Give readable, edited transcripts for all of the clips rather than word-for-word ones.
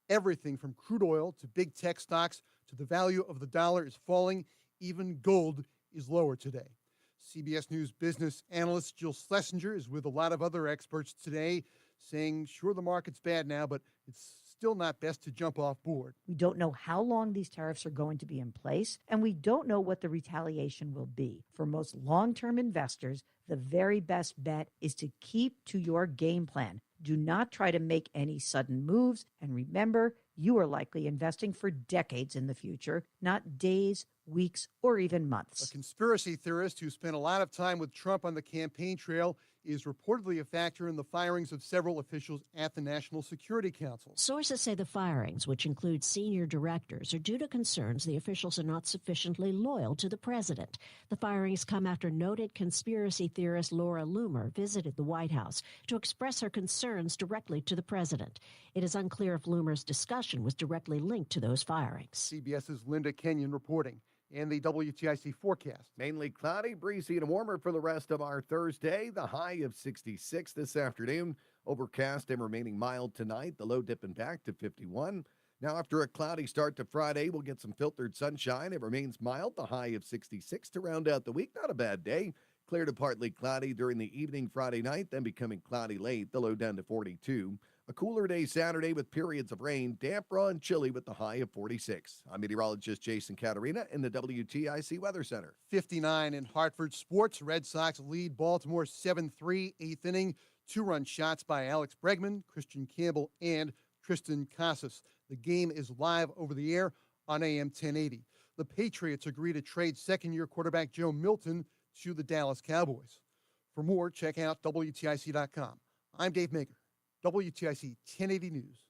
Everything from crude oil to big tech stocks to the value of the dollar is falling. Even gold is lower today. CBS News business analyst Jill Schlesinger is with a lot of other experts today saying, sure, the market's bad now, but it's still not best to jump off board. We don't know how long these tariffs are going to be in place, and we don't know what the retaliation will be. For most long-term investors, the very best bet is to keep to your game plan. Do not try to make any sudden moves, and remember, you are likely investing for decades in the future, not days, weeks, or even months. A conspiracy theorist who spent a lot of time with Trump on the campaign trail is reportedly a factor in the firings of several officials at the National Security Council. Sources say the firings, which include senior directors, are due to concerns the officials are not sufficiently loyal to the president. The firings come after noted conspiracy theorist Laura Loomer visited the White House to express her concerns directly to the president. It is unclear if Loomer's discussion was directly linked to those firings. CBS's Linda Kenyon reporting. And the WTIC forecast. Mainly cloudy, breezy, and warmer for the rest of our Thursday. The high of 66 this afternoon. Overcast and remaining mild tonight. The low dipping back to 51. Now, after a cloudy start to Friday, we'll get some filtered sunshine. It remains mild. The high of 66 to round out the week. Not a bad day. Clear to partly cloudy during the evening Friday night, then becoming cloudy late. The low down to 42. A cooler day Saturday with periods of rain, damp, raw, and chilly with the high of 46. I'm meteorologist Jason Caterina in the WTIC Weather Center. 59 in Hartford sports. Red Sox lead Baltimore 7-3, eighth inning. Two-run shots by Alex Bregman, Christian Campbell, and Tristan Casas. The game is live over the air on AM 1080. The Patriots agree to trade second-year quarterback Joe Milton to the Dallas Cowboys. For more, check out WTIC.com. I'm Dave Maker. WTIC 1080 News.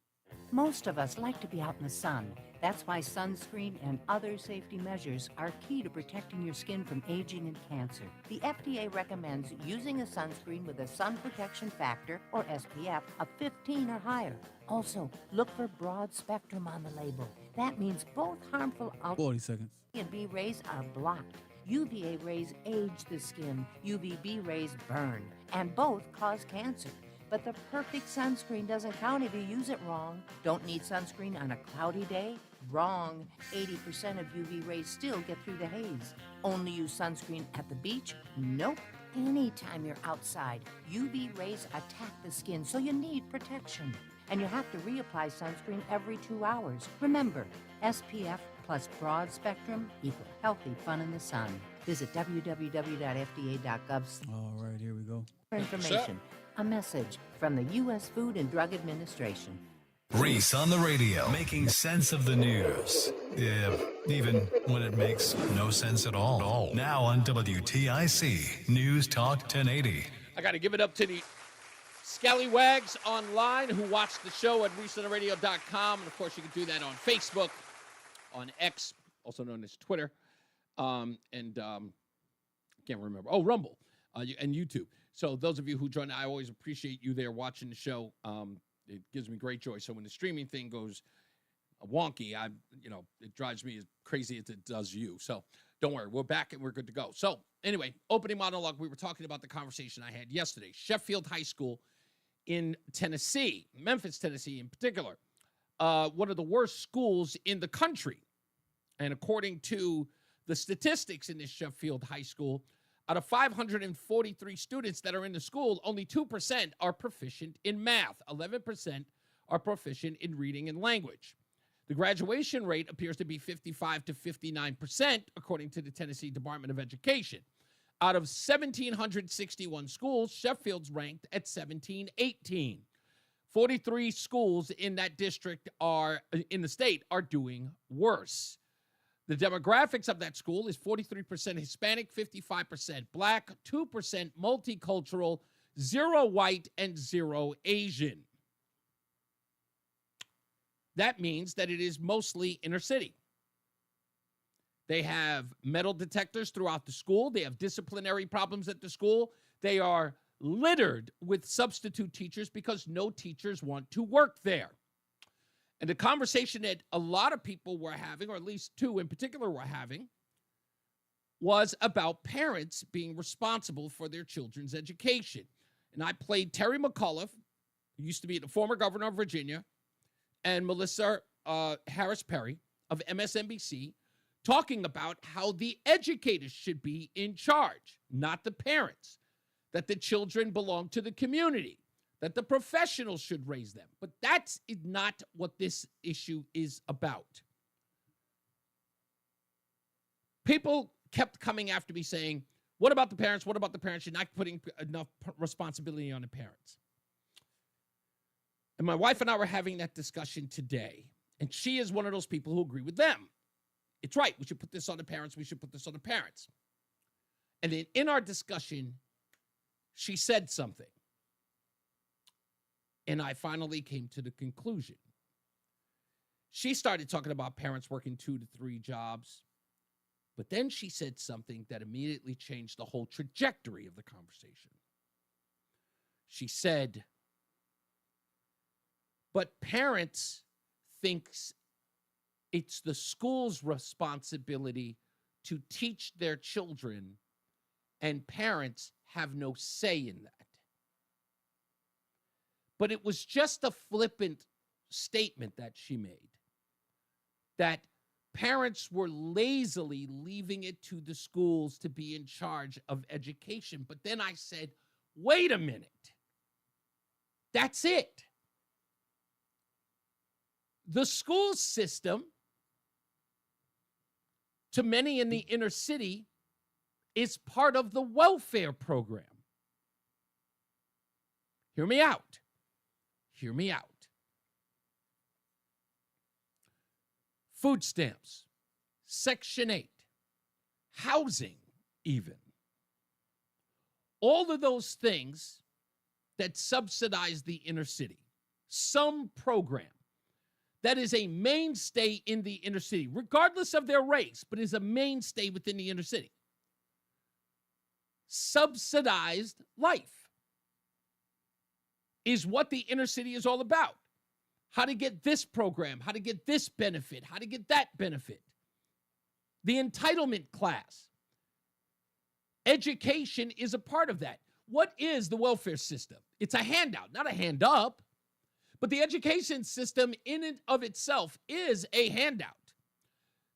Most of us like to be out in the sun. That's why sunscreen and other safety measures are key to protecting your skin from aging and cancer. The FDA recommends using a sunscreen with a sun protection factor, or SPF, of 15 or higher. Also, look for broad spectrum on the label. That means both harmful 40 seconds. and B rays are blocked. UVA rays age the skin, UVB rays burn, and both cause cancer. But the perfect sunscreen doesn't count if you use it wrong. Don't need sunscreen on a cloudy day? Wrong. 80% of UV rays still get through the haze. Only use sunscreen at the beach? Nope. Anytime you're outside, UV rays attack the skin, so you need protection. And you have to reapply sunscreen every 2 hours. Remember, SPF plus broad spectrum equal healthy fun in the sun. Visit www.fda.gov. All right, here we go. For information. A message from the U.S. Food and Drug Administration. Reese on the radio, making sense of the news. Yeah, even when it makes no sense at all. Now on WTIC, News Talk 1080. I got to give it up to the scallywags online who watch the show at reasoontheradio.com. And, of course, you can do that on Facebook, on X, also known as Twitter, and can't remember. Oh, Rumble, and YouTube. So those of you who join, I always appreciate you there watching the show. It gives me great joy. So when the streaming thing goes wonky, it drives me as crazy as it does you. So don't worry, we're back and we're good to go. So anyway, opening monologue, we were talking about the conversation I had yesterday. Sheffield High School in Tennessee, Memphis, Tennessee in particular, one of the worst schools in the country. And according to the statistics in this Sheffield High School, out of 543 students that are in the school, only 2% are proficient in math. 11% are proficient in reading and language. The graduation rate appears to be 55 to 59%, according to the Tennessee Department of Education. Out of 1,761 schools, Sheffield's ranked at 1718. 43 schools in that district in the state are doing worse. The demographics of that school is 43% Hispanic, 55% Black, 2% multicultural, 0 white, and 0 Asian. That means that it is mostly inner city. They have metal detectors throughout the school. They have disciplinary problems at the school. They are littered with substitute teachers because no teachers want to work there. And the conversation that a lot of people were having, or at least two in particular were having, was about parents being responsible for their children's education. And I played Terry McAuliffe, who used to be the former governor of Virginia, and Melissa Harris Perry of MSNBC talking about how the educators should be in charge, not the parents, that the children belong to the community, that the professionals should raise them. But that's not what this issue is about. People kept coming after me saying, what about the parents? What about the parents? You're not putting enough responsibility on the parents. And my wife and I were having that discussion today, and she is one of those people who agree with them. It's right. We should put this on the parents. We should put this on the parents. And then in our discussion, she said something. And I finally came to the conclusion. She started talking about parents working 2 to 3 jobs. But then she said something that immediately changed the whole trajectory of the conversation. She said, but parents thinks it's the school's responsibility to teach their children, and parents have no say in that. But it was just a flippant statement that she made, that parents were lazily leaving it to the schools to be in charge of education. But then I said, wait a minute. That's it. The school system, to many in the inner city, is part of the welfare program. Hear me out. Hear me out. Food stamps, Section 8, housing even. All of those things that subsidize the inner city. Some program that is a mainstay in the inner city, regardless of their race, but is a mainstay within the inner city. Subsidized life is what the inner city is all about. How to get this program, how to get this benefit, how to get that benefit. The entitlement class. Education is a part of that. What is the welfare system? It's a handout, not a hand up. But the education system in and of itself is a handout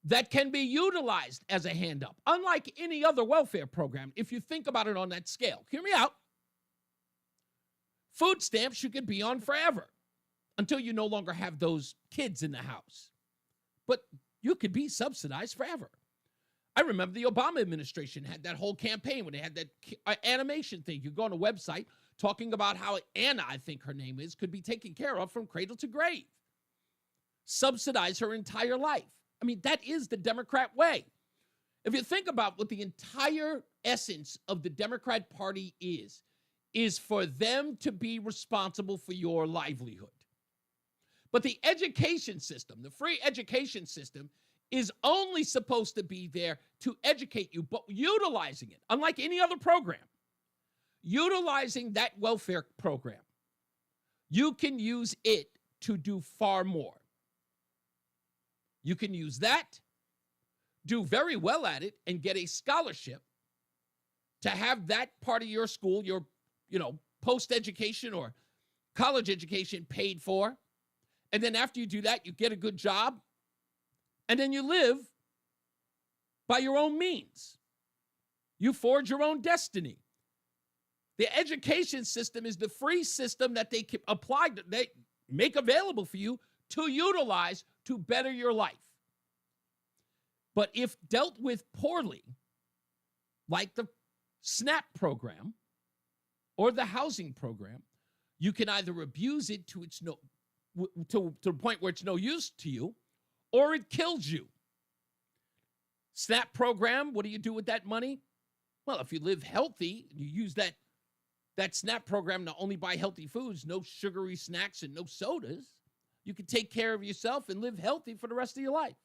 that can be utilized as a hand up, unlike any other welfare program, if you think about it on that scale. Hear me out. Food stamps you could be on forever, until you no longer have those kids in the house. But you could be subsidized forever. I remember the Obama administration had that whole campaign when they had that animation thing. You go on a website talking about how Anna, I think her name is, could be taken care of from cradle to grave. Subsidize her entire life. I mean, that is the Democrat way. If you think about what the entire essence of the Democrat Party is for them to be responsible for your livelihood. But the education system, the free education system, is only supposed to be there to educate you, but utilizing it, unlike any other program, utilizing that welfare program, you can use it to do far more. You can use that, do very well at it, and get a scholarship to have that part of your school, your, post-education or college education paid for. And then after you do that, you get a good job. And then you live by your own means. You forge your own destiny. The education system is the free system that they apply, they make available for you to utilize to better your life. But if dealt with poorly, like the SNAP program or the housing program, you can either abuse it to the point where it's no use to you, or it kills you. SNAP program, what do you do with that money? Well, if you live healthy, you use that SNAP program to only buy healthy foods, no sugary snacks and no sodas, you can take care of yourself and live healthy for the rest of your life.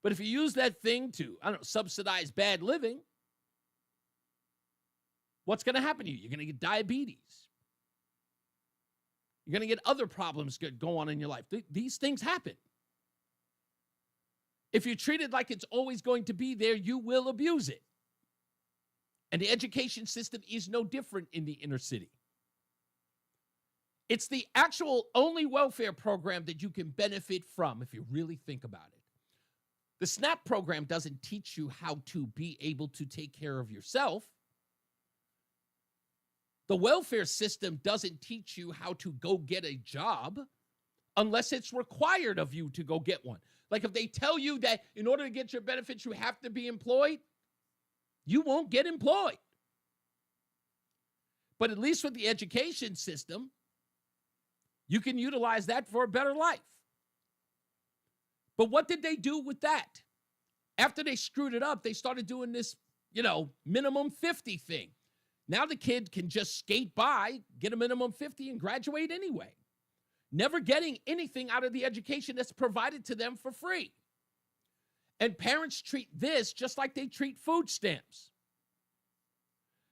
But if you use that thing to, subsidize bad living, what's going to happen to you? You're going to get diabetes. You're going to get other problems go on in your life. These things happen. If you treat it like it's always going to be there, you will abuse it. And the education system is no different in the inner city. It's the actual only welfare program that you can benefit from if you really think about it. The SNAP program doesn't teach you how to be able to take care of yourself. The welfare system doesn't teach you how to go get a job unless it's required of you to go get one. Like if they tell you that in order to get your benefits, you have to be employed, you won't get employed. But at least with the education system, you can utilize that for a better life. But what did they do with that? After they screwed it up, they started doing this, minimum 50 thing. Now the kid can just skate by, get a minimum 50, and graduate anyway. Never getting anything out of the education that's provided to them for free. And parents treat this just like they treat food stamps.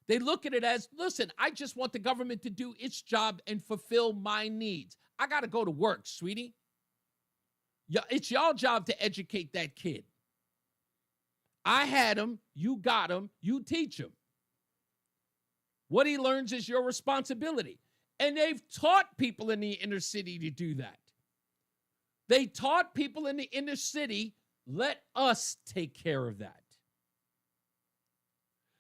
They look at it as, listen, I just want the government to do its job and fulfill my needs. I got to go to work, sweetie. Yeah, it's y'all job to educate that kid. I had him, you got him, you teach him. What he learns is your responsibility. And they've taught people in the inner city to do that. They taught people in the inner city, let us take care of that.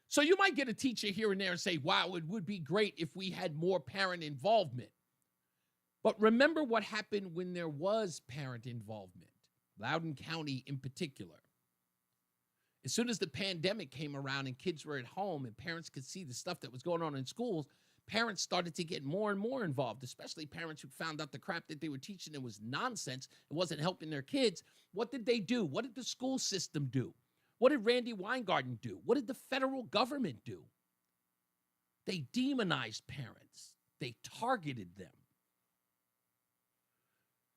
So you might get a teacher here and there and say, wow, it would be great if we had more parent involvement. But remember what happened when there was parent involvement, Loudoun County in particular. As soon as the pandemic came around and kids were at home and parents could see the stuff that was going on in schools, parents started to get more and more involved, especially parents who found out the crap that they were teaching them was nonsense. It wasn't helping their kids. What did they do? What did the school system do? What did Randy Weingarten do? What did the federal government do? They demonized parents. They targeted them.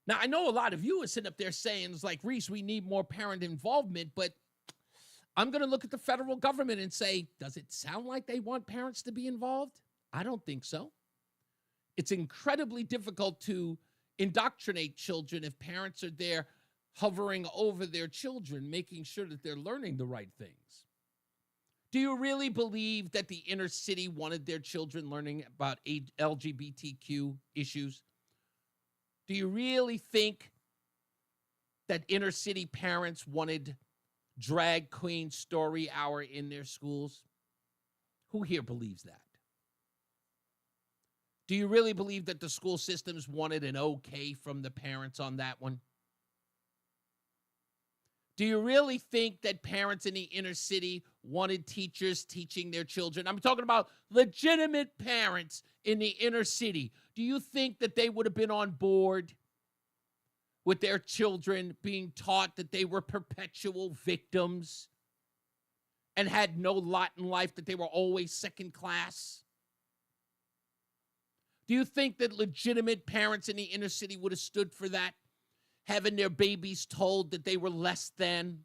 Now, I know a lot of you are sitting up there saying, it's like, Reese, we need more parent involvement, but I'm going to look at the federal government and say, does it sound like they want parents to be involved? I don't think so. It's incredibly difficult to indoctrinate children if parents are there hovering over their children, making sure that they're learning the right things. Do you really believe that the inner city wanted their children learning about LGBTQ issues? Do you really think that inner city parents wanted drag queen story hour in their schools? Who here believes that? Do you really believe that the school systems wanted an okay from the parents on that one? Do you really think that parents in the inner city wanted teachers teaching their children? I'm talking about legitimate parents in the inner city. Do you think that they would have been on board with their children being taught that they were perpetual victims and had no lot in life, that they were always second class? Do you think that legitimate parents in the inner city would have stood for that? Having their babies told that they were less than,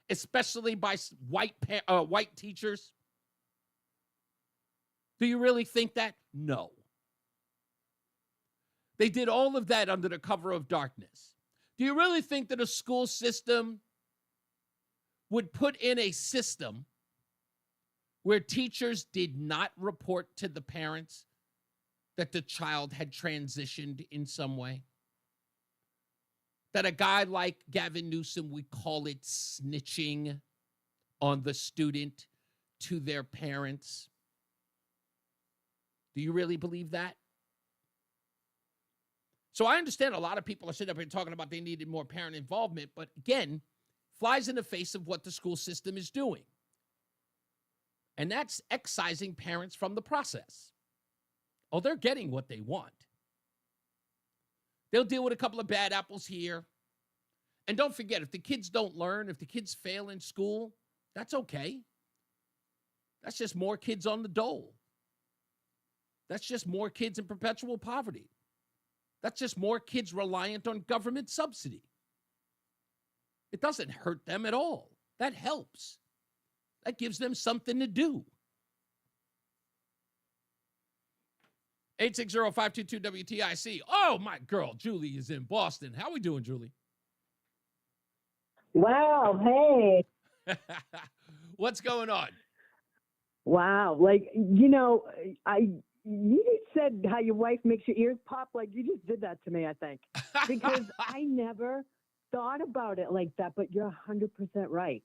especially by white teachers? Do you really think that? No. They did all of that under the cover of darkness. Do you really think that a school system would put in a system where teachers did not report to the parents that the child had transitioned in some way? That a guy like Gavin Newsom would call it snitching on the student to their parents? Do you really believe that? So I understand a lot of people are sitting up here talking about they needed more parent involvement, but again, flies in the face of what the school system is doing. And that's excising parents from the process. Oh, they're getting what they want. They'll deal with a couple of bad apples here. And don't forget, if the kids don't learn, if the kids fail in school, that's okay. That's just more kids on the dole. That's just more kids in perpetual poverty. That's just more kids reliant on government subsidy. It doesn't hurt them at all. That helps. That gives them something to do. 860-522-WTIC. Oh, my girl, Julie is in Boston. How we doing, Julie? Wow, hey. What's going on? Wow, You just said how your wife makes your ears pop. Like, you just did that to me, I think. Because I never thought about it like that, but you're 100% right.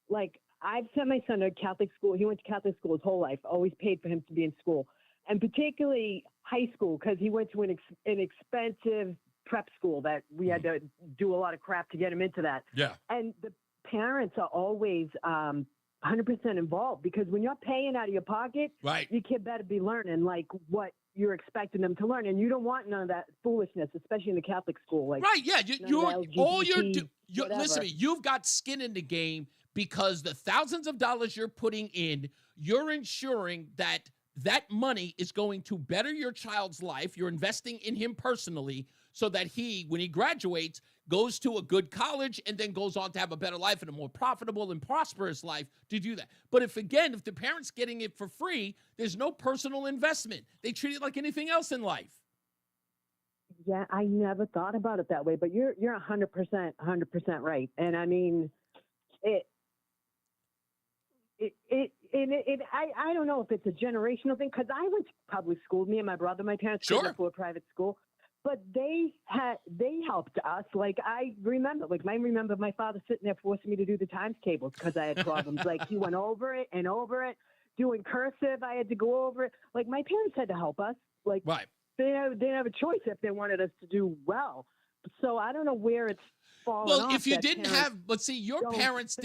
Like, I've sent my son to Catholic school. He went to Catholic school his whole life, always paid for him to be in school. And particularly high school, because he went to an expensive prep school that we had to do a lot of crap to get him into that. Yeah. And the parents are always 100% involved, because when you're paying out of your pocket, Right. your kid better be learning like what you're expecting them to learn. And you don't want none of that foolishness, especially in the Catholic school. Like, Right, yeah. LGBT, Listen to me, you've got skin in the game because the thousands of dollars you're putting in, you're ensuring that money is going to better your child's life. You're investing in him personally so that he, when he graduates, goes to a good college and then goes on to have a better life and a more profitable and prosperous life to do that. But if the parent's getting it for free, there's no personal investment. They treat it like anything else in life. Yeah, I never thought about it that way, but you're 100% right. And I mean, I don't know if it's a generational thing, because I went to public school. Me and my brother, my parents Sure. went to a private school, but they helped us. Like, I remember my father sitting there forcing me to do the times tables because I had problems. Like, he went over it and over it, doing cursive. I had to go over it. Like, my parents had to help us. Like, Right. They didn't have a choice if they wanted us to do well. So I don't know where it's fallen off. Well, if you that didn't parents have, but see, your don't- parents,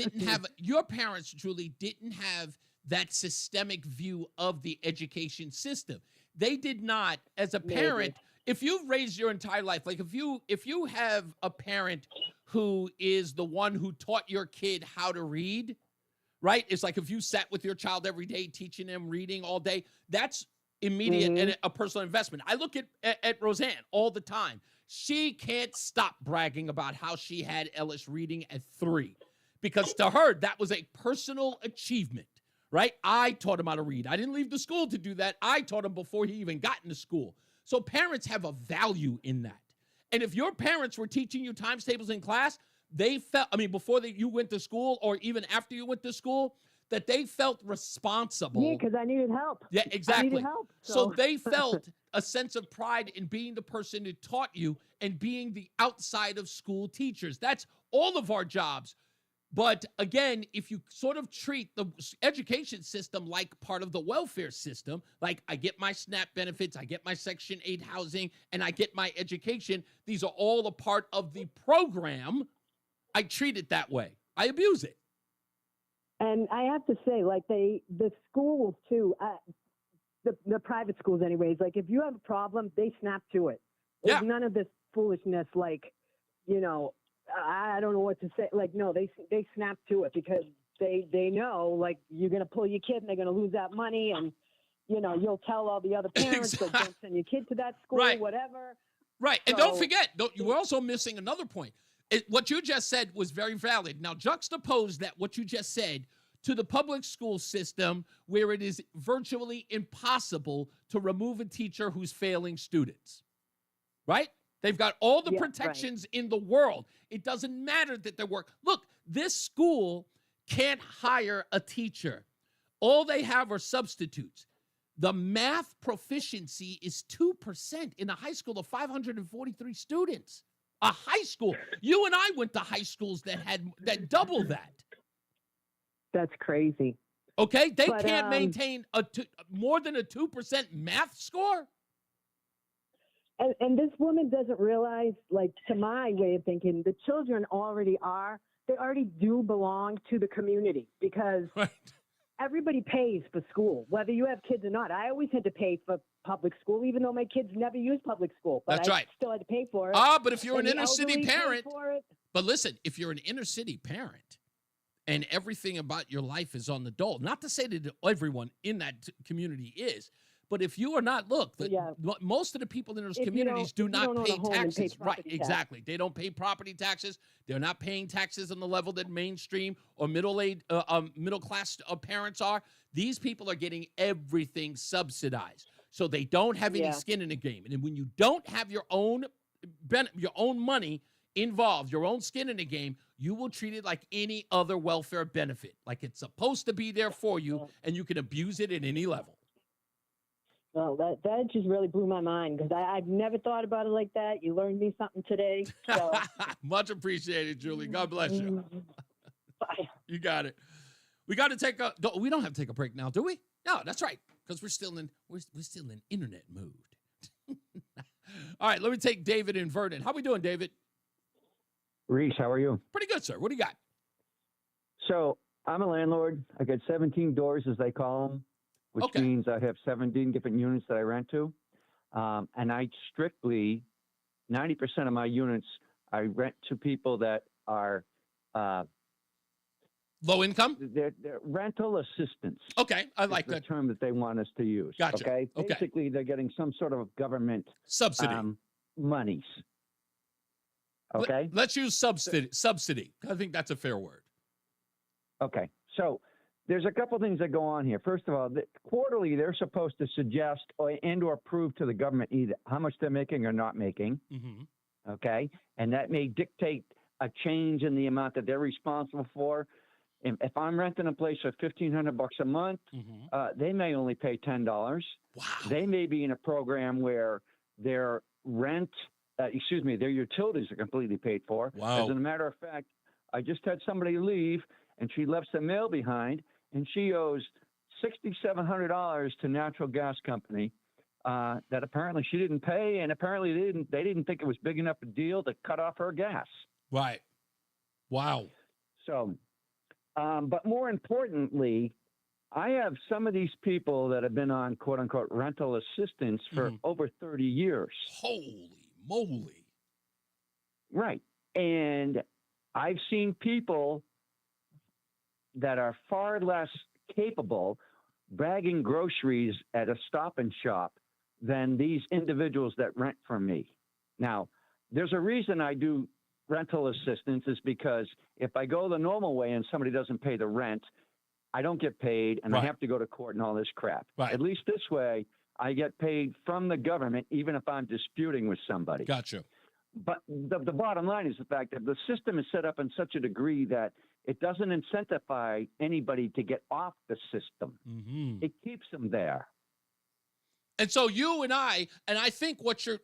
Julie, didn't have that systemic view of the education system. They did not, as a parent, if you've raised your entire life, like if you have a parent who is the one who taught your kid how to read, right? It's like if you sat with your child every day teaching them reading all day, that's immediate and a personal investment. I look at Roseanne all the time. She can't stop bragging about how she had Ellis reading at 3, because to her, that was a personal achievement, right? I taught him how to read. I didn't leave the school to do that. I taught him before he even got into school. So parents have a value in that. And if your parents were teaching you times tables in class, they felt, before you went to school or even after you went to school, that they felt responsible. Yeah, because I needed help. Yeah, exactly. I needed help. So they felt a sense of pride in being the person who taught you and being the outside of school teachers. That's all of our jobs. But again, if you sort of treat the education system like part of the welfare system, like I get my SNAP benefits, I get my Section 8 housing, and I get my education, these are all a part of the program, I treat it that way. I abuse it. And I have to say, like, the schools too, the private schools anyways, like, if you have a problem, they snap to it. There's none of this foolishness, like, I don't know what to say. Like, no, they snap to it because they know, like, you're going to pull your kid and they're going to lose that money, and, you'll tell all the other parents, like, don't send your kid to that school, Right. whatever. Right. And So- don't forget, you were also missing another point. What you just said was very valid. Now, juxtapose what you just said to the public school system, where it is virtually impossible to remove a teacher who's failing students. Right? They've got all the protections in the world. It doesn't matter that they work. Look, this school can't hire a teacher. All they have are substitutes. The math proficiency is 2% in a high school of 543 students. A high school. You and I went to high schools that double that. That's crazy. Okay? They can't maintain more than a 2% math score? And this woman doesn't realize, like, to my way of thinking, the children already do belong to the community, because everybody pays for school, whether you have kids or not. I always had to pay for public school, even though my kids never used public school. But That's right. I still had to pay for it. But if you're an And the inner city elderly pay parent, for it. but listen, if you're an inner city parent and everything about your life is on the dole, not to say that everyone in that community is, but if you are not, most of the people in those communities do not pay taxes. Right, exactly. They don't pay property taxes. They're not paying taxes on the level that mainstream or middle-class parents are. These people are getting everything subsidized. So they don't have any skin in the game. And when you don't have your own money involved, your own skin in the game, you will treat it like any other welfare benefit, like it's supposed to be there for you, and you can abuse it at any level. Well, that just really blew my mind because I've never thought about it like that. You learned me something today. So. Much appreciated, Julie. God bless you. Bye. You got it. We got to take a. We don't have to take a break now, do we? No, that's right, because we're still in internet mood. All right, let me take David in Vernon. How we doing, David? Reese, how are you? Pretty good, sir. What do you got? So I'm a landlord. I got 17 doors, as they call them, which means I have 17 different units that I rent to. And I strictly, 90% of my units, I rent to people that are low income. They're rental assistance. Okay, I like the that term that they want us to use. Gotcha. Okay. Basically, they're getting some sort of government subsidy monies. Okay. Let's use subsidy. I think that's a fair word. Okay. So there's a couple things that go on here. First of all, quarterly, they're supposed to suggest or prove to the government either how much they're making or not making. Mm-hmm. Okay. And that may dictate a change in the amount that they're responsible for. If I'm renting a place for $1,500 a month, they may only pay $10. Wow. They may be in a program where their their utilities are completely paid for. Wow. As a matter of fact, I just had somebody leave, and she left some mail behind, and she owes $6,700 to natural gas company that apparently she didn't pay, and apparently they didn't think it was big enough a deal to cut off her gas. Right. Wow. So, but more importantly, I have some of these people that have been on quote unquote rental assistance for over 30 years. Holy moly. Right. And I've seen people that are far less capable bagging groceries at a Stop and Shop than these individuals that rent from me. Now, there's a reason I do rental assistance is because if I go the normal way and somebody doesn't pay the rent, I don't get paid and I have to go to court and all this crap. Right. At least this way, I get paid from the government, even if I'm disputing with somebody. Gotcha. But the bottom line is the fact that the system is set up in such a degree that it doesn't incentivize anybody to get off the system. Mm-hmm. It keeps them there. And so you and I think what you're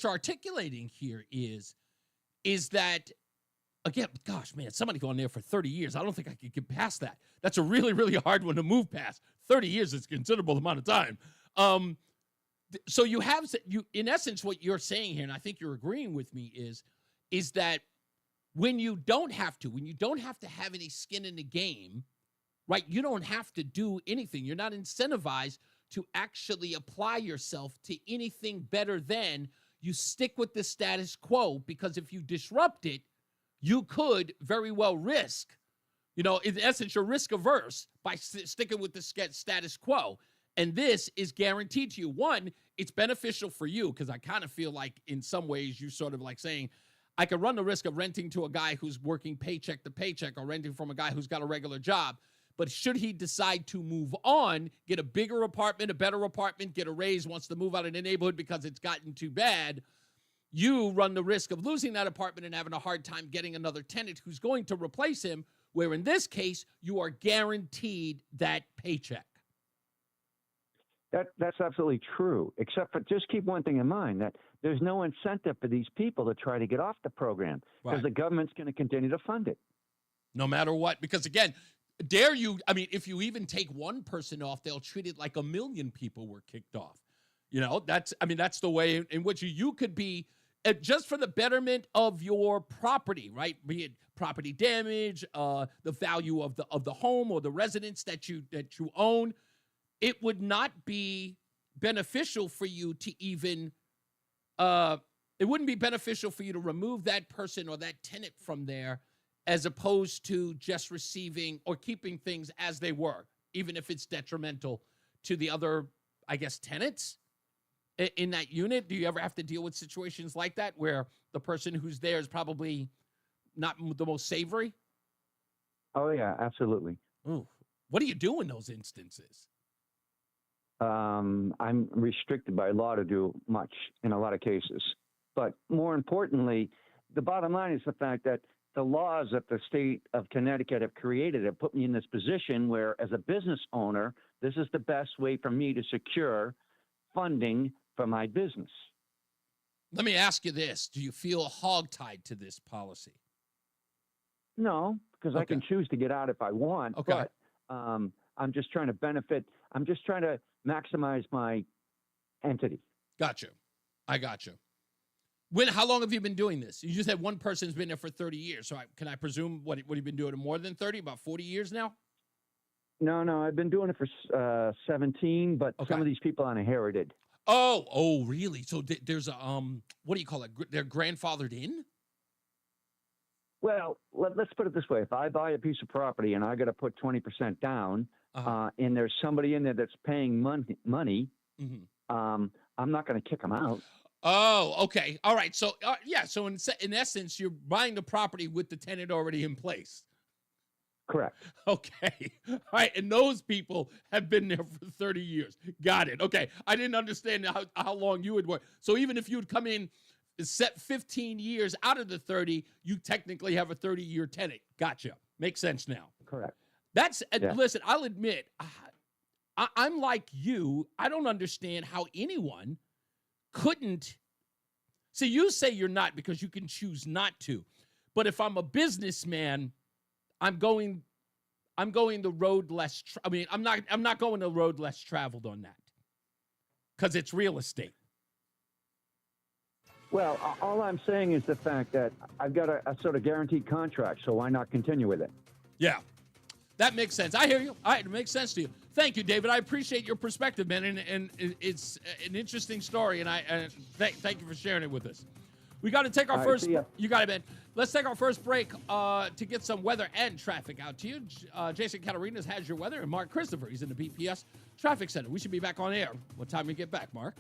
articulating here is that, again, gosh, man, somebody going there for 30 years. I don't think I could get past that. That's a really, really hard one to move past. 30 years is a considerable amount of time. So you in essence, what you're saying here, and I think you're agreeing with me, is that when you don't have to have any skin in the game, right? You don't have to do anything. You're not incentivized to actually apply yourself to anything better than you stick with the status quo, because if you disrupt it, you could very well risk, in essence, you're risk averse by sticking with the status quo. And this is guaranteed to you. One, it's beneficial for you because I kind of feel like in some ways you sort of like saying, I could run the risk of renting to a guy who's working paycheck to paycheck or renting from a guy who's got a regular job. But should he decide to move on, get a bigger apartment, a better apartment, get a raise, wants to move out of the neighborhood because it's gotten too bad, you run the risk of losing that apartment and having a hard time getting another tenant who's going to replace him, where in this case, you are guaranteed that paycheck. That's absolutely true, except for just keep one thing in mind, that there's no incentive for these people to try to get off the program because the government's going to continue to fund it. No matter what, because again, if you even take one person off, they'll treat it like 1 million people were kicked off. That's the way in which you could be, just for the betterment of your property, right? Be it property damage, the value of the home or the residence that you own. It would not be beneficial for you to even, it wouldn't be beneficial for you to remove that person or that tenant from there, as opposed to just receiving or keeping things as they were, even if it's detrimental to the other, I guess, tenants in that unit. Do you ever have to deal with situations like that where the person who's there is probably not the most savory? Oh, yeah, absolutely. Ooh. What do you do in those instances? I'm restricted by law to do much in a lot of cases. But more importantly, the bottom line is the fact that the laws that the state of Connecticut have created have put me in this position where, as a business owner, this is the best way for me to secure funding for my business. Let me ask you this. Do you feel hogtied to this policy? No, because I Okay. can choose to get out if I want. Okay. But I'm just trying to benefit. I'm just trying to maximize my entity. Got you. I got you. How long have you been doing this? You just said one person's been there for 30 years. So can I presume what you've been doing more than 30, about 40 years now? No, I've been doing it for 17, but Okay. some of these people I inherited. Oh, really? So there's a, what do you call it? They're grandfathered in? Well, let's put it this way. If I buy a piece of property and I got to put 20% down, Uh-huh. and there's somebody in there that's paying money, Mhm. I'm not going to kick them out. Oh, okay. All right. So, yeah. So in essence, you're buying the property with the tenant already in place. Correct. Okay. All right. And those people have been there for 30 years. Got it. Okay. I didn't understand how long you would work. So even if you would come in, set 15 years out of the 30, you technically have a 30-year tenant. Gotcha. Makes sense now. Correct. Listen, I'll admit, I'm like you. I don't understand how anyone couldn't. See, you say you're not because you can choose not to. But if I'm a businessman, I'm going the road less. I'm not going the road less traveled on that because it's real estate. Well, all I'm saying is the fact that I've got a sort of guaranteed contract, so why not continue with it? Yeah, that makes sense. I hear you. All right, it makes sense to you. Thank you, David. I appreciate your perspective, man, and it's an interesting story, and thank you for sharing it with us. We got to take our All right, first. see ya. You got it, man. Let's take our first break to get some weather and traffic out to you. Jason Catarinas has your weather, and Mark Christopher, he's in the BPS Traffic Center. We should be back on air. What time we get back, Mark?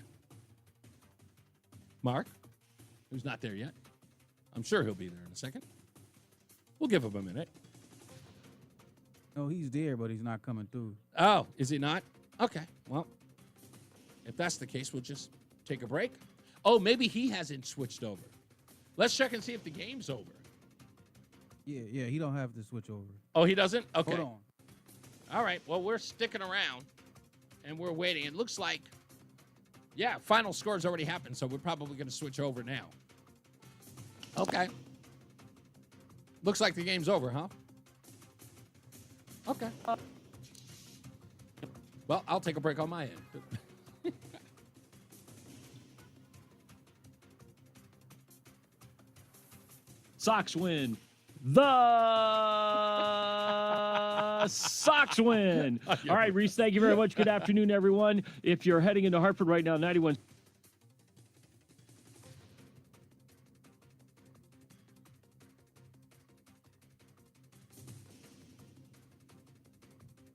Mark, who's not there yet. I'm sure he'll be there in a second. We'll give him a minute. No, he's there, but he's not coming through. Oh, is he not? Okay, well, if that's the case, we'll just take a break. Oh, maybe he hasn't switched over. Let's check and see if the game's over. Yeah, he don't have to switch over. Oh, he doesn't? Okay. Hold on. All right, well, we're sticking around, and we're waiting. It looks like, yeah, final score's already happened, so we're probably going to switch over now. Okay. Looks like the game's over, huh? Okay. Well, I'll take a break on my end. Sox win. The Sox win. All right, Reese, thank you very much. Good afternoon, everyone. If you're heading into Hartford right now, 91.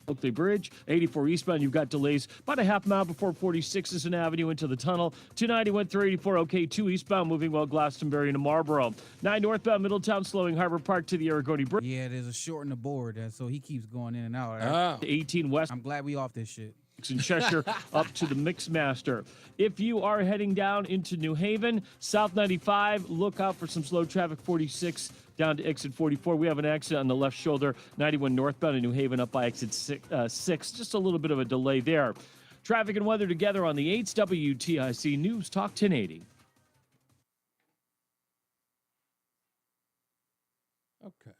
Oakley Bridge, 84 eastbound, you've got delays about a half mile before 46th Avenue into the tunnel. 291 through 84, okay, 2 eastbound, moving well Glastonbury into Marlboro. 9 northbound, Middletown, slowing Harbor Park to the Aragoni Bridge. Yeah, there's a short in the board, so he keeps going in and out. Oh. 18 west. I'm glad we off this shit. In Cheshire up to the Mixmaster. If you are heading down into New Haven, South 95, look out for some slow traffic, 46 down to exit 44. We have an accident on the left shoulder, 91 northbound in New Haven up by exit 6. Just a little bit of a delay there. Traffic and weather together on the 8s, WTIC News Talk 1080. Okay.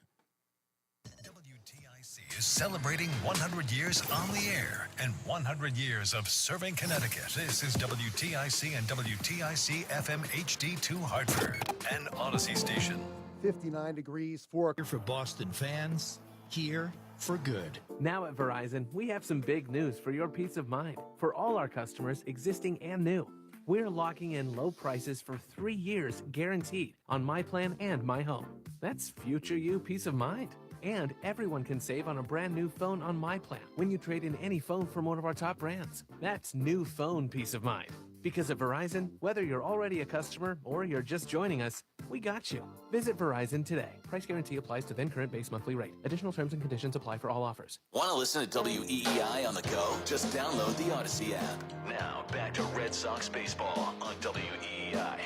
WTIC is celebrating 100 years on the air and 100 years of serving Connecticut. This is WTIC and WTIC FM HD2 Hartford, an Odyssey station. 59 degrees, 4 Here for Boston fans, here for good. Now at Verizon, we have some big news for your peace of mind. For all our customers, existing and new, we're locking in low prices for 3 years guaranteed on My Plan and My Home. That's future you peace of mind. And everyone can save on a brand new phone on My Plan when you trade in any phone from one of our top brands. That's new phone peace of mind. Because at Verizon, whether you're already a customer or you're just joining us, we got you. Visit Verizon today. Price guarantee applies to then current base monthly rate. Additional terms and conditions apply for all offers. Want to listen to WEEI on the go? Just download the Odyssey app. Now, back to Red Sox baseball on WEEI.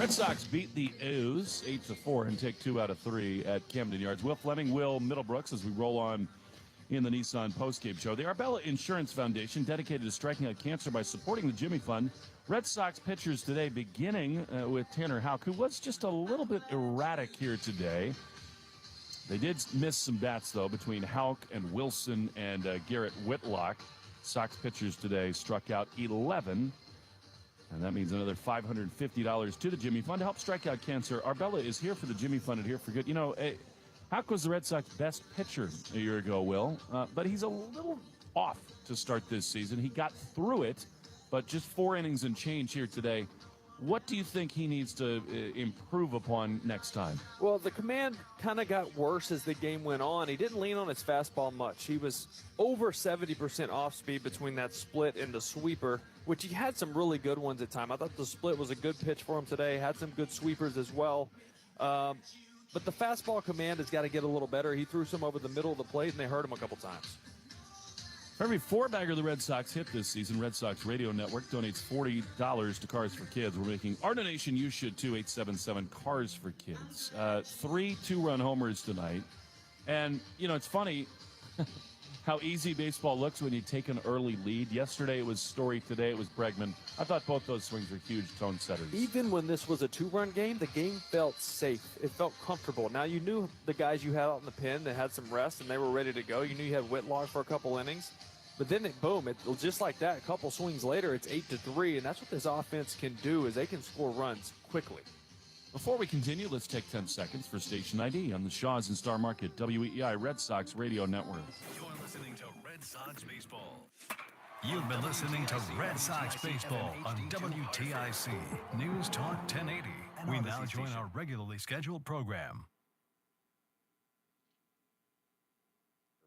Red Sox beat the O's 8-4 and take 2 out of 3 at Camden Yards. Will Fleming, Will Middlebrooks, as we roll on in the Nissan postgame show. The Arbella Insurance Foundation, dedicated to striking out cancer by supporting the Jimmy Fund. Red Sox pitchers today, beginning with Tanner Houck, who was just a little bit erratic here today. They did miss some bats, though, between Houck and Wilson and Garrett Whitlock. Sox pitchers today struck out 11. And that means another $550 to the Jimmy Fund to help strike out cancer. Arbella is here for the Jimmy Fund and here for good. You know, Houck was the Red Sox best pitcher a year ago, Will. But he's a little off to start this season. He got through it, but just 4 innings and change here today. What do you think he needs to improve upon next time? Well, the command kind of got worse as the game went on. He didn't lean on his fastball much. He was over 70% off speed between that split and the sweeper, which he had some really good ones at time. I thought the split was a good pitch for him today. Had some good sweepers as well. But the fastball command has got to get a little better. He threw some over the middle of the plate, and they hurt him a couple times. For every 4-bagger the Red Sox hit this season, Red Sox Radio Network donates $40 to Cars for Kids. We're making our donation. You should, too. 877 Cars for Kids. 3 2-run homers tonight. And, you know, it's funny how easy baseball looks when you take an early lead. Yesterday it was Story. Today it was Bregman. I thought both those swings were huge tone setters. Even when this was a 2-run game, the game felt safe. It felt comfortable. Now, you knew the guys you had out in the pen that had some rest and they were ready to go. You knew you had Whitlock for a couple innings. But then, just like that, a couple swings later, it's 8-3, and that's what this offense can do is they can score runs quickly. Before we continue, let's take 10 seconds for Station ID on the Shaw's and Star Market WEI Red Sox Radio Network. You're listening to Red Sox Baseball. You've been listening to Red Sox Baseball on WTIC News Talk 1080. We now join our regularly scheduled program.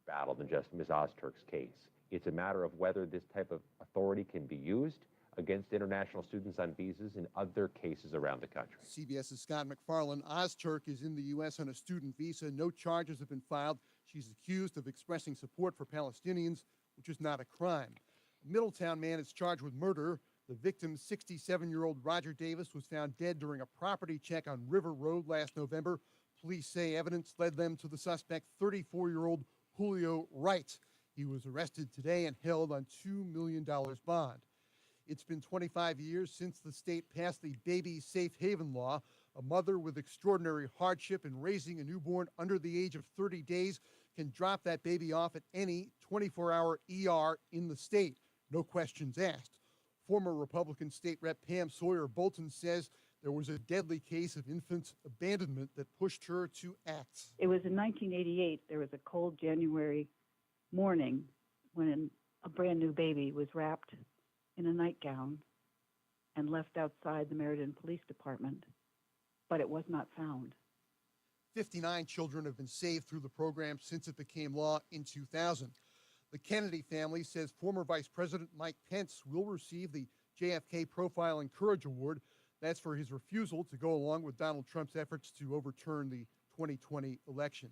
Battle than just Ms. Ozturk's case. It's a matter of whether this type of authority can be used against international students on visas in other cases around the country. CBS's Scott McFarland. Ozturk is in the U.S. on a student visa. No charges have been filed. She's accused of expressing support for Palestinians, which is not a crime. A Middletown man is charged with murder. The victim, 67-year-old Roger Davis, was found dead during a property check on River Road last November. Police say evidence led them to the suspect, 34-year-old Julio Wright. He was arrested today and held on $2 million bond. It's been 25 years since the state passed the Baby Safe Haven law. A mother with extraordinary hardship in raising a newborn under the age of 30 days can drop that baby off at any 24-hour ER in the state. No questions asked. Former Republican State Rep Pam Sawyer Bolton says there was a deadly case of infant abandonment that pushed her to act. It was in 1988. There was a cold January morning when a brand new baby was wrapped in a nightgown and left outside the Meriden Police Department, but it was not found. 59 children have been saved through the program since it became law in 2000. The Kennedy family says former Vice President Mike Pence will receive the JFK Profile and Courage Award. That's for his refusal to go along with Donald Trump's efforts to overturn the 2020 election.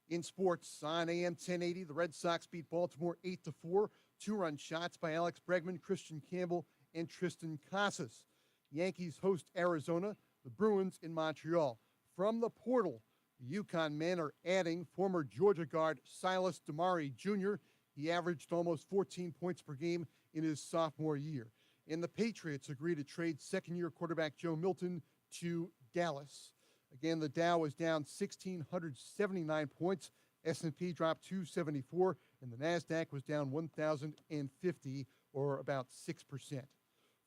In sports, on AM 1080, the Red Sox beat Baltimore 8-4. 2-run shots by Alex Bregman, Christian Campbell, and Tristan Casas. Yankees host Arizona, the Bruins in Montreal. From the portal, the UConn men are adding former Georgia guard Silas Damari Jr. He averaged almost 14 points per game in his sophomore year. And the Patriots agree to trade second-year quarterback Joe Milton to Dallas. Again, the Dow was down 1,679 points. S&P dropped 274, and the NASDAQ was down 1,050, or about 6%.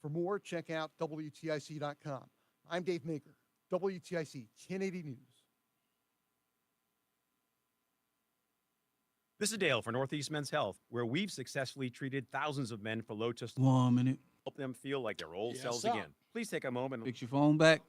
For more, check out WTIC.com. I'm Dave Maker, WTIC 1080 News. This is Dale for Northeast Men's Health, where we've successfully treated thousands of men for low testosterone. 1 minute. Help them feel like their old Yes, selves sir. again. Please take a moment. Fix your phone back.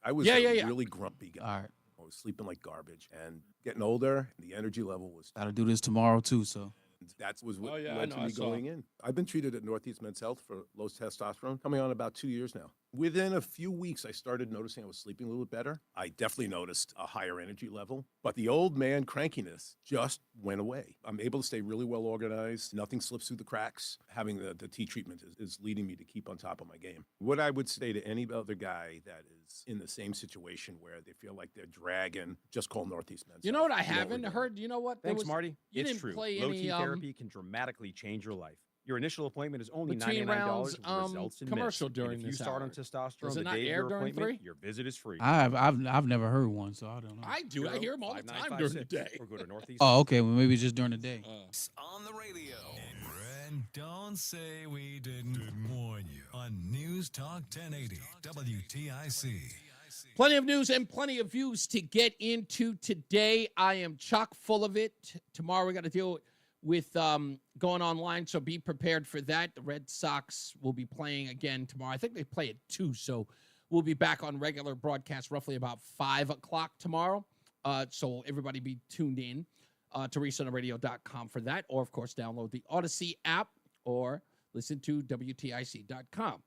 I was Yeah, a yeah, yeah. really grumpy guy. All right. I was sleeping like garbage and getting older, and the energy level was. Got to do this tomorrow, too, so. That was what I led know, to I me saw. going in. I've been treated at Northeast Men's Health for low testosterone, coming on about 2 years now. Within a few weeks, I started noticing I was sleeping a little bit better. I definitely noticed a higher energy level, but the old man crankiness just went away. I'm able to stay really well organized. Nothing slips through the cracks. Having the T treatment is leading me to keep on top of my game. What I would say to any other guy that is in the same situation where they feel like they're dragging, just call Northeast Men's You know what I Health. You won't haven't regret it. heard? You know what? There Thanks, was- Marty. You It's didn't true. play Low any T therapy can dramatically change your life. Your initial appointment is only between $99, rounds, which results in commercial minutes. during And if you this start hour. on testosterone Does it the not day of air your during appointment, 3? your visit is free. I've never heard one, so I don't know. I do. I hear them all the time during the day. Or go to Northeast. Oh, okay. Well, maybe just during the day. On the radio. And don't say we didn't warn you on News Talk 1080 WTIC. Plenty of news and plenty of views to get into today. I am chock full of it. Tomorrow we got to deal with going online, so be prepared for that. The Red Sox will be playing again tomorrow. I think they play at 2, so we'll be back on regular broadcast roughly about 5 o'clock tomorrow. So everybody be tuned in to reasonoradio.com for that, or, of course, download the Odyssey app or listen to WTIC.com.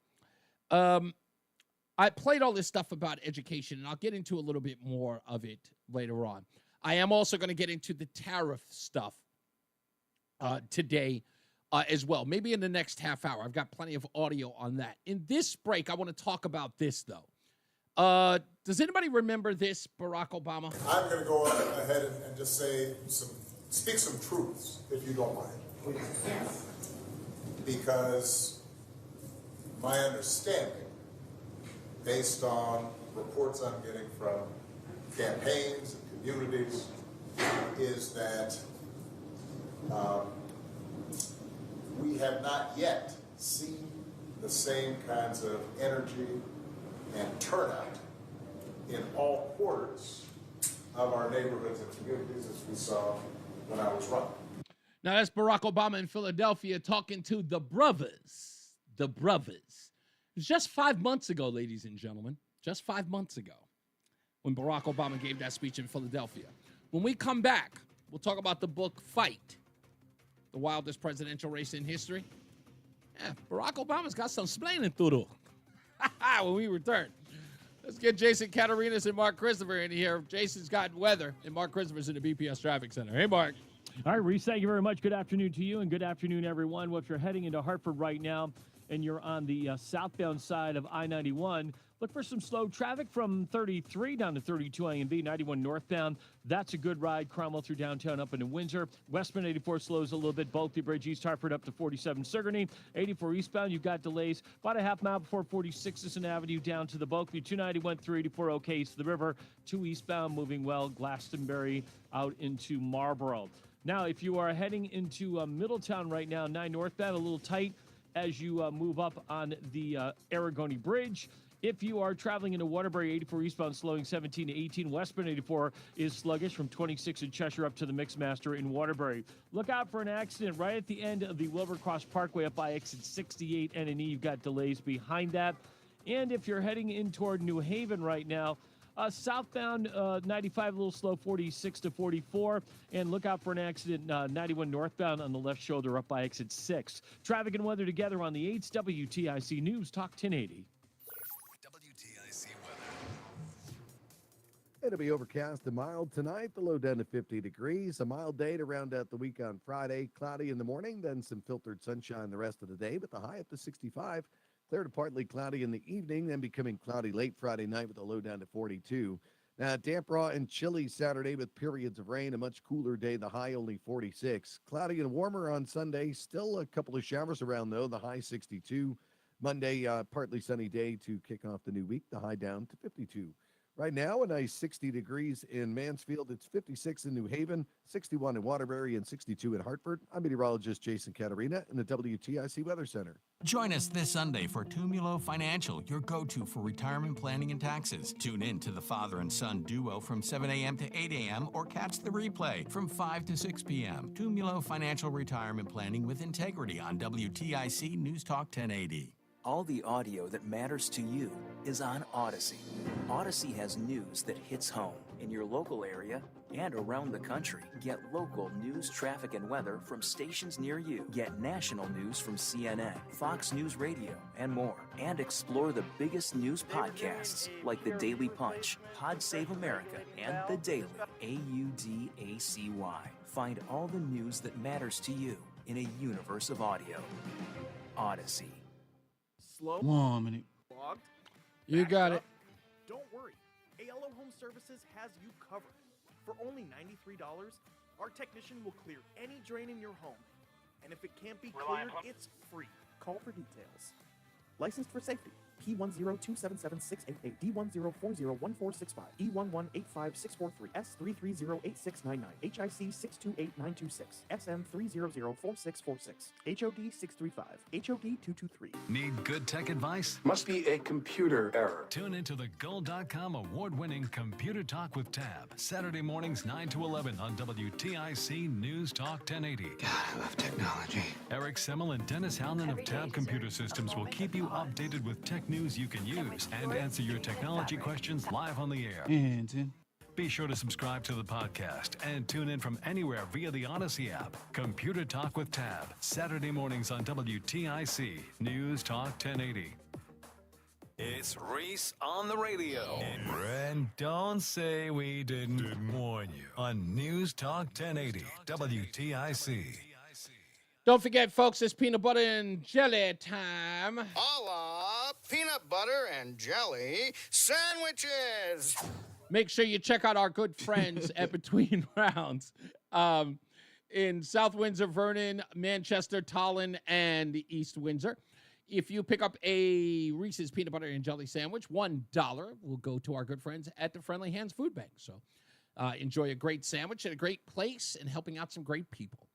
I played all this stuff about education, and I'll get into a little bit more of it later on. I am also going to get into the tariff stuff today as well, maybe in the next half hour. I've got plenty of audio on that. In this break, I want to talk about this, though. Does anybody remember this, Barack Obama? I'm going to go ahead and just speak some truths, if you don't mind. Yes. Because my understanding, based on reports I'm getting from campaigns and communities, is that we have not yet seen the same kinds of energy and turnout in all quarters of our neighborhoods and communities as we saw when I was running. Now, that's Barack Obama in Philadelphia talking to the brothers. The brothers. It was just 5 months ago, ladies and gentlemen. Just 5 months ago when Barack Obama gave that speech in Philadelphia. When we come back, we'll talk about the book Fight, the wildest presidential race in history. Yeah, Barack Obama's got some splaining to do when we return. Let's get Jason Catarinas and Mark Christopher in here. Jason's got weather, and Mark Christopher's in the BPS Traffic Center. Hey, Mark. All right, Reese, thank you very much. Good afternoon to you, and good afternoon, everyone. Well, if you're heading into Hartford right now and you're on the southbound side of I-91, look for some slow traffic from 33 down to 32 A&B, 91 northbound. That's a good ride. Cromwell through downtown up into Windsor. Westbound 84 slows a little bit. Bulkley Bridge, East Hartford up to 47 Sigourney. 84 eastbound, you've got delays about a half mile before 46th Avenue down to the Bulkley. 291 through 84 okay to the river. 2 eastbound moving well. Glastonbury out into Marlborough. Now, if you are heading into Middletown right now, 9 northbound, a little tight as you move up on the Aragoni Bridge. If you are traveling into Waterbury, 84 eastbound, slowing 17 to 18. Westbound 84 is sluggish from 26 in Cheshire up to the Mixmaster in Waterbury. Look out for an accident right at the end of the Wilbercross Parkway up by exit 68 N&E. You've got delays behind that. And if you're heading in toward New Haven right now, southbound 95 a little slow, 46 to 44. And look out for an accident 91 northbound on the left shoulder up by exit 6. Traffic and weather together on the 8th WTIC News Talk 1080. It'll be overcast and mild tonight, the low down to 50 degrees. A mild day to round out the week on Friday. Cloudy in the morning, then some filtered sunshine the rest of the day, but the high up to 65. Clear to partly cloudy in the evening, then becoming cloudy late Friday night with a low down to 42. Now, damp, raw, and chilly Saturday with periods of rain. A much cooler day, the high only 46. Cloudy and warmer on Sunday. Still a couple of showers around, though, the high 62. Monday, partly sunny day to kick off the new week, the high down to 52. Right now, a nice 60 degrees in Mansfield. It's 56 in New Haven, 61 in Waterbury, and 62 in Hartford. I'm meteorologist Jason Catarina in the WTIC Weather Center. Join us this Sunday for Tumulo Financial, your go-to for retirement planning and taxes. Tune in to the father and son duo from 7 a.m. to 8 a.m. or catch the replay from 5 to 6 p.m. Tumulo Financial Retirement Planning with Integrity on WTIC News Talk 1080. All the audio that matters to you is on Odyssey. Odyssey has news that hits home in your local area and around the country. Get local news, traffic, and weather from stations near you. Get national news from CNN, Fox News Radio, and more. And explore the biggest news podcasts like The Daily Punch, Pod Save America, and The Daily, AUDACY. Find all the news that matters to you in a universe of audio. Odyssey. Slow. 1 minute. Clogged. You got it. Don't worry. ALO Home Services has you covered. For only $93, our technician will clear any drain in your home. And if it can't be cleared, it's free. Call for details. Licensed for safety. P102776688, D104011465, E1185643, S3308699, HIC 628926, SM3004646, HOD 635, HOD 223. Need good tech advice? Must be a computer error. Tune into the Gold.com award-winning Computer Talk with Tab, Saturday mornings 9 to 11 on WTIC News Talk 1080. God, I love technology. Eric Semmel and Dennis Howland of Tab Computer Systems will keep you updated with tech news you can use and answer your technology questions live on the air. Be sure to subscribe to the podcast and tune in from anywhere via the Odyssey app. Computer Talk with Tab, Saturday mornings on WTIC News Talk 1080. It's Reese on the radio. And don't say we didn't warn you on News Talk 1080 WTIC. Don't forget, folks, it's peanut butter and jelly time. Holla, peanut butter and jelly sandwiches. Make sure you check out our good friends at Between Rounds in South Windsor, Vernon, Manchester, Tolland, and East Windsor. If you pick up a Reese's peanut butter and jelly sandwich, $1 will go to our good friends at the Friendly Hands Food Bank. So enjoy a great sandwich at a great place and helping out some great people.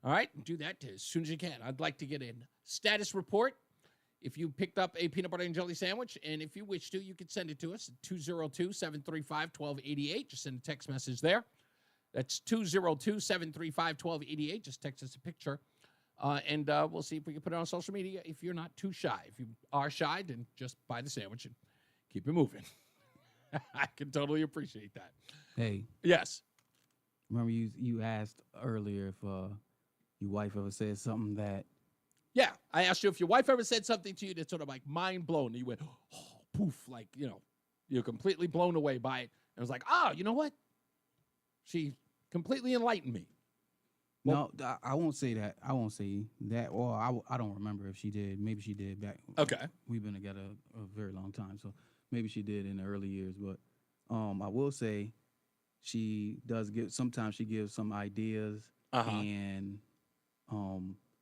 All right, do that as soon as you can. I'd like to get a status report. If you picked up a peanut butter and jelly sandwich, and if you wish to, you can send it to us at 202-735-1288. Just send a text message there. That's 202-735-1288. Just text us a picture, and we'll see if we can put it on social media if you're not too shy. If you are shy, then just buy the sandwich and keep it moving. I can totally appreciate that. Hey. Yes. Remember you asked earlier if your wife ever said something that... Yeah, I asked you if your wife ever said something to you that's sort of like mind blown. And you went, oh, poof, like, you're completely blown away by it. And I was like, you know what? She completely enlightened me. Well, no, I won't say that. I won't say that. Or I don't remember if she did. Maybe she did back. Okay. We've been together a very long time, so maybe she did in the early years. But I will say she does sometimes she gives some ideas and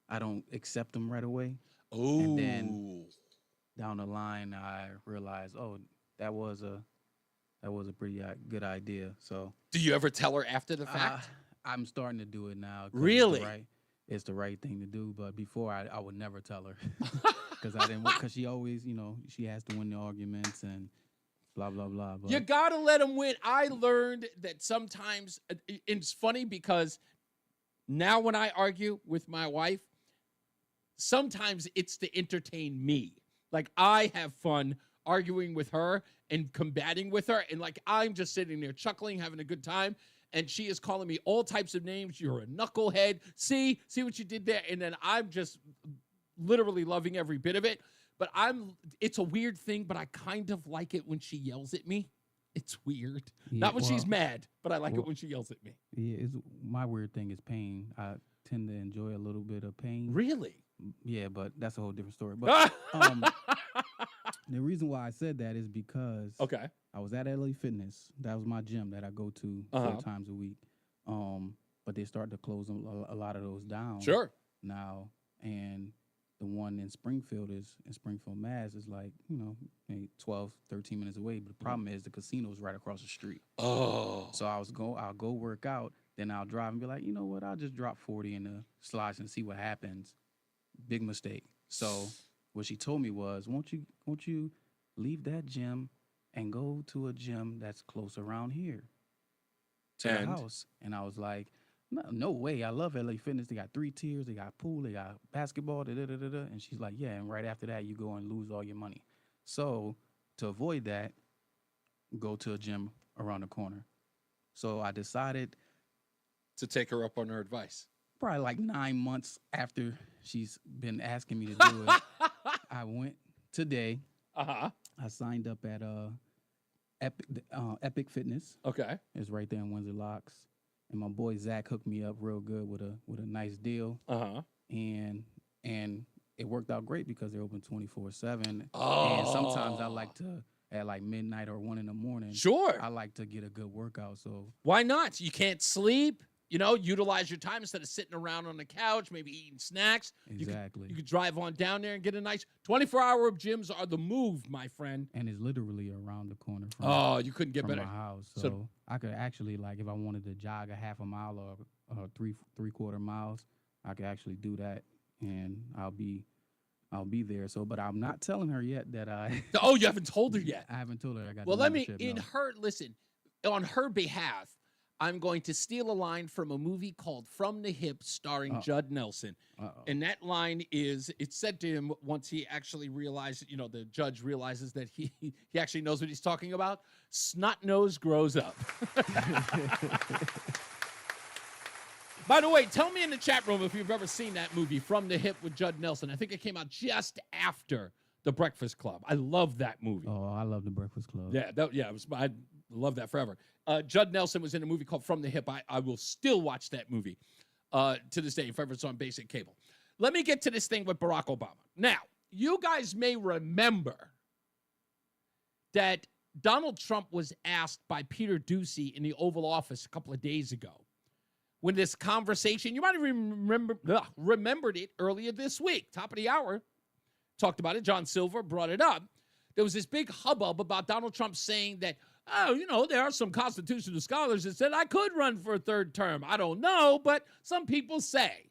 I don't accept them right away. Oh. And then down the line, I realized, that was a pretty good idea. So. Do you ever tell her after the fact? I'm starting to do it now. Really? It's the right thing to do. But before, I would never tell her because she always, she has to win the arguments and blah, blah, blah. But you got to let them win. I learned that sometimes it's funny because now when I argue with my wife, sometimes it's to entertain me. Like I have fun arguing with her and combating with her. And like, I'm just sitting there chuckling, having a good time. And she is calling me all types of names. You're a knucklehead. See what you did there. And then I'm just literally loving every bit of it. But it's a weird thing, but I kind of like it when she yells at me. It's weird. Yeah, Not when she's mad, but I like it when she yells at me. Yeah, my weird thing is pain. I tend to enjoy a little bit of pain. Really? Yeah, but that's a whole different story. But the reason why I said that is because I was at LA Fitness. That was my gym that I go to 4 times a week. But they started to close a lot of those down. Sure. Now, and the one in Springfield, Mass, is like, maybe 12, 13 minutes away. But the problem is the casino's right across the street. Oh. So I'll go work out, then I'll drive and be like, you know what? I'll just drop 40 in the slides and see what happens. Big mistake. So what she told me was, won't you leave that gym and go to a gym that's close around here to the house? And I was like, No way. I love LA Fitness. They got 3 tiers. They got pool. They got basketball. Da-da-da-da-da. And she's like, yeah. And right after that, you go and lose all your money. So to avoid that, go to a gym around the corner. So I decided to take her up on her advice. Probably like 9 months after she's been asking me to do it, I went today. Uh-huh. I signed up at Epic Fitness. Okay. It's right there in Windsor Locks. And my boy Zach hooked me up real good with a nice deal. Uh-huh. And it worked out great because they're open 24/7. Oh. And sometimes I like to at like midnight or 1 a.m. Sure. I like to get a good workout. So why not? You can't sleep. Utilize your time instead of sitting around on the couch, maybe eating snacks. Exactly. You could drive on down there and get a nice 24-hour gyms are the move, my friend. And it's literally around the corner from you couldn't get from better. my house. So I could actually, like, if I wanted to jog a half a mile or three-quarter miles, I could actually do that, and I'll be there. So, but I'm not telling her yet that I. Oh, you haven't told her yet. I haven't told her I got. Well, the let me membership, no. on her behalf. I'm going to steal a line from a movie called From the Hip starring Judd Nelson. And that line it's said to him once he actually realized, the judge realizes that he actually knows what he's talking about. Snot nose grows up. By the way, tell me in the chat room if you've ever seen that movie, From the Hip with Judd Nelson. I think it came out just after The Breakfast Club. I love that movie. Oh, I love The Breakfast Club. Yeah, I love that forever. Judd Nelson was in a movie called From the Hip. I will still watch that movie to this day if ever it's on basic cable. Let me get to this thing with Barack Obama. Now, you guys may remember that Donald Trump was asked by Peter Doocy in the Oval Office a couple of days ago when this conversation, you might have remembered it earlier this week, top of the hour, talked about it. John Silver brought it up. There was this big hubbub about Donald Trump saying that, there are some constitutional scholars that said I could run for a third term. I don't know, but some people say.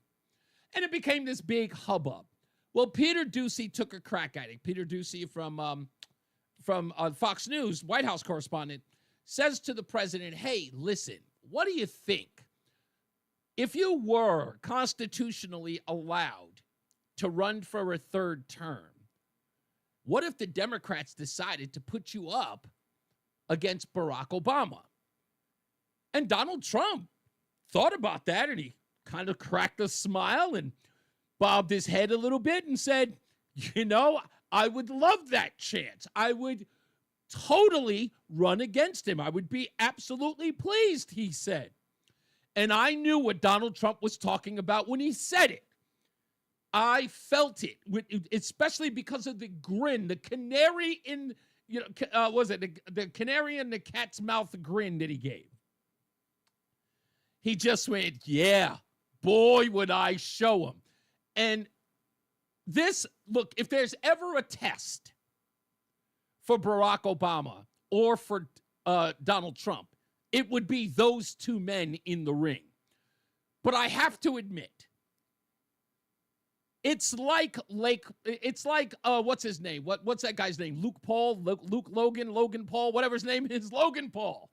And it became this big hubbub. Well, Peter Doocy took a crack at it. Peter Doocy from Fox News, White House correspondent, says to the president, hey, listen, what do you think? If you were constitutionally allowed to run for a third term, what if the Democrats decided to put you up against Barack Obama? And Donald Trump thought about that, and he kind of cracked a smile and bobbed his head a little bit and said, I would love that chance. I would totally run against him. I would be absolutely pleased, he said. And I knew what Donald Trump was talking about when he said it. I felt it, especially because of the grin, the canary in, the canary in the cat's mouth grin that he gave. He just went, yeah, boy, would I show him. And look, if there's ever a test for Barack Obama or for Donald Trump, it would be those two men in the ring. But I have to admit, it's like what's his name? What's that guy's name? Luke Paul, whatever his name is, Logan Paul.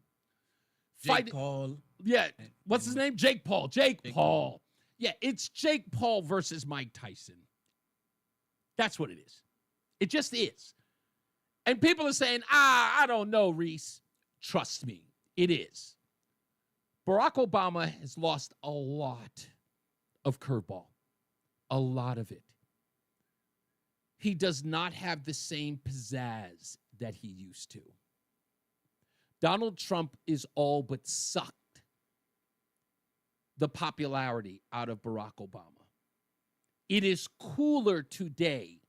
Jake Paul. Yeah, what's his name? Jake Paul. Jake Paul. Yeah, it's Jake Paul versus Mike Tyson. That's what it is. It just is. And people are saying, I don't know, Reese. Trust me, it is. Barack Obama has lost a lot of curveball. A lot of it. He does not have the same pizzazz that he used to. Donald Trump is all but sucked the popularity out of Barack Obama. It is cooler today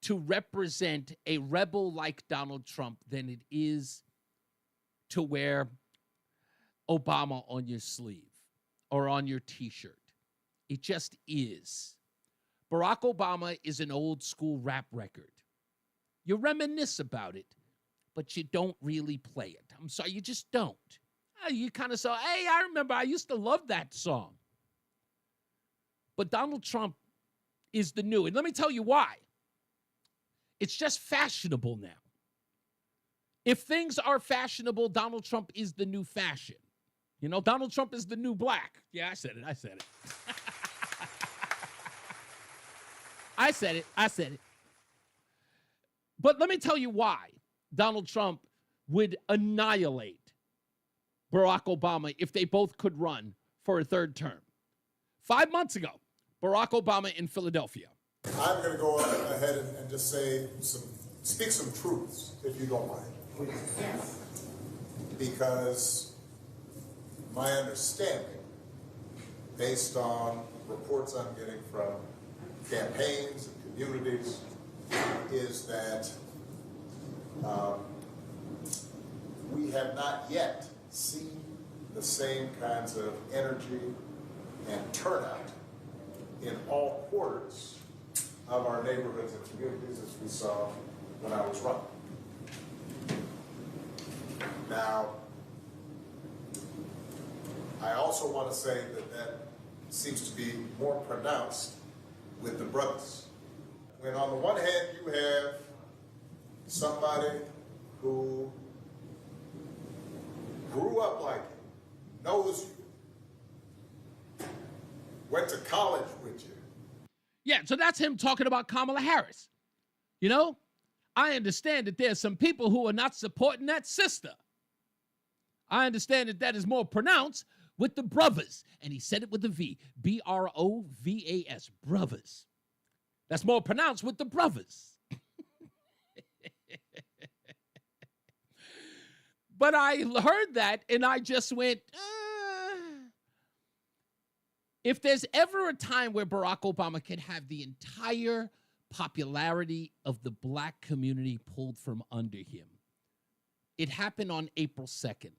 to represent a rebel like Donald Trump than it is to wear Obama on your sleeve or on your t-shirt. It just is. Barack Obama is an old school rap record. You reminisce about it, but you don't really play it. I'm sorry, you just don't. You kind of say, hey, I remember I used to love that song. But Donald Trump is the new. And let me tell you why. It's just fashionable now. If things are fashionable, Donald Trump is the new fashion. You know, Donald Trump is the new black. Yeah, I said it. I said it. I said it. I said it. But let me tell you why Donald Trump would annihilate Barack Obama if they both could run for a third term. 5 months ago, Barack Obama in Philadelphia. I'm going to go ahead and just speak some truths, if you don't mind. Yes. Because my understanding, based on reports I'm getting from campaigns and communities, is that we have not yet seen the same kinds of energy and turnout in all quarters of our neighborhoods and communities as we saw when I was running. Now, I also want to say that seems to be more pronounced with the brothers. When on the one hand you have somebody who grew up like you, knows you, went to college with you. Yeah, so that's him talking about Kamala Harris. You know, I understand that there's some people who are not supporting that sister. I understand that is more pronounced with the brothers. And he said it with a V. B-R-O-V-A-S. Brothers. That's more pronounced with the brothers. But I heard that and I just went, If there's ever a time where Barack Obama can have the entire popularity of the black community pulled from under him, it happened on April 2nd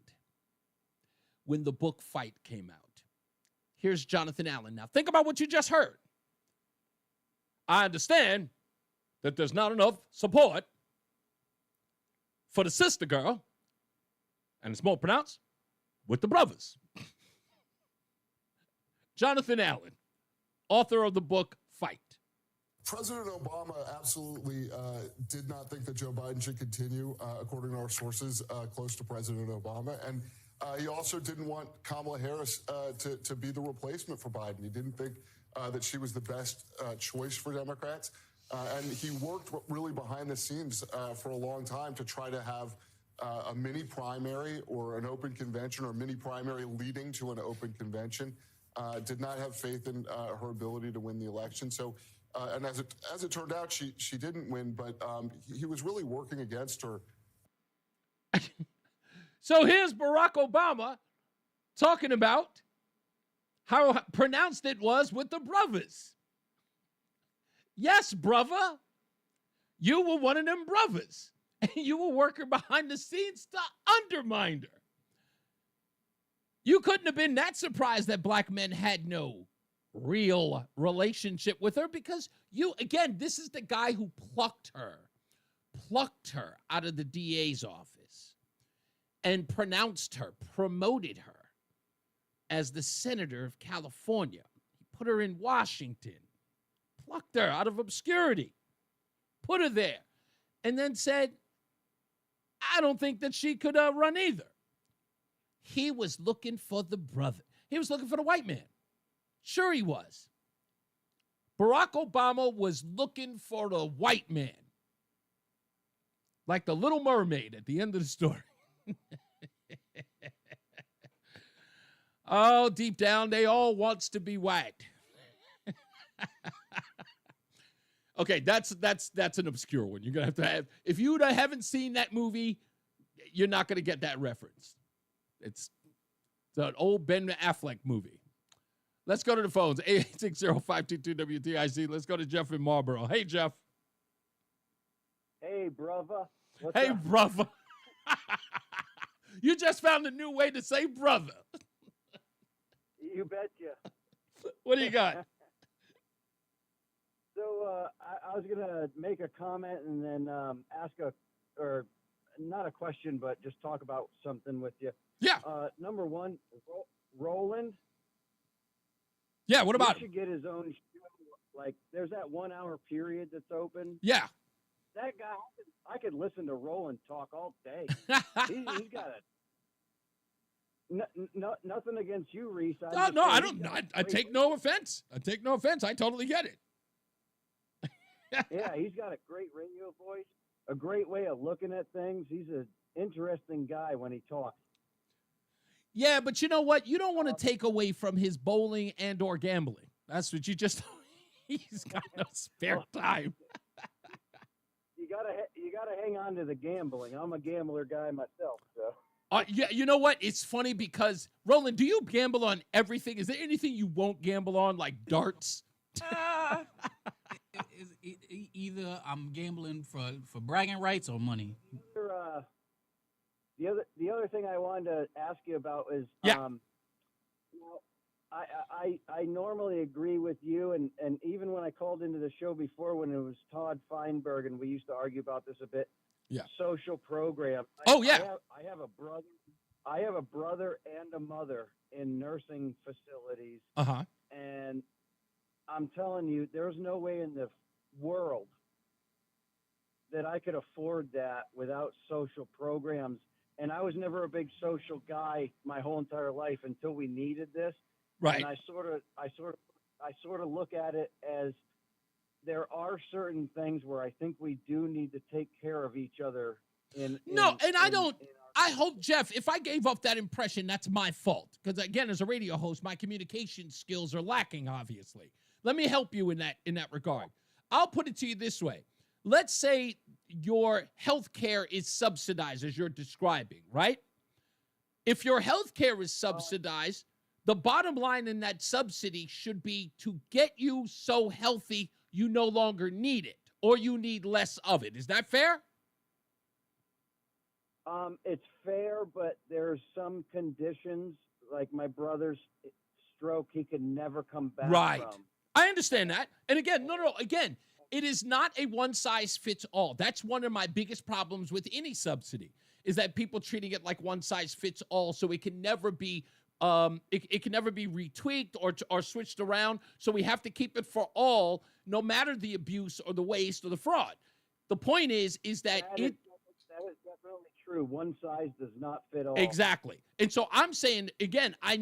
when the book Fight came out. Here's Jonathan Allen. Now, think about what you just heard. I understand that there's not enough support for the sister girl, and it's more pronounced with the brothers. Jonathan Allen, author of the book Fight. President Obama absolutely did not think that Joe Biden should continue, according to our sources, close to President Obama. And he also didn't want Kamala Harris to be the replacement for Biden. He didn't think that she was the best choice for Democrats. And he worked really behind the scenes for a long time to try to have a mini primary or an open convention or a mini primary leading to an open convention. Did not have faith in her ability to win the election. So, and as it turned out, she didn't win, but he was really working against her. So here's Barack Obama talking about how pronounced it was with the brothers. Yes, brother, you were one of them brothers, and you were working behind the scenes to undermine her. You couldn't have been that surprised that black men had no real relationship with her because again, this is the guy who plucked her out of the DA's office and pronounced her, promoted her as the senator of California. He put her in Washington, plucked her out of obscurity, put her there, and then said, I don't think that she could run either. He was looking for the brother. He was looking for the white man. Sure he was. Barack Obama was looking for the white man. Like the Little Mermaid at the end of the story. Oh, deep down, they all wants to be white. Okay, that's an obscure one. You're going to have, if you haven't seen that movie, you're not going to get that reference. It's an old Ben Affleck movie. Let's go to the phones. 860-522-WTIC. Let's go to Jeff in Marlboro. Hey, Jeff. Hey, brother. What's hey, up? brother. You just found a new way to say brother. You betcha. What do you got? So I was going to make a comment and then ask or not a question, but just talk about something with you. Yeah. Number one, Roland. Yeah, what about him? He should get his own show. Like, there's that 1 hour period that's open. Yeah. That guy, I could listen to Roland talk all day. He's got Nothing against you, Reese. No, I don't. I take no offense. I take no offense. I totally get it. Yeah, he's got a great radio voice, a great way of looking at things. He's an interesting guy when he talks. Yeah, but you know what? You don't want to take away from his bowling and or gambling. That's what you just. He's got no spare time. You gotta hang on to the gambling. I'm a gambler guy myself, so. Yeah, you know what? It's funny because Roland, do you gamble on everything? Is there anything you won't gamble on, like darts? Either I'm gambling for bragging rights or money. The other thing I wanted to ask you about is, I normally agree with you, and even when I called into the show before when it was Todd Feinberg and we used to argue about this a bit. Yeah. Social program. I have a brother and a mother in nursing facilities. Uh-huh. And I'm telling you, there's no way in the world that I could afford that without social programs. And I was never a big social guy my whole entire life until we needed this. Right. And I sort of look at it as there are certain things where I think we do need to take care of each other. I hope, Jeff, if I gave up that impression, that's my fault. Because again, as a radio host, my communication skills are lacking, obviously. Let me help you in that regard. I'll put it to you this way. Let's say your health care is subsidized, as you're describing, right? If your health care is subsidized, the bottom line in that subsidy should be to get you so healthy you no longer need it, or you need less of it. Is that fair? It's fair, but there's some conditions, like my brother's stroke, he could never come back from. I understand that. And again, again, it is not a one-size-fits-all. That's one of my biggest problems with any subsidy, is that people treating it like one-size-fits-all, so it can never be it can never be retweaked or switched around. So we have to keep it for all, no matter the abuse or the waste or the fraud. The point is that that is definitely true. One size does not fit all. Exactly. And so I'm saying, again, I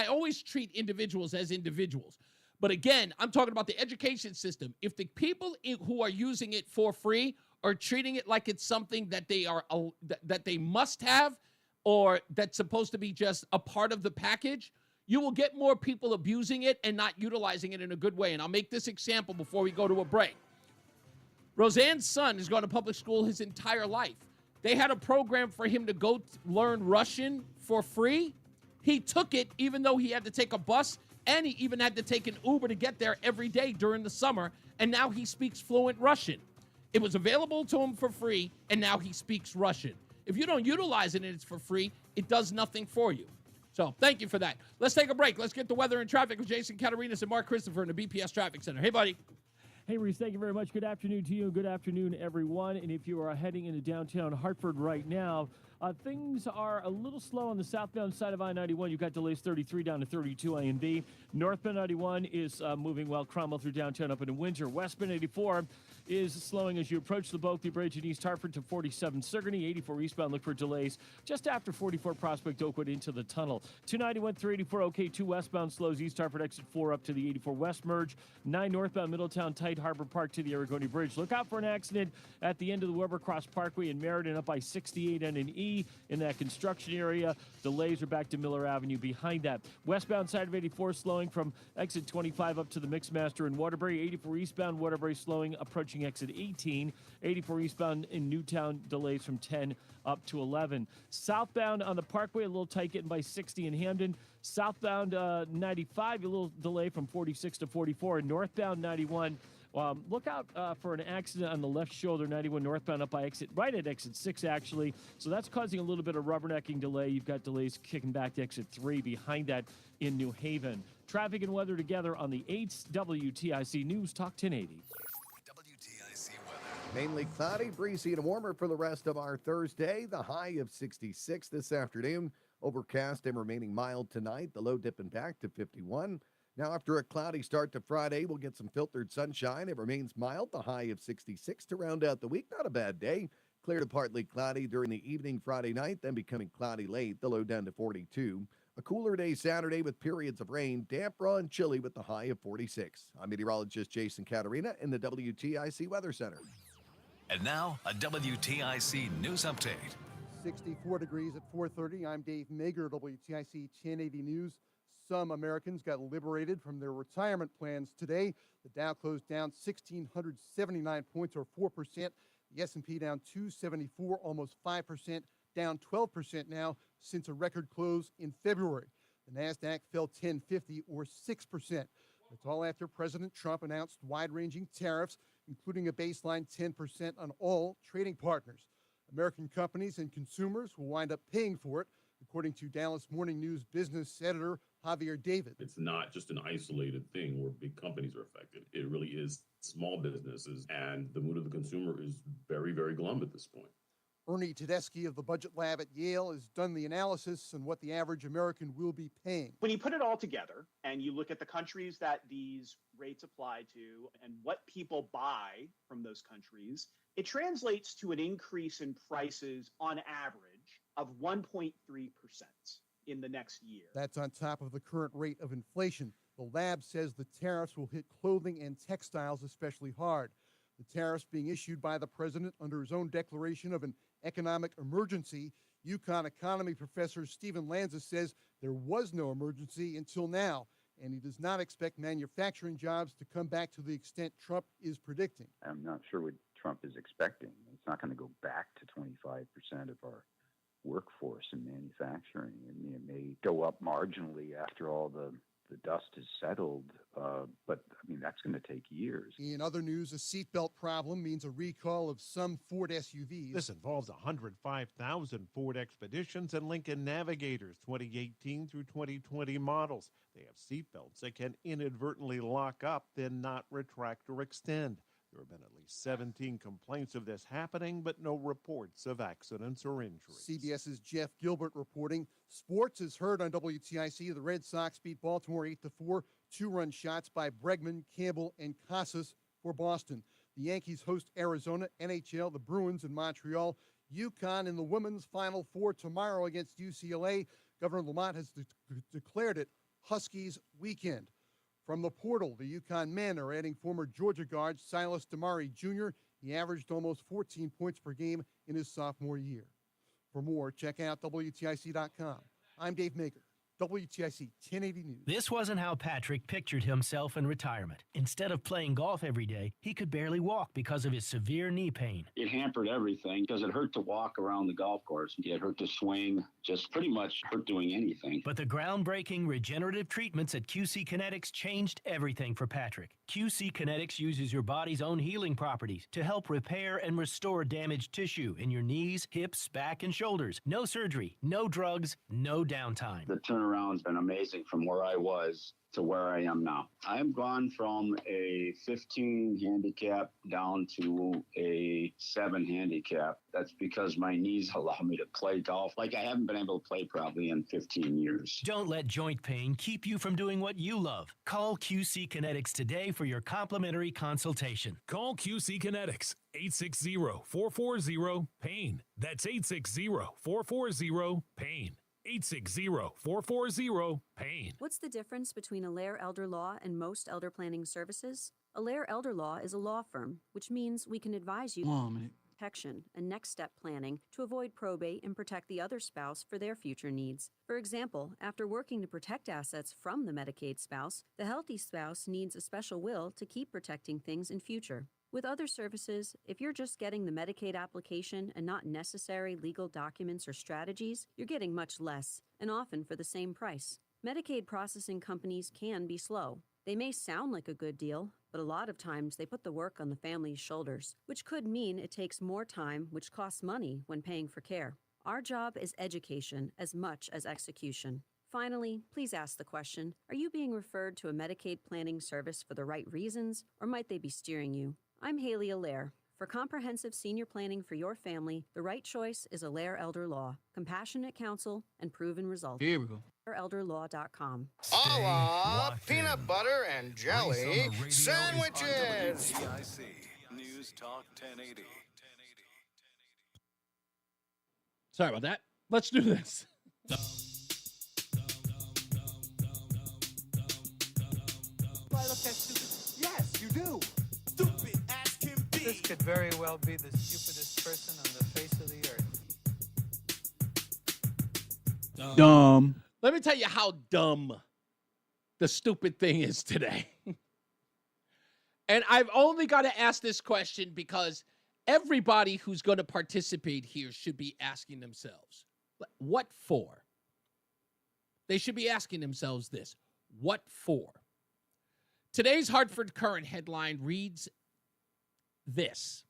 always treat individuals as individuals. But again, I'm talking about the education system. If the people who are using it for free are treating it like it's something that they must have, or that's supposed to be just a part of the package, you will get more people abusing it and not utilizing it in a good way. And I'll make this example before we go to a break. Roseanne's son has gone to public school his entire life. They had a program for him to go learn Russian for free. He took it even though he had to take a bus, and he even had to take an Uber to get there every day during the summer, and now he speaks fluent Russian. It was available to him for free, and now he speaks Russian. If you don't utilize it and it's for free, it does nothing for you. So thank you for that. Let's take a break. Let's get the weather and traffic with Jason Catarinas and Mark Christopher in the BPS Traffic Center. Hey, buddy. Hey, Reese, thank you very much. Good afternoon to you. Good afternoon, everyone. And if you are heading into downtown Hartford right now, things are a little slow on the southbound side of I-91. You've got delays 33 down to 32 A and B. Northbound 91 is moving well. Cromwell through downtown up into Windsor. Westbound 84 is slowing as you approach the Bulkley Bridge in East Hartford to 47 Sigourney. 84 eastbound, look for delays just after 44 Prospect Oakwood into the tunnel. 291 through 84, okay. 2 westbound slows East Hartford exit 4 up to the 84 West merge. 9 northbound Middletown tight Harbor Park to the Aragoni Bridge. Look out for an accident at the end of the Weber Cross Parkway in Meriden up by 68 and an E in that construction area. Delays are back to Miller Avenue behind that. Westbound side of 84 slowing from exit 25 up to the Mixmaster in Waterbury. 84 eastbound Waterbury slowing approaching exit 18. 84 eastbound in Newtown delays from 10 up to 11. Southbound on the Parkway, a little tight getting by 60 in Hamden. Southbound 95, a little delay from 46 to 44. And northbound 91, look out for an accident on the left shoulder, 91 northbound up by right at exit 6, actually. So that's causing a little bit of rubbernecking delay. You've got delays kicking back to exit 3 behind that in New Haven. Traffic and weather together on the 8th WTIC News Talk 1080. Mainly cloudy, breezy, and warmer for the rest of our Thursday. The high of 66 this afternoon. Overcast and remaining mild tonight. The low dipping back to 51. Now, after a cloudy start to Friday, we'll get some filtered sunshine. It remains mild. The high of 66 to round out the week. Not a bad day. Clear to partly cloudy during the evening Friday night, then becoming cloudy late, the low down to 42. A cooler day Saturday with periods of rain, damp, raw, and chilly with the high of 46. I'm meteorologist Jason Caterina in the WTIC Weather Center. And now, a WTIC news update. 64 degrees at 4:30. I'm Dave Mager, WTIC 1080 News. Some Americans got liberated from their retirement plans today. The Dow closed down 1,679 points, or 4%. The S&P down 274, almost 5%, down 12% now since a record close in February. The NASDAQ fell 1050, or 6%. That's all after President Trump announced wide-ranging tariffs, including a baseline 10% on all trading partners. American companies and consumers will wind up paying for it, according to Dallas Morning News business editor Javier David. It's not just an isolated thing where big companies are affected. It really is small businesses, and the mood of the consumer is very, very glum at this point. Ernie Tedeschi of the Budget Lab at Yale has done the analysis on what the average American will be paying. When you put it all together and you look at the countries that these rates apply to and what people buy from those countries, it translates to an increase in prices on average of 1.3% in the next year. That's on top of the current rate of inflation. The lab says the tariffs will hit clothing and textiles especially hard. The tariffs being issued by the president under his own declaration of an economic emergency. UConn economy professor Stephen Lanza says there was no emergency until now, and he does not expect manufacturing jobs to come back to the extent Trump is predicting. I'm not sure what Trump is expecting. It's not going to go back to 25% of our workforce in manufacturing. I mean, it may go up marginally after all the dust is settled, but I mean, that's going to take years. In other news, a seatbelt problem means a recall of some Ford SUVs. This involves 105,000 Ford Expeditions and Lincoln Navigators 2018 through 2020 models. They have seatbelts that can inadvertently lock up, then not retract or extend. There have been at least 17 complaints of this happening, but no reports of accidents or injuries. CBS's Jeff Gilbert reporting. Sports is heard on WTIC. The Red Sox beat Baltimore 8-4. Two-run shots by Bregman, Campbell, and Casas for Boston. The Yankees host Arizona. NHL, the Bruins in Montreal. UConn in the women's Final Four tomorrow against UCLA. Governor Lamont has declared it Huskies weekend. From the portal, the UConn men are adding former Georgia guard Silas Damari Jr. He averaged almost 14 points per game in his sophomore year. For more, check out WTIC.com. I'm Dave Maker, WTIC 1080 News. This wasn't how Patrick pictured himself in retirement. Instead of playing golf every day, he could barely walk because of his severe knee pain. It hampered everything because it hurt to walk around the golf course. It hurt to swing, just pretty much hurt doing anything. But the groundbreaking regenerative treatments at QC Kinetics changed everything for Patrick. QC Kinetics uses your body's own healing properties to help repair and restore damaged tissue in your knees, hips, back, and shoulders. No surgery, no drugs, no downtime. The turnaround's been amazing from where I was to where I am now. I've gone from a 15 handicap down to a 7 handicap. That's because my knees allow me to play golf like I haven't been able to play probably in 15 years. Don't let joint pain keep you from doing what you love. Call QC Kinetics today for your complimentary consultation. Call QC Kinetics, 860-440-PAIN. That's 860-440-PAIN. 860-440-PAIN. What's the difference between Allaire Elder Law and most elder planning services? Allaire Elder Law is a law firm, which means we can advise you protection and next step planning to avoid probate and protect the other spouse for their future needs. For example, after working to protect assets from the Medicaid spouse, the healthy spouse needs a special will to keep protecting things in future. With other services, if you're just getting the Medicaid application and not necessary legal documents or strategies, you're getting much less, and often for the same price. Medicaid processing companies can be slow. They may sound like a good deal, but a lot of times they put the work on the family's shoulders, which could mean it takes more time, which costs money when paying for care. Our job is education as much as execution. Finally, please ask the question, are you being referred to a Medicaid planning service for the right reasons, or might they be steering you? I'm Haley Allaire. For comprehensive senior planning for your family, the right choice is Allaire Elder Law. Compassionate counsel and proven results. Here we go. AllaireElderLaw.com. Peanut butter and jelly sandwiches. WTIC News Talk 1080. Sorry about that. Let's do this. Yes, you do. Stupid as can be. This could very well be the stupidest person on the face of the earth. Dumb. Let me tell you how dumb the stupid thing is today. And I've only got to ask this question because everybody who's going to participate here should be asking themselves, what for? They should be asking themselves this, what for? Today's Hartford Courant headline reads this: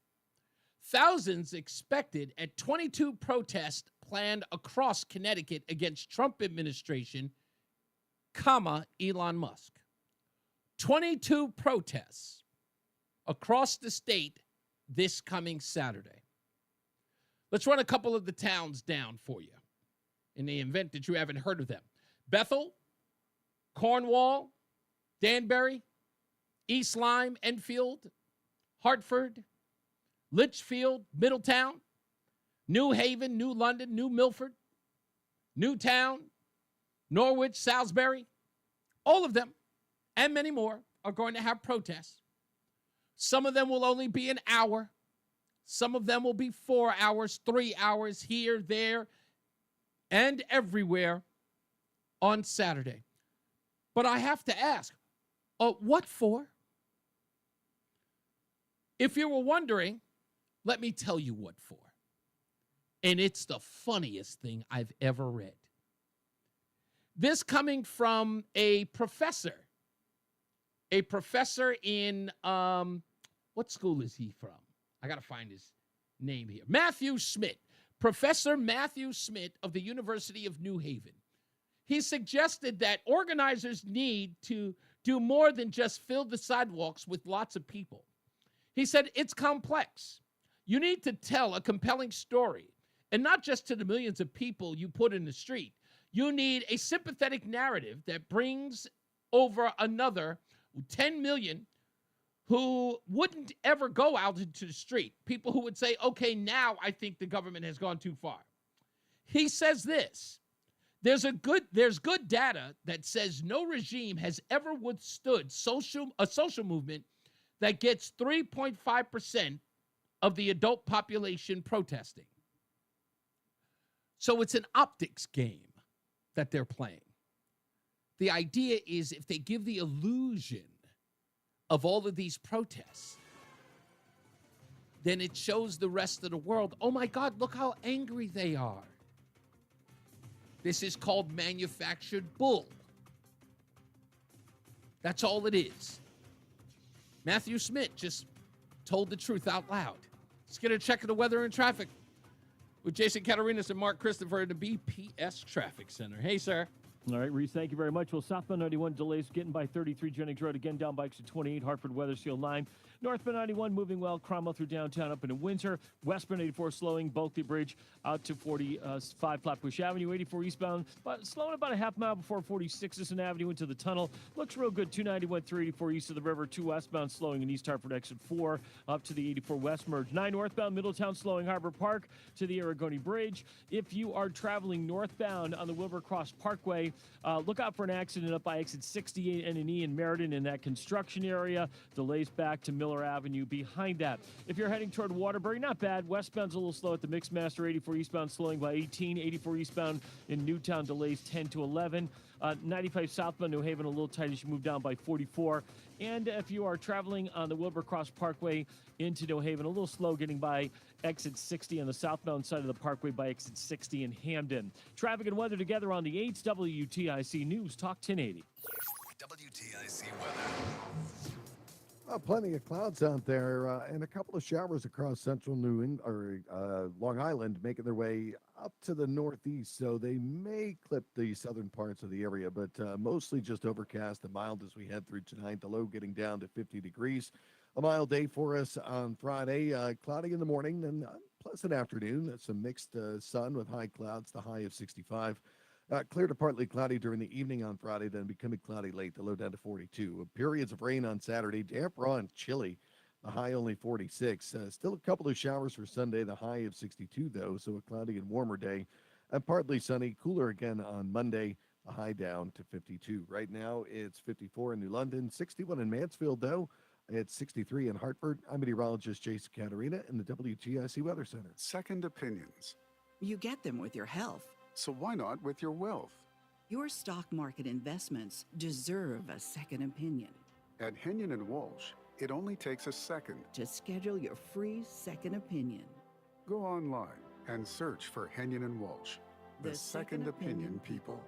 thousands expected at 22 protests planned across Connecticut against Trump administration, Elon Musk. 22 protests across the state this coming Saturday. Let's run a couple of the towns down for you in the event that you haven't heard of them. Bethel, Cornwall, Danbury, East Lyme, Enfield, Hartford, Litchfield, Middletown, New Haven, New London, New Milford, Newtown, Norwich, Salisbury. All of them and many more are going to have protests. Some of them will only be an hour. Some of them will be 4 hours, 3 hours here, there, and everywhere on Saturday. But I have to ask, what for? If you were wondering, let me tell you what for. And it's the funniest thing I've ever read. This coming from a professor in, what school is he from? I got to find his name here. Matthew Smith, Professor Matthew Smith of the University of New Haven. He suggested that organizers need to do more than just fill the sidewalks with lots of people. He said it's complex. You need to tell a compelling story, and not just to the millions of people you put in the street. You need a sympathetic narrative that brings over another 10 million who wouldn't ever go out into the street. People who would say, okay, now I think the government has gone too far. He says this: there's good data that says no regime has ever withstood a social movement that gets 3.5% of the adult population protesting. So it's an optics game that they're playing. The idea is if they give the illusion of all of these protests, then it shows the rest of the world, oh my God, look how angry they are. This is called manufactured bull. That's all it is. Matthew Smith just told the truth out loud. Let's get a check of the weather and traffic with Jason Catarinas and Mark Christopher at the BPS Traffic Center. Hey, sir. All right, Reese, thank you very much. Well, southbound 91 delays getting by 33 Jennings Road. Again, down by exit 28, Hartford, Weathersfield 9. Northbound 91 moving well, Cromwell through downtown up into Windsor. Westbound 84 slowing, Bulkley Bridge out to 45 Flatbush Avenue. 84 eastbound, but slowing about a half mile before 46 Sisson Avenue into the tunnel. Looks real good, 291 through 84 east of the river. 2 westbound slowing in East Hartford exit 4 up to the 84 west merge. 9 northbound Middletown slowing Harbor Park to the Aragoni Bridge. If you are traveling northbound on the Wilbur Cross Parkway, look out for an accident up by exit 68 N&E in Meriden in that construction area. Delays back to Miller Avenue behind that. If you're heading toward Waterbury, not bad. Westbound's a little slow at the Mixmaster. 84 eastbound slowing by 18. 84 eastbound in Newtown delays 10 to 11. 95 southbound New Haven a little tight as you move down by 44. And if you are traveling on the Wilbur Cross Parkway into New Haven, a little slow getting by exit 60 on the southbound side of the parkway by exit 60 in Hamden. Traffic and weather together on the 8th WTIC News Talk 1080. WTIC weather. Plenty of clouds out there and a couple of showers across central New England or Long Island making their way up to the northeast. So they may clip the southern parts of the area, but mostly just overcast and mild as we head through tonight. The low getting down to 50 degrees. A mild day for us on Friday. Cloudy in the morning and pleasant afternoon. Some mixed sun with high clouds, the high of 65. Clear to partly cloudy during the evening on Friday, then becoming cloudy late, the low down to 42. Periods of rain on Saturday, damp, raw, and chilly. The high only 46. Still a couple of showers for Sunday. The high of 62, though, so a cloudy and warmer day. And partly sunny, cooler again on Monday. A high down to 52. Right now, it's 54 in New London, 61 in Mansfield, though. It's 63 in Hartford. I'm meteorologist Jason Caterina in the WTIC Weather Center. Second opinions. You get them with your health. So why not with your wealth? Your stock market investments deserve a second opinion. At Henyon & Walsh, it only takes a second to schedule your free second opinion. Go online and search for Henyon & Walsh, the second opinion people.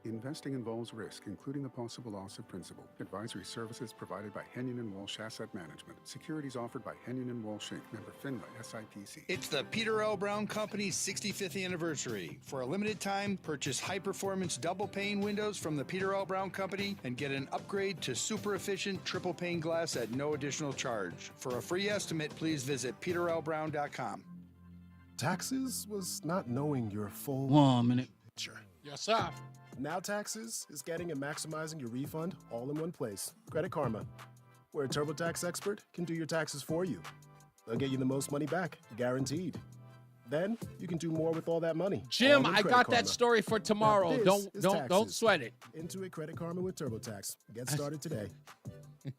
Investing involves risk, including a possible loss of principal. Advisory services provided by Henyon & Walsh Asset Management. Securities offered by Henyon & Walsh Inc. Member FINRA SIPC. It's the Peter L. Brown Company's 65th anniversary. For a limited time, purchase high-performance double-pane windows from the Peter L. Brown Company and get an upgrade to super-efficient triple-pane glass at no additional charge. For a free estimate, please visit peterlbrown.com. Taxes was not knowing your full 1 minute picture. Yes, sir. Now Taxes is getting and maximizing your refund all in one place. Credit Karma, where a TurboTax expert can do your taxes for you. They'll get you the most money back, guaranteed. Then you can do more with all that money. Jim, all in I Credit got Karma. that story for tomorrow. Now, Don't this is don't taxes. sweat it. Intuit Credit Karma with TurboTax. Get started today.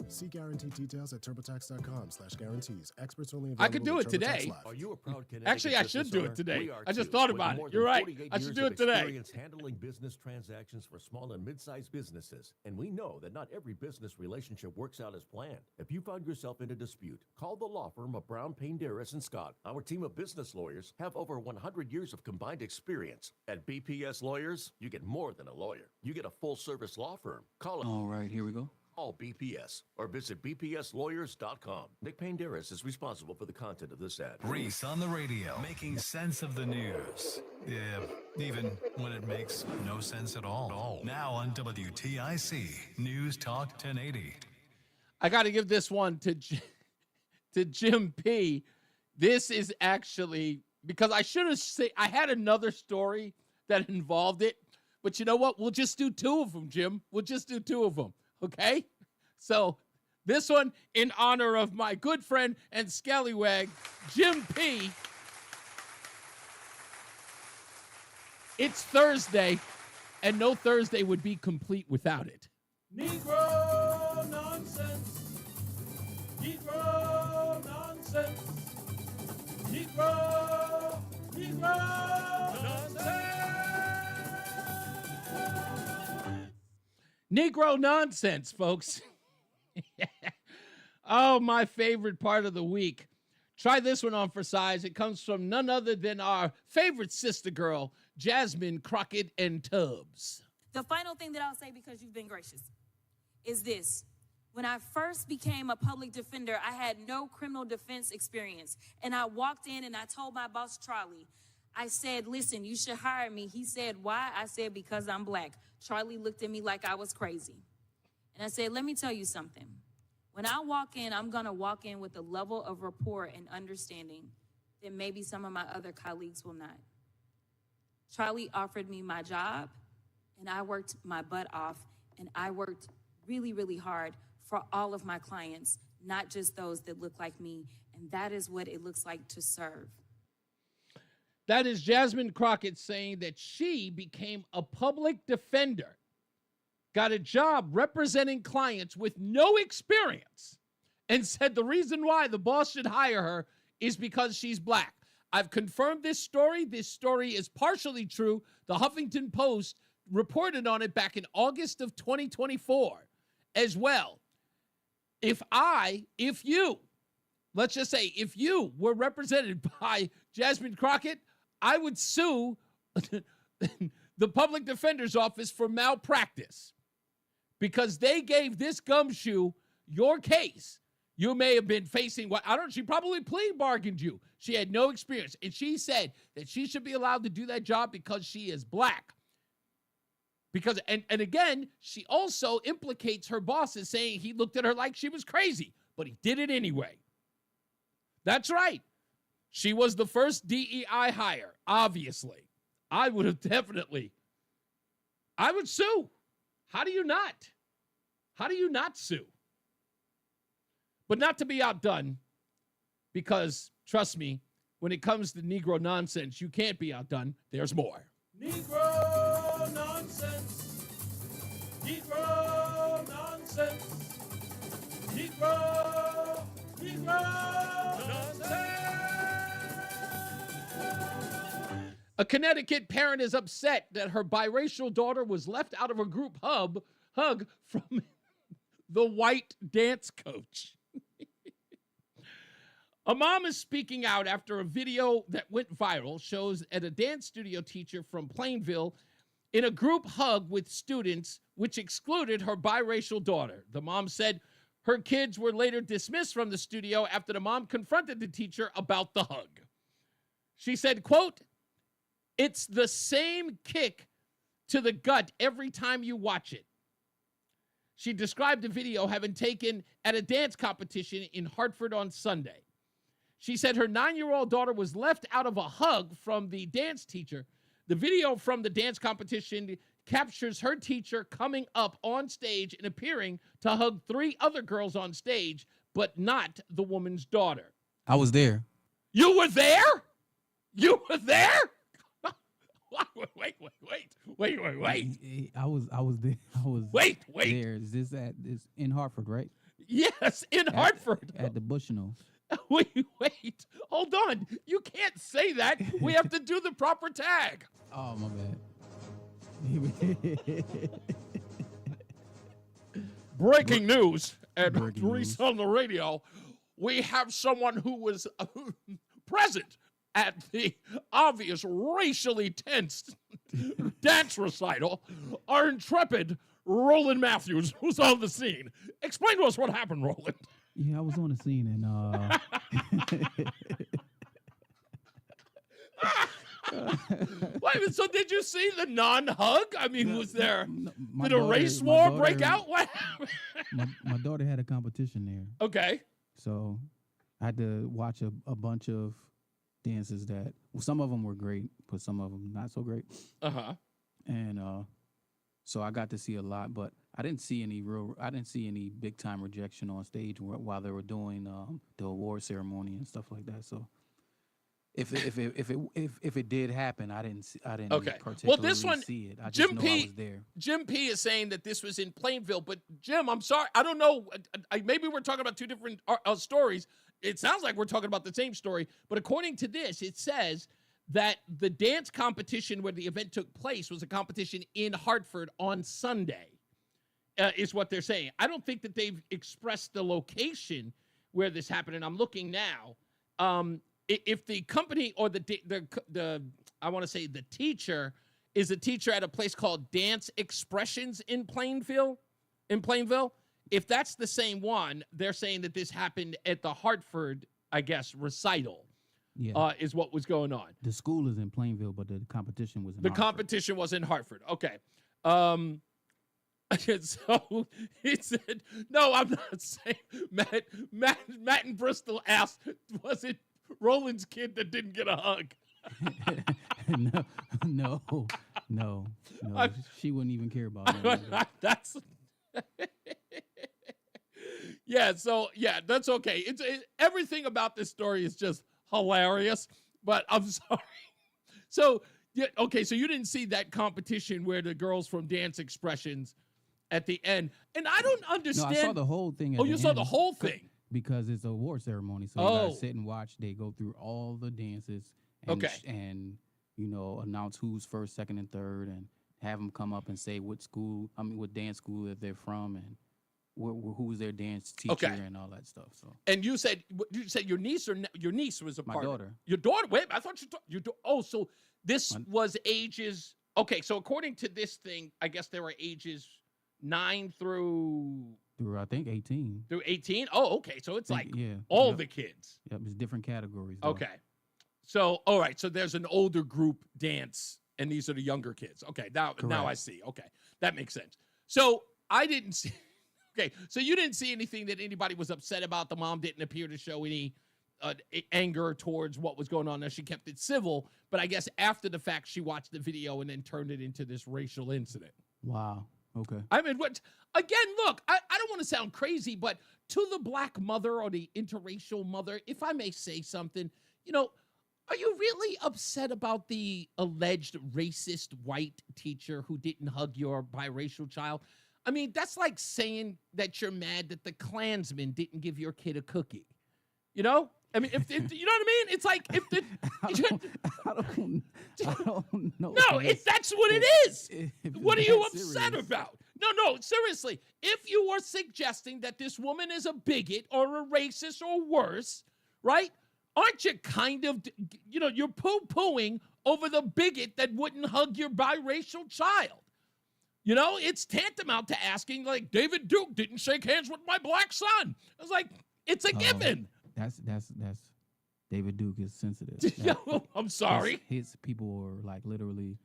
See guarantee details at turbotax.com/guarantees. Experts only available. I could do with it TurboTax today. Live. Are you a proud Connecticut Actually, I should do it today. I just thought about it. You're right. I should do it today. Experience handling business transactions for small and mid-sized businesses, and we know that not every business relationship works out as planned. If you found yourself in a dispute, call the law firm of Brown, Payne, Darris, and Scott. Our team of business lawyers have over 100 years of combined experience. At BPS Lawyers, you get more than a lawyer. You get a full-service law firm. Call All right, here we go. Call BPS or visit bpslawyers.com. Nick Panderis is responsible for the content of this ad. Reese on the radio, making sense of the news. Yeah, even when it makes no sense at all. Now on WTIC, News Talk 1080. I got to give this one to Jim P. This is actually, because I should have said, I had another story that involved it, but you know what? We'll just do two of them, Jim. We'll just do two of them. Okay? So this one in honor of my good friend and scallywag, Jim P. It's Thursday, and no Thursday would be complete without it. Negro nonsense. Negro nonsense. Negro nonsense. Negro nonsense, folks. Oh, my favorite part of the week. Try this one on for size. It comes from none other than our favorite sister girl, Jasmine Crockett and Tubbs. The final thing that I'll say, because you've been gracious, is this. When I first became a public defender, I had no criminal defense experience. And I walked in and I told my boss, Charlie, I said, listen, you should hire me. He said, why? I said, because I'm black. Charlie looked at me like I was crazy. And I said, let me tell you something. When I walk in, I'm going to walk in with a level of rapport and understanding that maybe some of my other colleagues will not. Charlie offered me my job, and I worked my butt off, and I worked really, really hard for all of my clients, not just those that look like me. And that is what it looks like to serve. That is Jasmine Crockett saying that she became a public defender, got a job representing clients with no experience, and said the reason why the boss should hire her is because she's black. I've confirmed this story. This story is partially true. The Huffington Post reported on it back in August of 2024 as well. If you, let's just say, if you were represented by Jasmine Crockett, I would sue the public defender's office for malpractice because they gave this gumshoe your case. You may have been facing she probably plea bargained you. She had no experience. And she said that she should be allowed to do that job because she is black. Because, and again, she also implicates her bosses saying he looked at her like she was crazy, but he did it anyway. That's right. She was the first DEI hire, obviously. I would have I would sue. How do you not? How do you not sue? But not to be outdone, because, trust me, when it comes to Negro nonsense, you can't be outdone. There's more. Negro nonsense. Negro nonsense. Negro nonsense. A Connecticut parent is upset that her biracial daughter was left out of a group hug from the white dance coach. A mom is speaking out after a video that went viral shows at a dance studio teacher from Plainville in a group hug with students, which excluded her biracial daughter. The mom said her kids were later dismissed from the studio after the mom confronted the teacher about the hug. She said, quote, "It's the same kick to the gut every time you watch it." She described the video having taken at a dance competition in Hartford on Sunday. She said her 9-year-old daughter was left out of a hug from the dance teacher. The video from the dance competition captures her teacher coming up on stage and appearing to hug 3 other girls on stage, but not the woman's daughter. I was there. You were there? You were there? Wait. I was there. Wait. There. Is this in Hartford, right? Yes, in Hartford. At the Bushnell. Wait. Hold on. You can't say that. We have to do the proper tag. Oh, my bad. Breaking news at Reese on the Radio. We have someone who was present at the obvious racially tense dance recital. Our intrepid Roland Matthews, who's on the scene. Explain to us what happened, Roland. Yeah, I was on the scene and Wait a minute, so did you see the non-hug? I mean, was there did a race my war daughter- break out? What happened? my daughter had a competition there. Okay. So I had to watch a bunch of dances that some of them were great, but some of them not so great. Uh-huh. And so I got to see a lot, but I didn't see any big time rejection on stage while they were doing the award ceremony and stuff like that. So if it did happen, I didn't particularly see it. I just know I was there. Jim P is saying that this was in Plainville, but Jim, I'm sorry, I don't know. Maybe we're talking about two different stories. It sounds like we're talking about the same story, but according to this, it says that the dance competition where the event took place was a competition in Hartford on Sunday, is what they're saying. I don't think that they've expressed the location where this happened, and I'm looking now. If the company or the I want to say the teacher is a teacher at a place called Dance Expressions in Plainville, if that's the same one, they're saying that this happened at the Hartford, I guess, recital. Yeah. Is what was going on. The school is in Plainville, but the competition was in The Hartford. competition was in Hartford. Okay. So he said, no, I'm not saying Matt in Bristol asked, was it Roland's kid that didn't get a hug? No. She wouldn't even care about that. That's yeah. So yeah, that's okay. Everything about this story is just hilarious. But I'm sorry. So yeah, okay. So you didn't see that competition where the girls from Dance Expressions at the end, and I don't understand. No, I saw the whole thing. You saw the whole thing because it's a award ceremony. So you gotta sit and watch. They go through all the dances. And, and announce who's first, second, and third, and have them come up and say what dance school that they're from, and who's their dance teacher and all that stuff. So. And you said your niece was a part. My daughter. Your daughter. Wait, I thought so this was ages. Okay, so according to this thing, I guess there were ages 9 through I think 18. Through 18? Oh, okay. So it's all the kids. Yep, it's different categories. Though. Okay. So, all right. So there's an older group dance, and these are the younger kids. Okay. Now I see. Okay. That makes sense. So I didn't see. Okay. So you didn't see anything that anybody was upset about. The mom didn't appear to show any anger towards what was going on there. She kept it civil. But I guess after the fact, she watched the video and then turned it into this racial incident. Wow. Okay. I mean, what? Again, look, I don't want to sound crazy, but to the black mother or the interracial mother, if I may say something, are you really upset about the alleged racist white teacher who didn't hug your biracial child? I mean, that's like saying that you're mad that the Klansman didn't give your kid a cookie. You know? I mean, if you know what I mean? It's like if the I don't know. No, that's what it is. What are you upset about? No, seriously. If you are suggesting that this woman is a bigot or a racist or worse, right? Aren't you kind of, you're poo-pooing over the bigot that wouldn't hug your biracial child? It's tantamount to asking, like, David Duke didn't shake hands with my black son. I was like, it's a given. That's David Duke is sensitive. I'm sorry. His people were like literally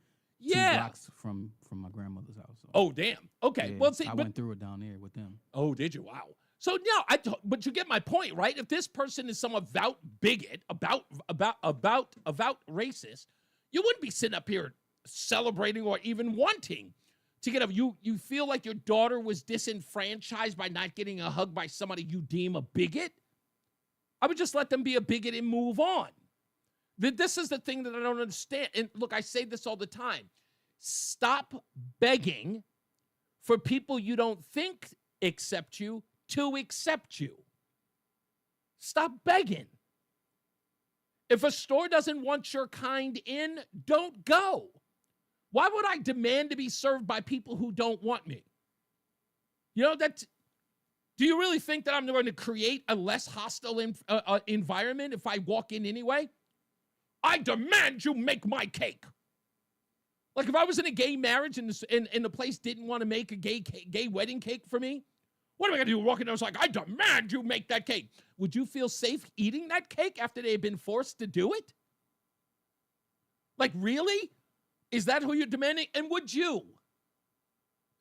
2 blocks from my grandmother's house. So. Oh, damn. Okay. Yeah, Well, see, I went through it down there with them. Oh, did you? Wow. So no, but you get my point, right? If this person is some avowed bigot, about racist, you wouldn't be sitting up here celebrating or even wanting to get a. You feel like your daughter was disenfranchised by not getting a hug by somebody you deem a bigot? I would just let them be a bigot and move on. This is the thing that I don't understand. And look, I say this all the time. Stop begging for people you don't think accept you to accept you. Stop begging. If a store doesn't want your kind in, don't go. Why would I demand to be served by people who don't want me? Do you really think that I'm going to create a less hostile environment if I walk in anyway? I demand you make my cake. Like if I was in a gay marriage and the place didn't want to make a gay wedding cake for me, what am I going to do? Walk in there, I was like, I demand you make that cake. Would you feel safe eating that cake after they had been forced to do it? Like, really? Is that who you're demanding? And would you?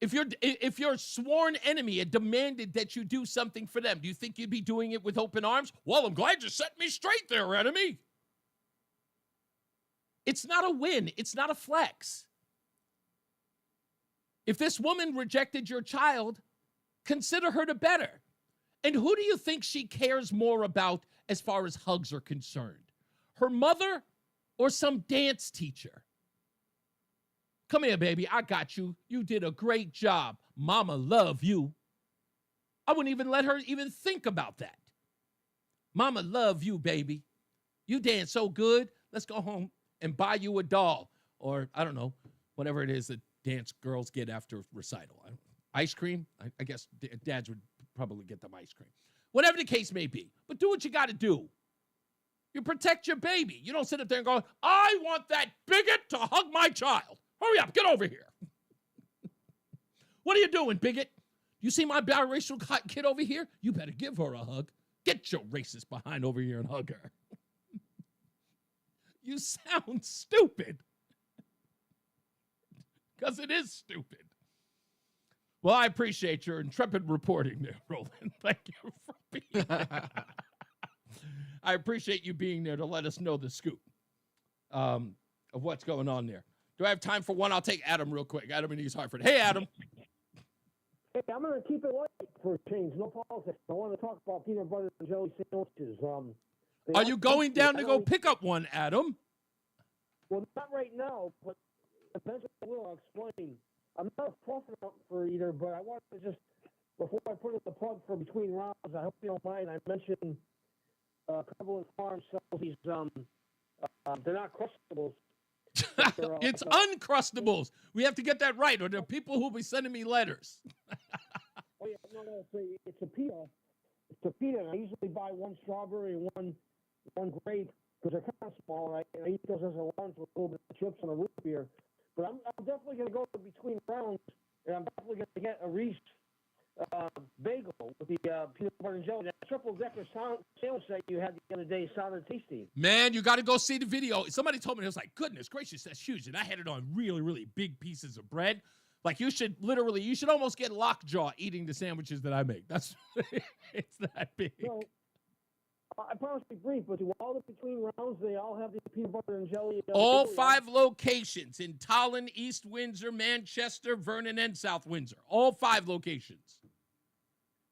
If your sworn enemy had demanded that you do something for them, do you think you'd be doing it with open arms? Well, I'm glad you set me straight there, enemy. It's not a win. It's not a flex. If this woman rejected your child, consider her the better. And who do you think she cares more about as far as hugs are concerned? Her mother or some dance teacher? Come here, baby. I got you. You did a great job. Mama love you. I wouldn't even let her even think about that. Mama love you, baby. You dance so good. Let's go home and buy you a doll. Or, I don't know, whatever it is that dance girls get after recital. Ice cream? I guess dads would probably get them ice cream. Whatever the case may be. But do what you got to do. You protect your baby. You don't sit up there and go, I want that bigot to hug my child. Hurry up, get over here. What are you doing, bigot? You see my biracial kid over here? You better give her a hug. Get your racist behind over here and hug her. You sound stupid. Because it is stupid. Well, I appreciate your intrepid reporting there, Roland. Thank you for being there. I appreciate you being there to let us know the scoop of what's going on there. Do I have time for one? I'll take Adam real quick. Adam in East Hartford. Hey, Adam. Hey, I'm going to keep it light for a change. No politics. I want to talk about peanut butter and jelly sandwiches. Are you going down to go pick up one, Adam? Well, not right now, but eventually I will. I'll explain. I'm not a prophet for either, but I want to just, before I put in the plug for Between Rounds, I hope you don't mind, I mentioned Cumberland Farms sells these, they're not crustables. It's Uncrustables. We have to get that right, or there are people who will be sending me letters. Oh, yeah, no, it's a pita. It's a pita. I usually buy one strawberry and one grape because they're kind of small, right? And I eat those as a lunch with a little bit of chips and a root beer. But I'm definitely going to go Between Rounds, and I'm definitely going to get a Reese bagel with the peanut butter and jelly. That triple-decker sandwich that you had the other day sounded tasty. Man, you got to go see the video. Somebody told me, it was like, goodness gracious, that's huge. And I had it on really, really big pieces of bread. Like, you should almost get lockjaw eating the sandwiches that I make. That's, it's that big. So, I promise to be brief, but to all the Between Rounds, they I'll have the peanut butter and jelly. All bagel, 5 locations in Tolland, East Windsor, Manchester, Vernon, and South Windsor. All 5 locations.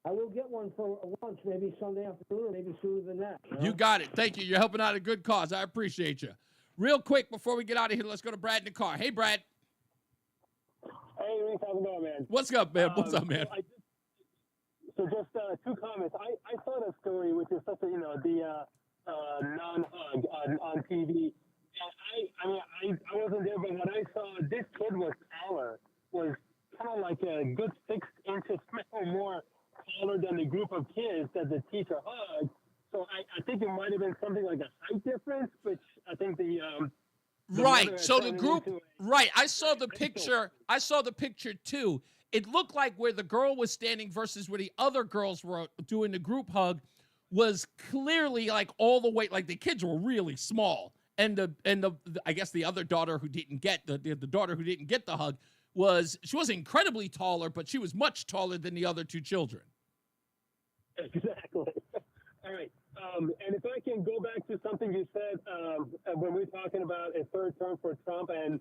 I will get one for lunch, maybe Sunday afternoon or maybe sooner than that. You got it. Thank you. You're helping out a good cause. I appreciate you. Real quick, before we get out of here, let's go to Brad in the car. Hey, Brad. Hey, Reese, how's it going, man? What's up, man? What's up, man? So just 2 comments. I saw that story, which is such a, the non-hug on TV. And I wasn't there, but when I saw this kid was taller, was kind of like a good 6 inches more taller than the group of kids that the teacher hugged. So I think it might have been something like a height difference, which I think the right. So the group, right. I saw the picture. I saw the picture too. It looked like where the girl was standing versus where the other girls were doing the group hug was clearly like all the way, like the kids were really small. And the I guess the other daughter who didn't get the daughter who didn't get the hug she was incredibly taller, but she was much taller than the other 2 children. Exactly. All right. And if I can go back to something you said when we were talking about a 3rd term for Trump and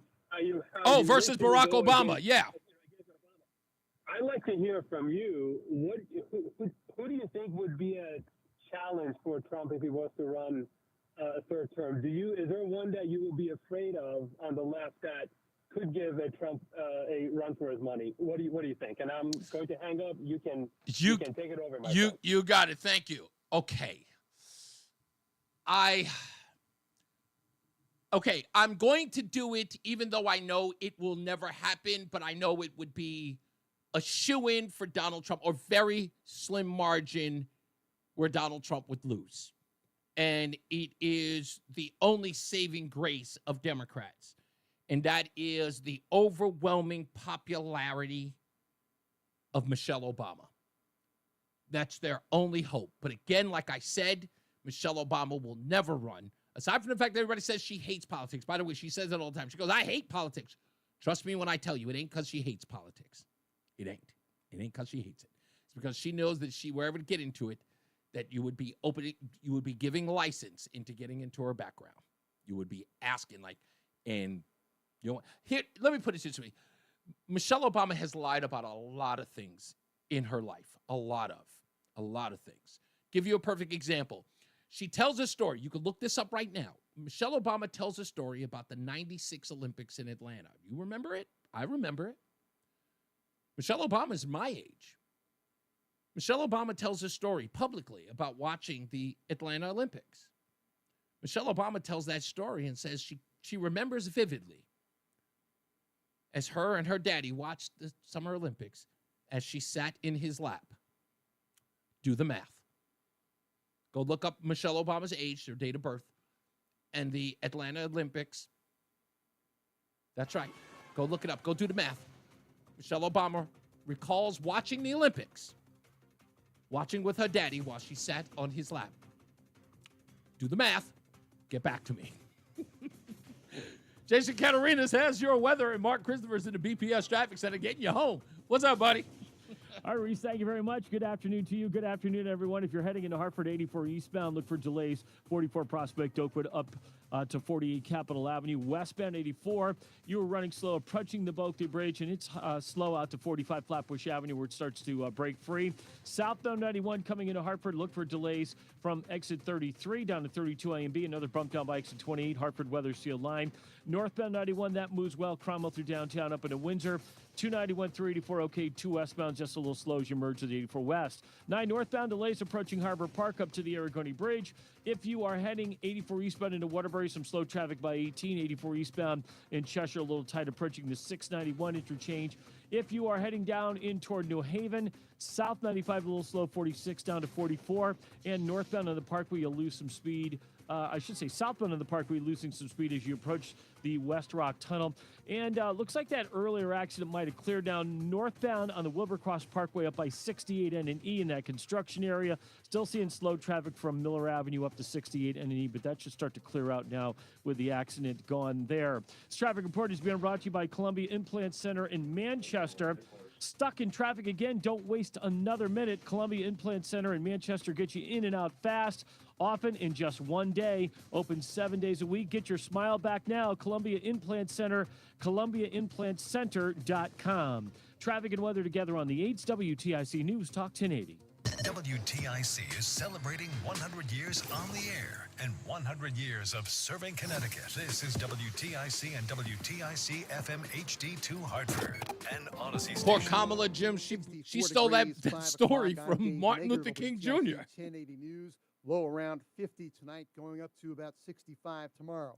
how versus Barack Obama. Yeah. I'd like to hear from you. Who do you think would be a challenge for Trump if he was to run a 3rd term? Is there one that you would be afraid of on the left that could give a Trump a run for his money? What do you think? And I'm going to hang up. You can take it over. You got it. Thank you. Okay. I'm going to do it, even though I know it will never happen, but I know it would be a shoo-in for Donald Trump, or very slim margin where Donald Trump would lose. And it is the only saving grace of Democrats. And that is the overwhelming popularity of Michelle Obama. That's their only hope. But again, like I said, Michelle Obama will never run. Aside from the fact that everybody says she hates politics. By the way, she says it all the time. She goes, I hate politics. Trust me when I tell you, it ain't because she hates politics. It ain't. It ain't because she hates it. It's because she knows that wherever to get into it, that you would be giving license into getting into her background. You would be asking, here, let me put it this way. Michelle Obama has lied about a lot of things in her life. A lot of things. Give you a perfect example. She tells a story. You can look this up right now. Michelle Obama tells a story about the 96 Olympics in Atlanta. You remember it? I remember it. Michelle Obama is my age. Michelle Obama tells a story publicly about watching the Atlanta Olympics. Michelle Obama tells that story and says she remembers vividly as her and her daddy watched the Summer Olympics as she sat in his lap. Do the math. Go look up Michelle Obama's age, her date of birth, and the Atlanta Olympics. That's right. Go look it up. Go do the math. Michelle Obama recalls watching the Olympics, watching with her daddy while she sat on his lap. Do the math. Get back to me. Jason Catarinas has your weather, and Mark Christopher's in the BPS Traffic Center getting you home. What's up, buddy? All right, Reese, thank you very much. Good afternoon to you. Good afternoon, everyone. If you're heading into Hartford 84 eastbound, look for delays. 44 Prospect Oakwood up to 48 Capitol Avenue. Westbound 84, you were running slow approaching the Bulkley Bridge, and it's slow out to 45 Flatbush Avenue where it starts to break free. Southbound 91 coming into Hartford, look for delays from exit 33 down to 32 A and B. Another bump down by exit 28, Hartford Weathersfield line. Northbound 91, that moves well. Cromwell through downtown up into Windsor. 291 through 84, okay. 2 westbound, just a little slow as you merge to the 84 west. 9 northbound, delays approaching Harbor Park up to the Aragoni Bridge. If you are heading 84 eastbound into Waterbury, some slow traffic by 18. 84 eastbound in Cheshire, a little tight approaching the 691 interchange. If you are heading down in toward New Haven, South 95 a little slow, 46 down to 44. And northbound on the Parkway, you'll lose some speed. Southbound on the Parkway, losing some speed as you approach the West Rock Tunnel. And looks like that earlier accident might have cleared down northbound on the Wilbercross Parkway up by 68 N and E in that construction area. Still seeing slow traffic from Miller Avenue up to 68 N and E, but that should start to clear out now with the accident gone there. This traffic report is being brought to you by Columbia Implant Center in Manchester. Stuck in traffic again? Don't waste another minute. Columbia Implant Center in Manchester gets you in and out fast, often in just one day. Open 7 days a week. Get your smile back now. Columbia Implant Center, ColumbiaImplantCenter.com. Traffic and weather together on the 8's WTIC News Talk 1080. WTIC is celebrating 100 years on the air and 100 years of serving Connecticut. This is WTIC and WTIC FM HD2 Hartford and Odyssey Poor Station. Kamala, Jim, she stole that story from Martin Luther King Jr. 1080 News, low around 50 tonight, going up to about 65 tomorrow.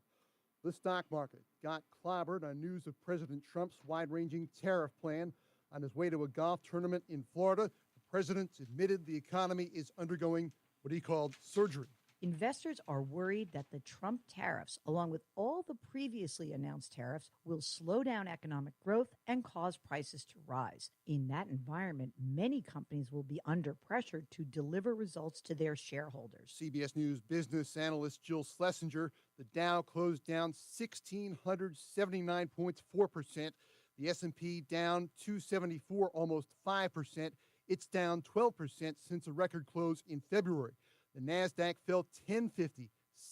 The stock market got clobbered on news of President Trump's wide-ranging tariff plan. On his way to a golf tournament in Florida, the president admitted the economy is undergoing what he called surgery. Investors are worried that the Trump tariffs, along with all the previously announced tariffs, will slow down economic growth and cause prices to rise. In that environment, many companies will be under pressure to deliver results to their shareholders. CBS News business analyst Jill Schlesinger, the Dow closed down 1,679.4%. The S&P down 274, almost 5%. It's down 12% since a record close in February. The NASDAQ fell 10.50,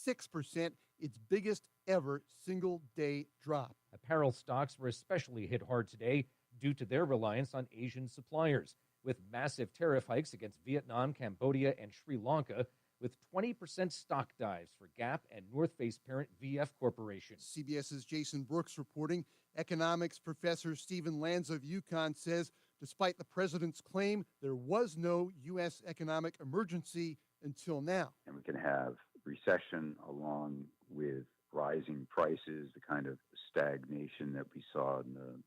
6%, its biggest ever single-day drop. Apparel stocks were especially hit hard today due to their reliance on Asian suppliers, with massive tariff hikes against Vietnam, Cambodia, and Sri Lanka, with 20% stock dives for Gap and North Face parent VF Corporation. CBS's Jason Brooks reporting. Economics professor Stephen Lanza of UConn says, despite the president's claim, there was no U.S. economic emergency until now. And we can have recession along with rising prices, the kind of stagnation that we saw in the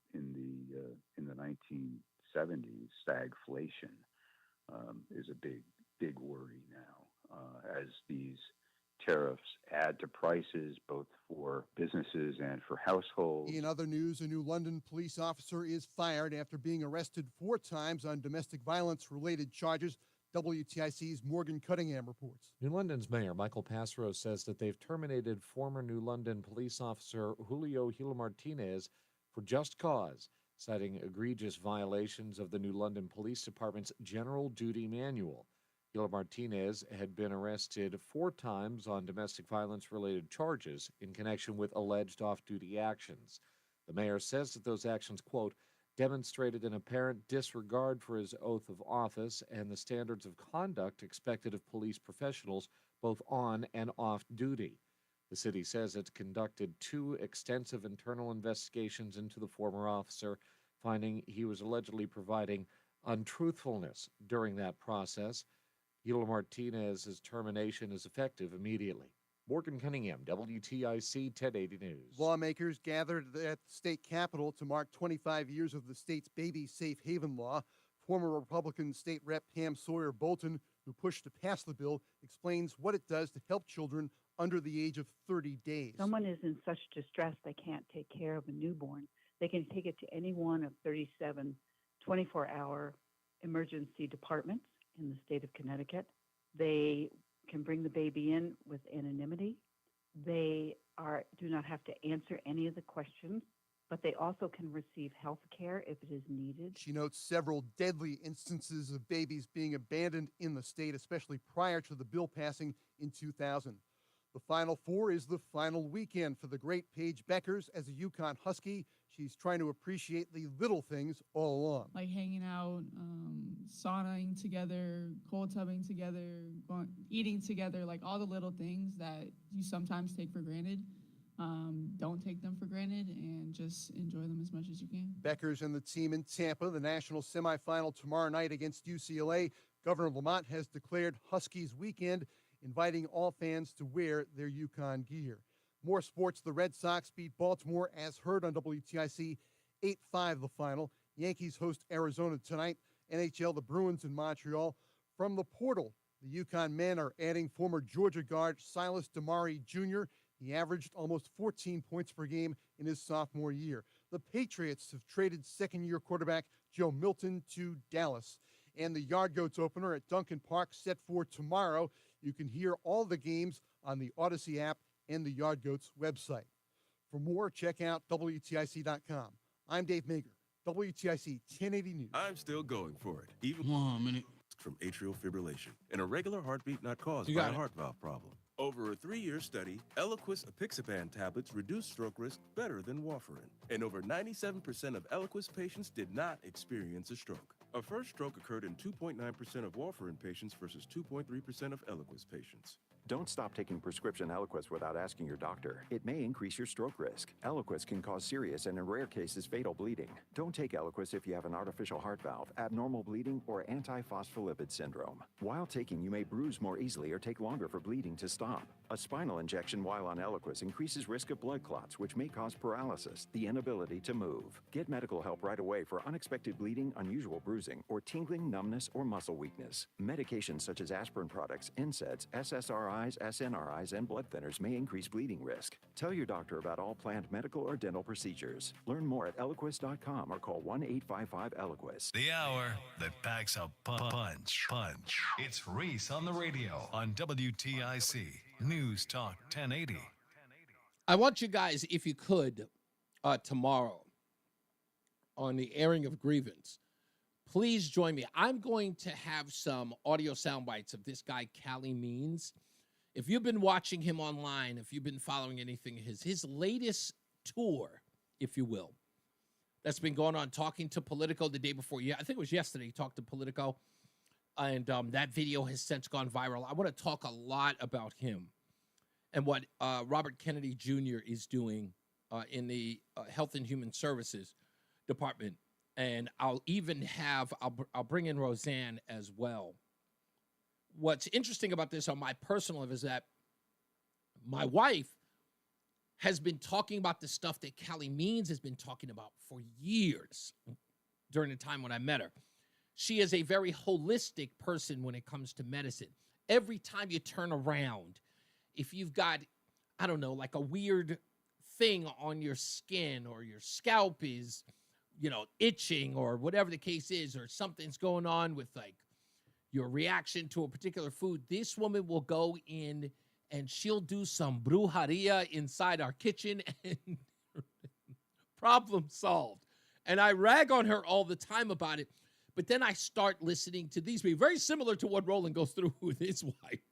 1970s. Stagflation is a big worry now as these tariffs add to prices both for businesses and for households. In other news, a new London police officer is fired after being arrested 4 times on domestic violence-related charges. WTIC's Morgan Cunningham reports. New London's Mayor Michael Passero says that they've terminated former New London police officer Julio Gil Martinez for just cause, citing egregious violations of the New London Police Department's General Duty Manual. Gil Martinez had been arrested 4 times on domestic violence-related charges in connection with alleged off-duty actions. The mayor says that those actions, quote, demonstrated an apparent disregard for his oath of office and the standards of conduct expected of police professionals both on and off duty. The city says it's conducted 2 extensive internal investigations into the former officer, finding he was allegedly providing untruthfulness during that process. Gil Martinez's termination is effective immediately. Morgan Cunningham, WTIC 1080 News. Lawmakers gathered at the state capitol to mark 25 years of the state's baby safe haven law. Former Republican State Rep Pam Sawyer Bolton, who pushed to pass the bill, explains what it does to help children under the age of 30 days. Someone is in such distress they can't take care of a newborn. They can take it to any one of 37 24-hour emergency departments in the state of Connecticut. They can bring the baby in with anonymity. They do not have to answer any of the questions, but they also can receive health care if it is needed. She notes several deadly instances of babies being abandoned in the state, especially prior to the bill passing in 2000. The Final Four is the final weekend for the great Paige Beckers. As a UConn Husky, she's trying to appreciate the little things all along. Like hanging out, saunaing together, cold tubbing together, eating together, like all the little things that you sometimes take for granted. Don't take them for granted and just enjoy them as much as you can. Beckers and the team in Tampa, the national semifinal tomorrow night against UCLA. Governor Lamont has declared Huskies weekend, inviting all fans to wear their UConn gear. More sports, the Red Sox beat Baltimore as heard on WTIC 8-5 the final. Yankees host Arizona tonight. NHL, the Bruins in Montreal. From the portal, the UConn men are adding former Georgia guard Silas Damari Jr. He averaged almost 14 points per game in his sophomore year. The Patriots have traded second-year quarterback Joe Milton to Dallas. And the Yard Goats opener at Duncan Park set for tomorrow. You can hear all the games on the Odyssey app and the Yard Goats website. For more, check out WTIC.com. I'm Dave Mager WTIC 1080 News. I'm still going for it, even from atrial fibrillation, and a regular heartbeat not caused by a heart valve problem. Over a 3-year study, Eliquis apixaban tablets reduced stroke risk better than warfarin, and over 97% of Eliquis patients did not experience a stroke. A first stroke occurred in 2.9% of warfarin patients versus 2.3% of Eliquis patients. Don't stop taking prescription Eliquis without asking your doctor. It may increase your stroke risk. Eliquis can cause serious and in rare cases fatal bleeding. Don't take Eliquis if you have an artificial heart valve, abnormal bleeding, or antiphospholipid syndrome. While taking, you may bruise more easily or take longer for bleeding to stop. A spinal injection while on Eliquis increases risk of blood clots, which may cause paralysis, the inability to move. Get medical help right away for unexpected bleeding, unusual bruising, or tingling, numbness, or muscle weakness. Medications such as aspirin products, NSAIDs, SSRIs, SNRIs, and blood thinners may increase bleeding risk. Tell your doctor about all planned medical or dental procedures. Learn more at Eliquis.com or call 1-855-ELIQUIS. The hour that packs a punch. It's Reese on the radio on WTIC News Talk 1080. I want you guys, if you could, tomorrow on the airing of Grievance, please join me. I'm going to have some audio sound bites of this guy, Callie Means. If you've been watching him online, if you've been following anything, his latest tour, if you will, that's been going on, talking to Politico the day before. Yeah, I think it was yesterday he talked to Politico, and that video has since gone viral. I want to talk a lot about him and what Robert Kennedy Jr. is doing in the Health and Human Services Department. And I'll even have, I'll bring in Roseanne as well. What's interesting about this on my personal level is that my wife has been talking about the stuff that Callie Means has been talking about for years during the time when I met her. She is a very holistic person when it comes to medicine. Every time you turn around, if you've got, I don't know, like a weird thing on your skin or your scalp is, itching or whatever the case is, or something's going on with like your reaction to a particular food, this woman will go in and she'll do some brujeria inside our kitchen and problem solved. And I rag on her all the time about it, but then I start listening to these people, very similar to what Roland goes through with his wife.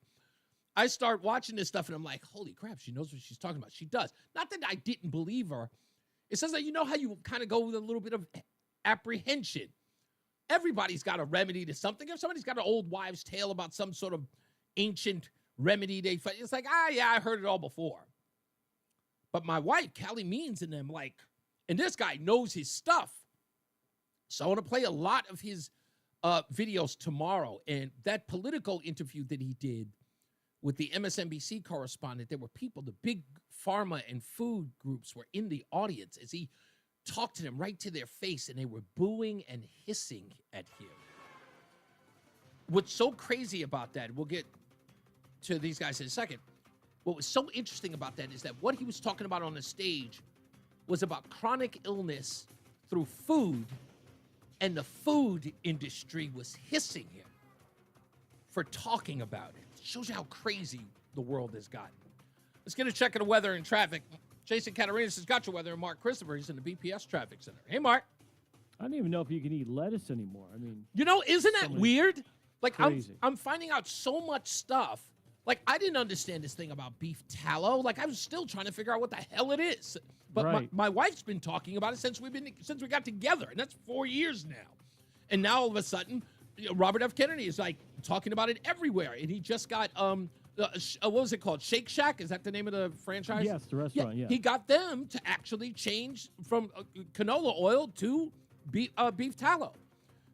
I start watching this stuff and I'm like, holy crap, she knows what she's talking about. She does. Not that I didn't believe her. It says that, how you kind of go with a little bit of apprehension. Everybody's got a remedy to something. If somebody's got an old wives' tale about some sort of ancient remedy, it's like, yeah, I heard it all before. But my wife, Callie Means, and them, and this guy knows his stuff. So I want to play a lot of his videos tomorrow. And that Politico interview that he did with the MSNBC correspondent, there were people, the big pharma and food groups were in the audience as he talked to them right to their face, and they were booing and hissing at him. What's so crazy about that, we'll get to these guys in a second. What was so interesting about that is that what he was talking about on the stage was about chronic illness through food, and the food industry was hissing him for talking about it. Shows you how crazy the world has gotten. Let's get a check of the weather and traffic. Jason Catarinas has got your weather, and Mark Christopher, he's in the BPS Traffic Center. Hey, Mark. I don't even know if you can eat lettuce anymore. I mean, isn't that weird? I'm finding out so much stuff. I didn't understand this thing about beef tallow. I was still trying to figure out what the hell it is. But right. my wife's been talking about it since we got together, and that's 4 years now. And now all of a sudden, Robert F. Kennedy is talking about it everywhere, and he just got what was it called? Shake Shack? Is that the name of the franchise? Yes, the restaurant. Yeah. He got them to actually change from canola oil to beef tallow.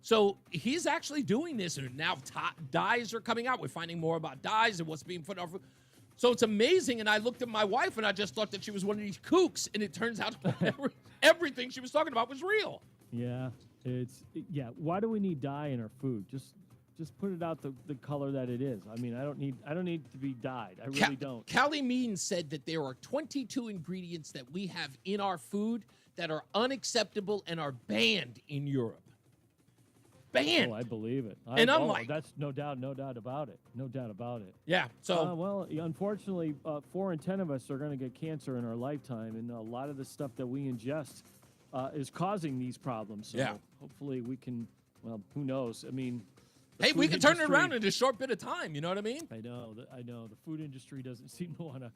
So he's actually doing this, and now dyes are coming out. We're finding more about dyes and what's being put off. So it's amazing. And I looked at my wife, and I just thought that she was one of these kooks, and it turns out everything she was talking about was real. Yeah, why do we need dye in our food? Just put it out the color that it is. I mean, I don't need to be dyed. I really don't. Callie Means said that there are 22 ingredients that we have in our food that are unacceptable and are banned in Europe. Banned. Oh, I believe it. That's no doubt about it. No doubt about it. Yeah. So, unfortunately, 4 in 10 of us are going to get cancer in our lifetime, and a lot of the stuff that we ingest is causing these problems. So hopefully we can, well, who knows? I mean, hey, we can turn it around in a short bit of time. You know what I mean? I know. The food industry doesn't seem to want to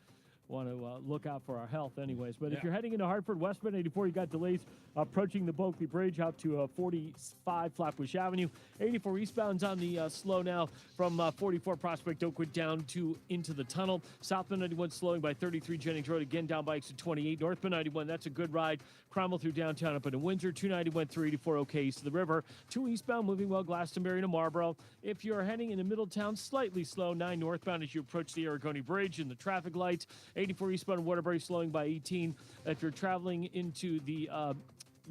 look out for our health anyways. But if you're heading into Hartford, westbound 84, you got delays approaching the Bulkley Bridge out to 45 Flatbush Avenue. 84 eastbound's on the slow now from 44 Prospect Oakwood down to into the tunnel. Southbound 91 slowing by 33 Jennings Road, again down by exit 28. Northbound 91, that's a good ride. Cromwell through downtown up into Windsor. 291 through 84, okay east of the river. 2 eastbound moving well, Glastonbury to Marlboro. If you're heading into Middletown, slightly slow. 9 northbound as you approach the Aragoni Bridge and the traffic lights. 84 eastbound Waterbury slowing by 18. If you're traveling into the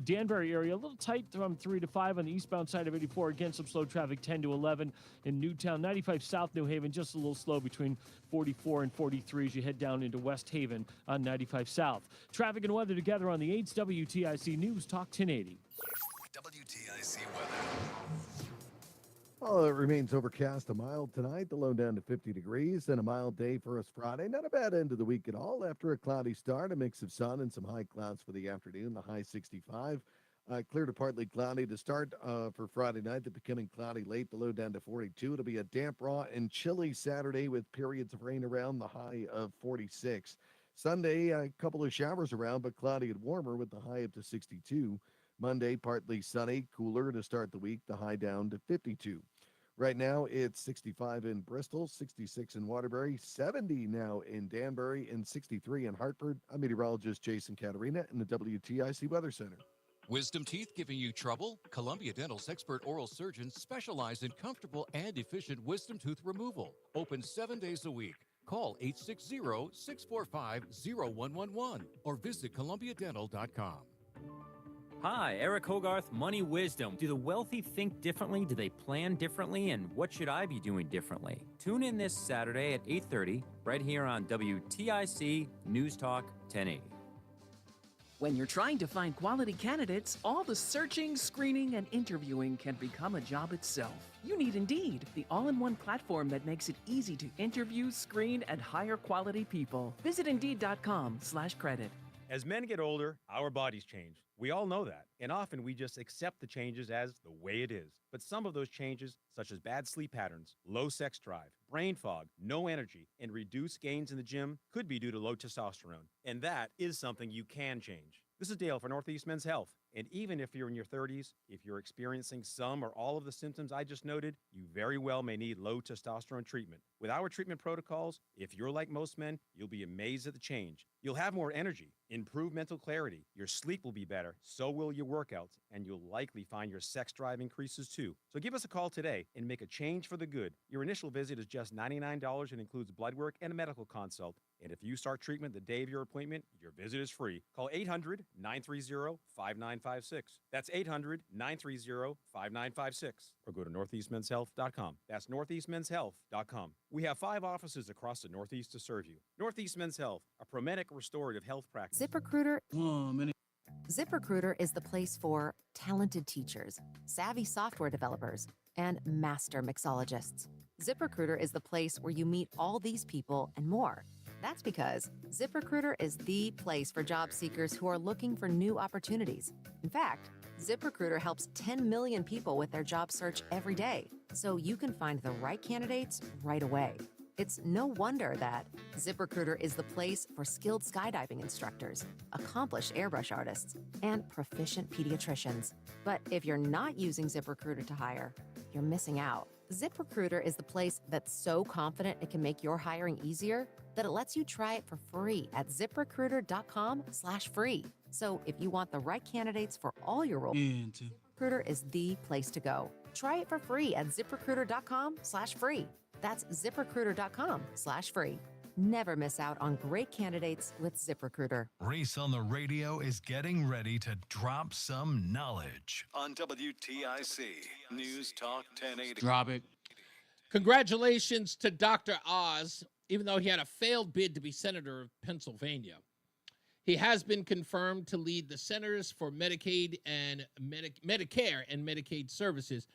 Danbury area, a little tight from 3 to 5 on the eastbound side of 84. Again, some slow traffic 10 to 11 in Newtown. 95 South New Haven, just a little slow between 44 and 43 as you head down into West Haven on 95 South. Traffic and weather together on the 8's WTIC News Talk 1080. WTIC weather. Well, it remains overcast, a mild tonight, the low down to 50 degrees, and a mild day for us Friday. Not a bad end of the week at all. After a cloudy start, a mix of sun and some high clouds for the afternoon, the high 65. Clear to partly cloudy to start for Friday night, the becoming cloudy late, the low down to 42. It'll be a damp, raw, and chilly Saturday with periods of rain around, the high of 46. Sunday, a couple of showers around, but cloudy and warmer with the high up to 62. Monday, partly sunny, cooler to start the week, the high down to 52. Right now, it's 65 in Bristol, 66 in Waterbury, 70 now in Danbury, and 63 in Hartford. I'm meteorologist Jason Caterina in the WTIC Weather Center. Wisdom teeth giving you trouble? Columbia Dental's expert oral surgeons specialize in comfortable and efficient wisdom tooth removal. Open 7 days a week. Call 860-645-0111 or visit columbiadental.com. Hi, Eric Hogarth, Money Wisdom. Do the wealthy think differently? Do they plan differently? And what should I be doing differently? Tune in this Saturday at 8:30 right here on WTIC News Talk 1080. When you're trying to find quality candidates, all the searching, screening, and interviewing can become a job itself. You need Indeed, the all-in-one platform that makes it easy to interview, screen, and hire quality people. Visit Indeed.com/credit. As men get older, our bodies change. We all know that, and often we just accept the changes as the way it is. But some of those changes, such as bad sleep patterns, low sex drive, brain fog, no energy, and reduced gains in the gym, could be due to low testosterone. And that is something you can change. This is Dale for Northeast Men's Health. And even if you're in your 30s, if you're experiencing some or all of the symptoms I just noted, you very well may need low testosterone treatment. With our treatment protocols, if you're like most men, you'll be amazed at the change. You'll have more energy, improved mental clarity, your sleep will be better, so will your workouts, and you'll likely find your sex drive increases too. So give us a call today and make a change for the good. Your initial visit is just $99 and includes blood work and a medical consult. And if you start treatment the day of your appointment, your visit is free. Call 800-930-5956. That's 800-930-5956. Or go to northeastmenshealth.com. That's northeastmenshealth.com. We have 5 offices across the Northeast to serve you. Northeast Men's Health, a Promedic restorative health practice. ZipRecruiter. ZipRecruiter is the place for talented teachers, savvy software developers, and master mixologists. ZipRecruiter is the place where you meet all these people and more. That's because ZipRecruiter is the place for job seekers who are looking for new opportunities. In fact, ZipRecruiter helps 10 million people with their job search every day, so you can find the right candidates right away. It's no wonder that ZipRecruiter is the place for skilled skydiving instructors, accomplished airbrush artists, and proficient pediatricians. But if you're not using ZipRecruiter to hire, you're missing out. ZipRecruiter is the place that's so confident it can make your hiring easier that it lets you try it for free at ZipRecruiter.com/free. So if you want the right candidates for all your roles, ZipRecruiter is the place to go. Try it for free at ZipRecruiter.com/free. That's ZipRecruiter.com/free. Never miss out on great candidates with ZipRecruiter. Reese on the Radio is getting ready to drop some knowledge on WTIC News Talk 1080. Drop it. Congratulations to Dr. Oz, even though he had a failed bid to be Senator of Pennsylvania. He has been confirmed to lead the Centers for Medicaid and Medicare and Medicaid Services.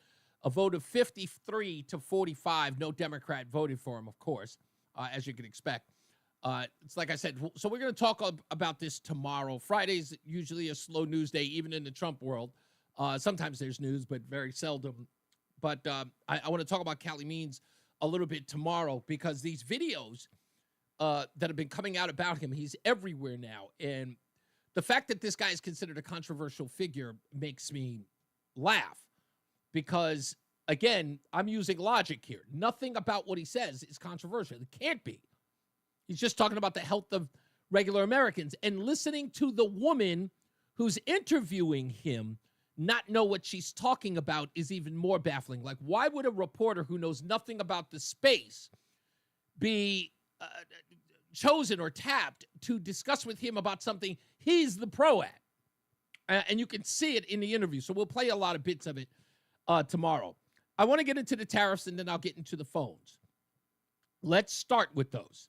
A vote of 53 to 45. No Democrat voted for him, of course, as you can expect. It's like I said, so we're going to talk about this tomorrow. Friday's usually a slow news day, even in the Trump world. Sometimes there's news, but very seldom. But I want to talk about Cali Means a little bit tomorrow because these videos that have been coming out about him, he's everywhere now. And the fact that this guy is considered a controversial figure makes me laugh because, again, I'm using logic here. Nothing about what he says is controversial. It can't be. He's just talking about the health of regular Americans. And listening to the woman who's interviewing him not know what she's talking about is even more baffling. Like, why would a reporter who knows nothing about the space be chosen or tapped to discuss with him about something he's the pro at? And you can see it in the interview. So we'll play a lot of bits of it tomorrow. I want to get into the tariffs, and then I'll get into the phones. Let's start with those,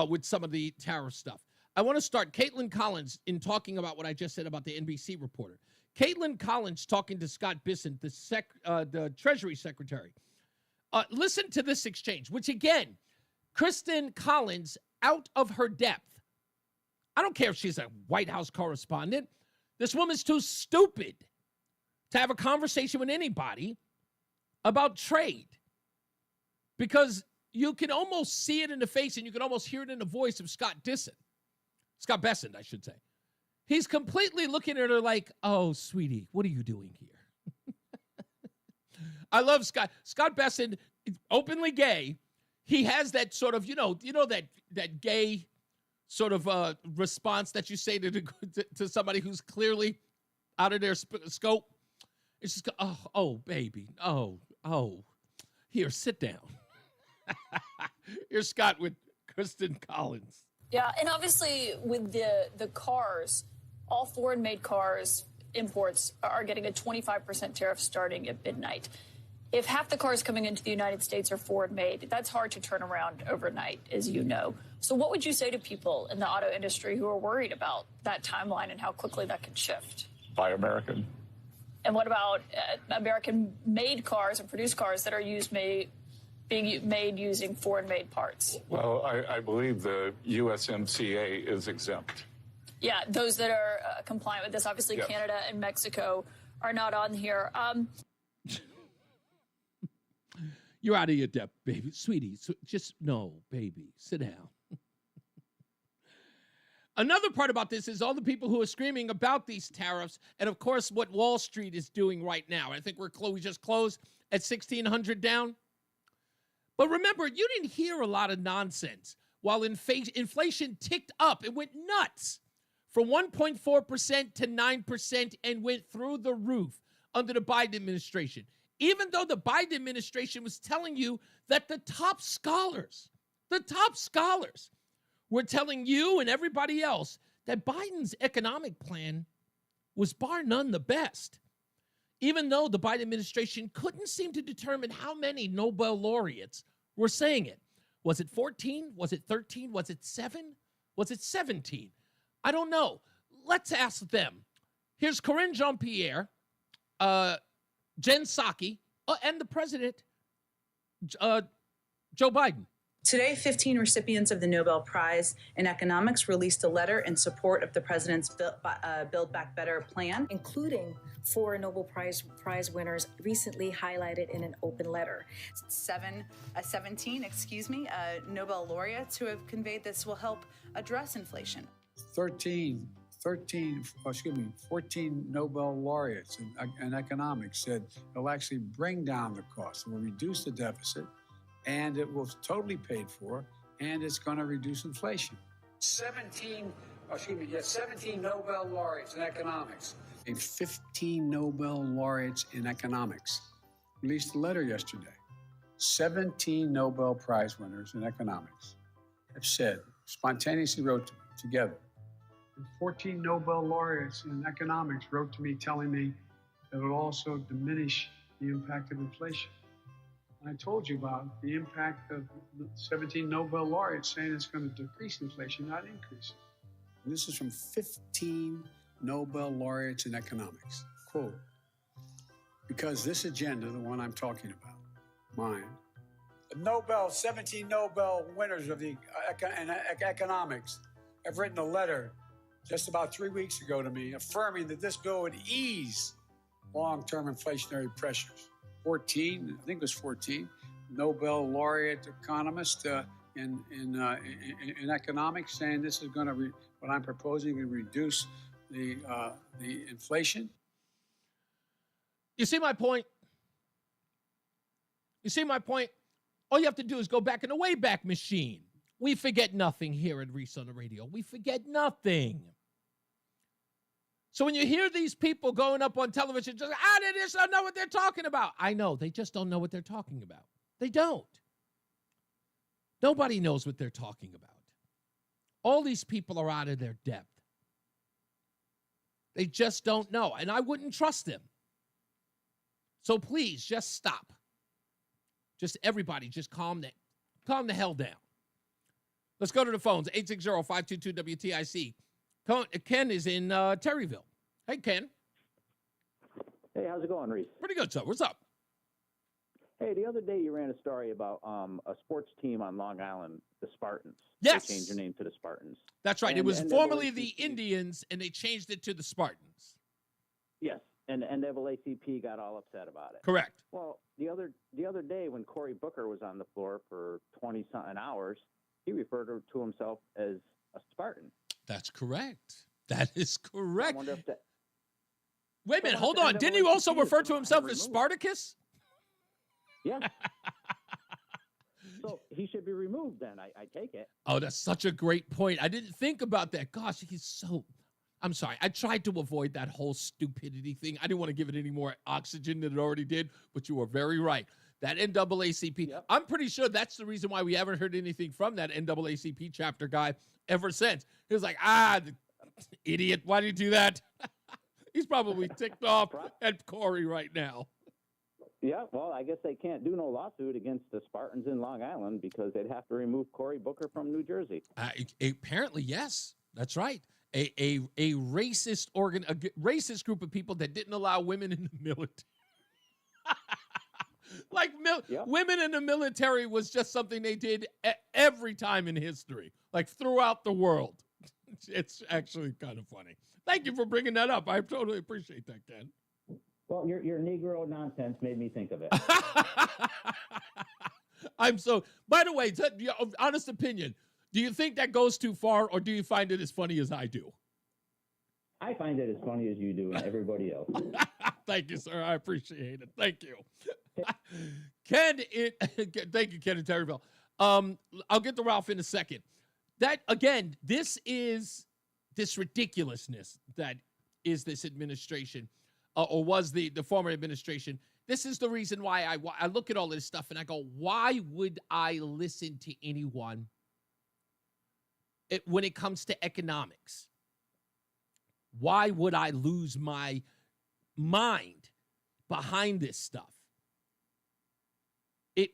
with some of the tariff stuff. I want to start Caitlin Collins in talking about what I just said about the NBC reporter. Caitlin Collins talking to Scott Bessent, the Treasury Secretary. Listen to this exchange, which, again, Kristen Collins, out of her depth. I don't care if she's a White House correspondent. This woman's too stupid to have a conversation with anybody about trade because you can almost see it in the face and you can almost hear it in the voice of Scott Bessent, I should say. He's completely looking at her like, oh, sweetie, what are you doing here? I love Scott. Scott Bessent, openly gay. He has that sort of, that gay sort of response that you say to somebody who's clearly out of their scope. It's just, oh, baby. Oh, here, sit down. Here's Scott with Kristen Collins. Yeah, and obviously with the cars, all foreign-made cars imports are getting a 25% tariff starting at midnight. If half the cars coming into the United States are foreign-made, that's hard to turn around overnight, as you know. So what would you say to people in the auto industry who are worried about that timeline and how quickly that can shift? Buy American. And what about American-made cars and produced cars that are being made using foreign-made parts? Well, I believe the USMCA is exempt. Yeah, those that are compliant with this. Obviously, Yes. Canada and Mexico are not on here. You're out of your depth, baby. Sweetie, no, baby, sit down. Another part about this is all the people who are screaming about these tariffs and, of course, what Wall Street is doing right now. I think we just closed at 1,600 down. But remember, you didn't hear a lot of nonsense. While inflation ticked up, it went nuts from 1.4% to 9% and went through the roof under the Biden administration. Even though the Biden administration was telling you that the top scholars were telling you and everybody else that Biden's economic plan was bar none the best. Even though the Biden administration couldn't seem to determine how many Nobel laureates were saying it. Was it 14? Was it 13? Was it 7? Was it 17? I don't know. Let's ask them. Here's Corinne Jean-Pierre, Jen Psaki, and the president, Joe Biden. Today, 15 recipients of the Nobel Prize in Economics released a letter in support of the president's Build Back Better plan, including 4 Nobel Prize winners recently highlighted in an open letter. 17 Nobel laureates who have conveyed this will help address inflation. 14 Nobel laureates in economics said it'll actually bring down the cost, it will reduce the deficit, and it will totally paid for, and it's going to reduce inflation. 17 Nobel laureates in economics. 15 Nobel laureates in economics released a letter yesterday. 17 Nobel Prize winners in economics have said, spontaneously wrote to me together. And 14 Nobel laureates in economics wrote to me telling me that it will also diminish the impact of inflation. I told you about the impact of 17 Nobel laureates saying it's going to decrease inflation, not increase it. And this is from 15 Nobel laureates in economics. Quote, because this agenda, the one I'm talking about, mine, Nobel, 17 Nobel winners of the economics have written a letter just about 3 weeks ago to me affirming that this bill would ease long-term inflationary pressures. 14, I think it was 14, Nobel laureate economist in economics saying this is going to, what I'm proposing, to reduce the inflation. You see my point? You see my point? All you have to do is go back in the Wayback Machine. We forget nothing here at Reese on the Radio. We forget nothing. So when you hear these people going up on television, just, they just don't know what they're talking about. I know, they just don't know what they're talking about. They don't. Nobody knows what they're talking about. All these people are out of their depth. They just don't know, and I wouldn't trust them. So please, just stop. Just everybody, just calm the hell down. Let's go to the phones, 860-522-WTIC. Ken is in Terryville. Hey, Ken. Hey, how's it going, Reese? Pretty good, sir. What's up? Hey, the other day you ran a story about a sports team on Long Island, the Spartans. Yes. They changed their name to the Spartans. That's right. And, it was and formerly the Indians, and they changed it to the Spartans. Yes, and NAACP got all upset about it. Correct. Well, the other day when Cory Booker was on the floor for 20-something hours, he referred to himself as a Spartan. That's correct. That is correct. I wonder if that, wait a minute. Hold on. Didn't he also refer to himself as Spartacus? Yeah. So he should be removed then, I take it. Oh, that's such a great point. I didn't think about that. Gosh, I'm sorry. I tried to avoid that whole stupidity thing. I didn't want to give it any more oxygen than it already did, but you were very right. That NAACP, yep. I'm pretty sure that's the reason why we haven't heard anything from that NAACP chapter guy ever since. He was like, idiot, why did you do that? He's probably ticked off at Cory right now. Yeah, well, I guess they can't do no lawsuit against the Spartans in Long Island because they'd have to remove Cory Booker from New Jersey. Apparently, yes. That's right. A racist racist group of people that didn't allow women in the military. Women in the military was just something they did every time in history, like throughout the world. It's actually kind of funny. Thank you for bringing that up. I totally appreciate that, Ken. Well, your Negro nonsense made me think of it. By the way, honest opinion, do you think that goes too far, or do you find it as funny as I do? I find it as funny as you do and everybody else. Thank you, sir. I appreciate it. Thank you. Ken, thank you, Ken in Terryville. I'll get to Ralph in a second. That, again, this ridiculousness that is this administration, or was the former administration. This is the reason why I look at all this stuff and I go, why would I listen to anyone when it comes to economics? Why would I lose my mind behind this stuff?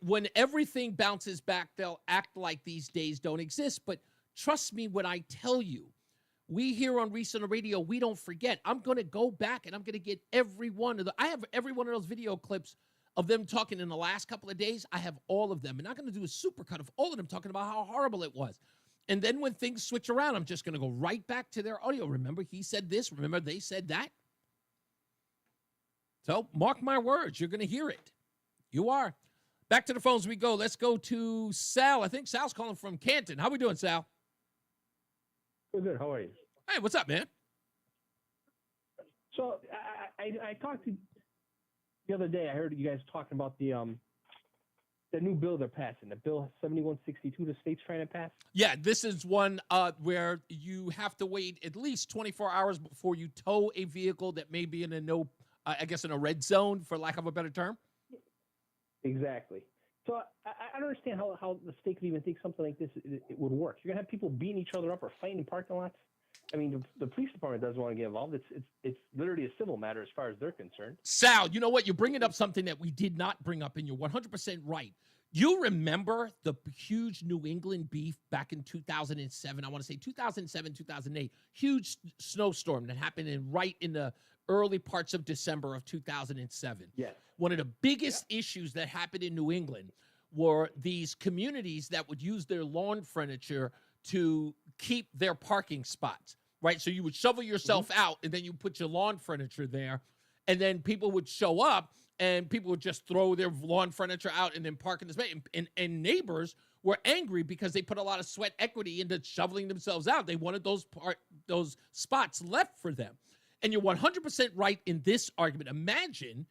When everything bounces back, they'll act like these days don't exist. But trust me when I tell you, we here on Reese on the Radio, we don't forget. I'm going to go back and I'm going to get I have every one of those video clips of them talking in the last couple of days. I have all of them. And I'm going to do a supercut of all of them talking about how horrible it was. And then when things switch around, I'm just going to go right back to their audio. Remember, he said this. Remember, they said that. So mark my words. You're going to hear it. You are. Back to the phones we go. Let's go to Sal. I think Sal's calling from Canton. How we doing, Sal? We're good. How are you? Hey, what's up, man? So I talked to the other day. I heard you guys talking about the new bill they're passing, the Bill 7162 the state's trying to pass. Yeah, this is one where you have to wait at least 24 hours before you tow a vehicle that may be in in a red zone, for lack of a better term. Exactly. So I don't understand how the state could even think something like this it would work. You're gonna have people beating each other up or fighting in parking lots. I mean, the police department doesn't want to get involved. It's literally a civil matter as far as they're concerned. Sal, you know what? You're bringing up something that we did not bring up, and you're 100% right. You remember the huge New England beef back in 2007? I want to say 2007, 2008. Huge snowstorm that happened right in the early parts of December of 2007. Yes. One of the biggest issues that happened in New England were these communities that would use their lawn furniture to keep their parking spots, right? So you would shovel yourself out, and then you put your lawn furniture there, and then people would show up, and people would just throw their lawn furniture out and then park in the space. And neighbors were angry because they put a lot of sweat equity into shoveling themselves out. They wanted those spots left for them. And you're 100% right in this argument. Imagine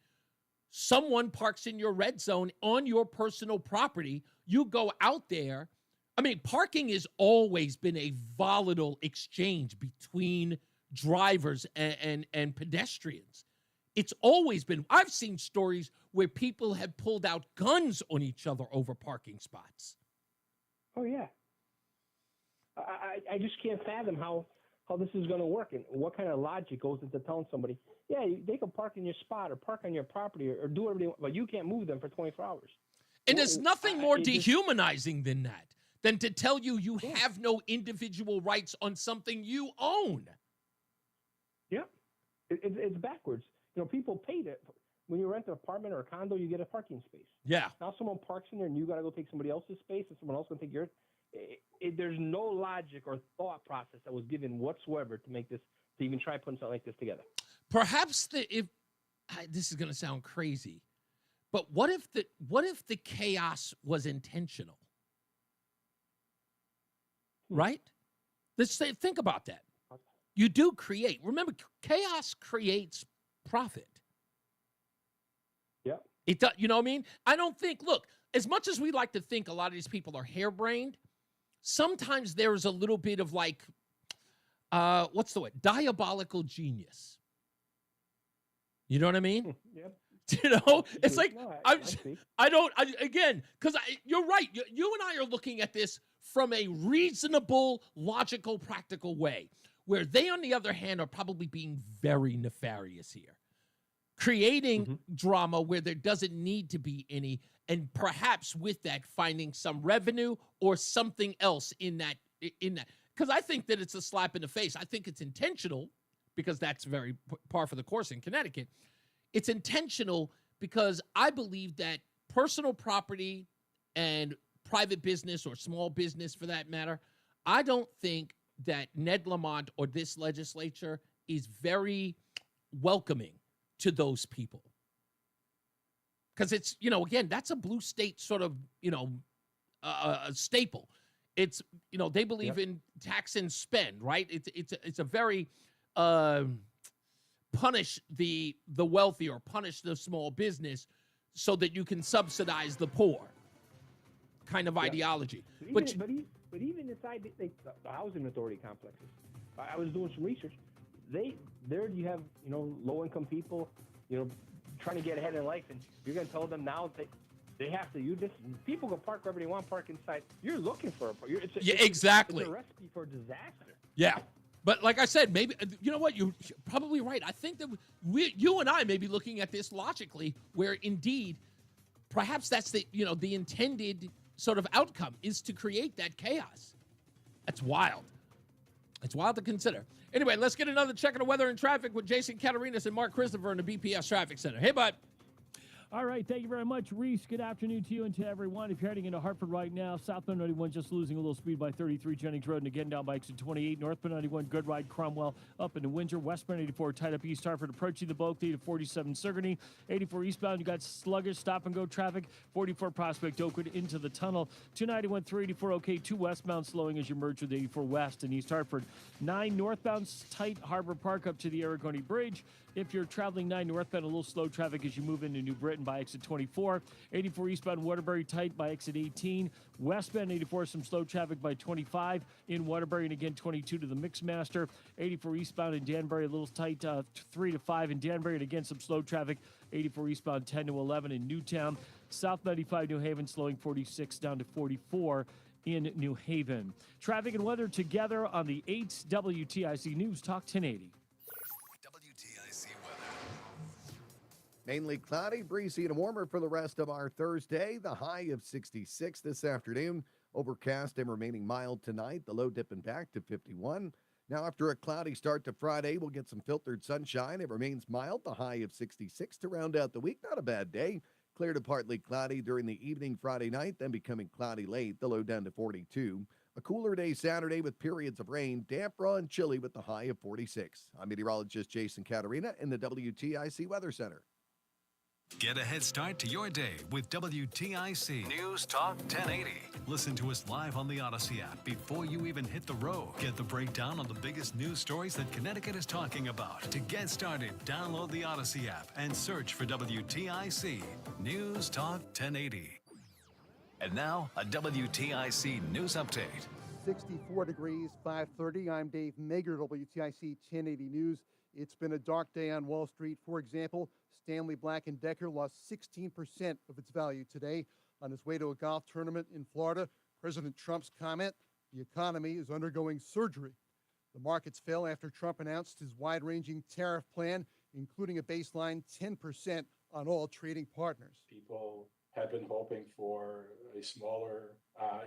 someone parks in your red zone on your personal property. You go out there. I mean, parking has always been a volatile exchange between drivers and pedestrians. It's always been. I've seen stories where people have pulled out guns on each other over parking spots. Oh, yeah. I just can't fathom how this is going to work and what kind of logic goes into telling somebody, yeah, they can park in your spot or park on your property or do whatever they want, but you can't move them for 24 hours. And there's nothing more dehumanizing than that, than to tell you have no individual rights on something you own. Yeah. It's backwards. You know, people pay to, when you rent an apartment or a condo, you get a parking space. Yeah. Now someone parks in there and you got to go take somebody else's space and someone else going to take yours. There's no logic or thought process that was given whatsoever to make this, to even try putting something like this together. Perhaps this is going to sound crazy, but what if the chaos was intentional? Right? Think about that. You do create. Remember, chaos creates profit. Yeah. It does. You know what I mean? I don't think. Look, as much as we like to think a lot of these people are harebrained, sometimes there is a little bit of like, what's the word? Diabolical genius. You know what I mean? Yep. You know, it's like, no, because you're right. You and I are looking at this from a reasonable, logical, practical way, where they, on the other hand, are probably being very nefarious here, creating drama where there doesn't need to be any, and perhaps with that finding some revenue or something else in that. Because I think that it's a slap in the face. I think it's intentional, because that's very par for the course in Connecticut. It's intentional because I believe that personal property and private business, or small business for that matter, I don't think that Ned Lamont or this legislature is very welcoming to those people. Because it's, again, that's a blue state sort of, a staple. It's, they believe in tax and spend, right? It's a very punish the wealthy or punish the small business so that you can subsidize the poor kind of ideology. But even inside the housing authority complexes, I was doing some research. There you have low income people, trying to get ahead in life, and you're going to tell them now that they have to. People can park wherever they want, park inside. You're looking for exactly. It's a recipe for disaster. Yeah. But like I said, maybe, you know what, you're probably right. I think that you and I may be looking at this logically, where indeed, perhaps that's the intended sort of outcome is to create that chaos. That's wild. It's wild to consider. Anyway, let's get another check of the weather and traffic with Jason Catarinas and Mark Christopher in the BPS Traffic Center. Hey, bud. All right, thank you very much, Reese. Good afternoon to you and to everyone. If you're heading into Hartford right now, southbound 91 just losing a little speed by 33 Jennings Road, and again down by exit 28. Northbound 91, good ride, Cromwell up into Windsor. Westbound 84 tied up East Hartford, approaching the bulk lead at 47 Sigourney. 84 eastbound, you got sluggish stop and go traffic. 44 Prospect Oakwood into the tunnel. 291 384 okay. 2 westbound slowing as you merge with 84 West in East Hartford. 9 northbound tight Harbor Park up to the Aragoni Bridge. If you're traveling 9 northbound, a little slow traffic as you move into New Britain by exit 24. 84 eastbound Waterbury tight by exit 18. Westbound 84, some slow traffic by 25 in Waterbury, and again 22 to the Mixmaster. 84 eastbound in Danbury, a little tight 3 to 5 in Danbury, and again some slow traffic. 84 eastbound 10 to 11 in Newtown. South 95 New Haven slowing 46 down to 44 in New Haven. Traffic and weather together on the 8 WTIC News Talk 1080. Mainly cloudy, breezy, and warmer for the rest of our Thursday. The high of 66 this afternoon. Overcast and remaining mild tonight. The low dipping back to 51. Now, after a cloudy start to Friday, we'll get some filtered sunshine. It remains mild. The high of 66 to round out the week. Not a bad day. clear to partly cloudy during the evening Friday night, then becoming cloudy late, the low down to 42. A cooler day Saturday with periods of rain, damp, raw, and chilly with the high of 46. I'm meteorologist Jason Caterina in the WTIC Weather Center. Get a head start to your day with WTIC News Talk 1080. Listen to us live on the Odyssey app before you even hit the road. Get the breakdown on the biggest news stories that Connecticut is talking about. To get started, download the Odyssey app and search for WTIC News Talk 1080. And now, a WTIC news update. 64 degrees, 5:30. I'm Dave Mager, WTIC 1080 News. It's been a dark day on Wall Street. For example, Stanley Black & Decker lost 16% of its value today on his way to a golf tournament in Florida. President Trump's comment, the economy is undergoing surgery. The markets fell after Trump announced his wide-ranging tariff plan, including a baseline 10% on all trading partners. People had been hoping for a smaller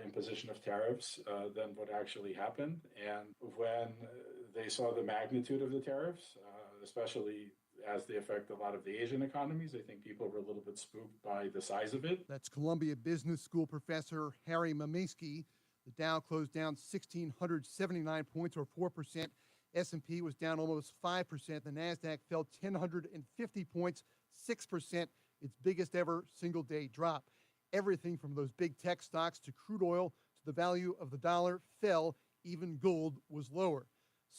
imposition of tariffs than what actually happened. And when they saw the magnitude of the tariffs, especially as they affect a lot of the Asian economies, I think people were a little bit spooked by the size of it. That's Columbia Business School professor Harry Maminsky. The Dow closed down 1,679 points, or 4%. S&P was down almost 5%. The NASDAQ fell 1,050 points, 6%, its biggest ever single-day drop. Everything from those big tech stocks to crude oil to the value of the dollar fell. Even gold was lower.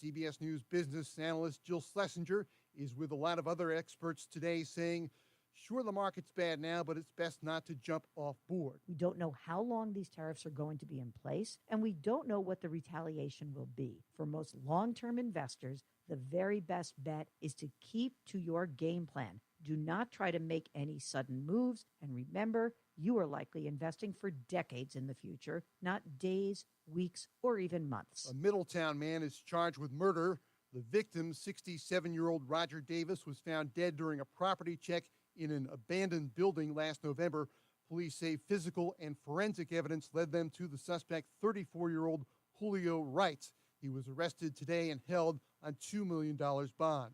CBS News business analyst Jill Schlesinger is with a lot of other experts today saying, sure, the market's bad now, but it's best not to jump off board. We don't know how long these tariffs are going to be in place, and we don't know what the retaliation will be. For most long-term investors, the very best bet is to keep to your game plan. Do not try to make any sudden moves, and remember, you are likely investing for decades in the future, not days, weeks, or even months. A Middletown man is charged with murder. The victim, 67-year-old Roger Davis, was found dead during a property check in an abandoned building last November. Police say physical and forensic evidence led them to the suspect, 34-year-old Julio Wright. He was arrested today and held on $2 million bond.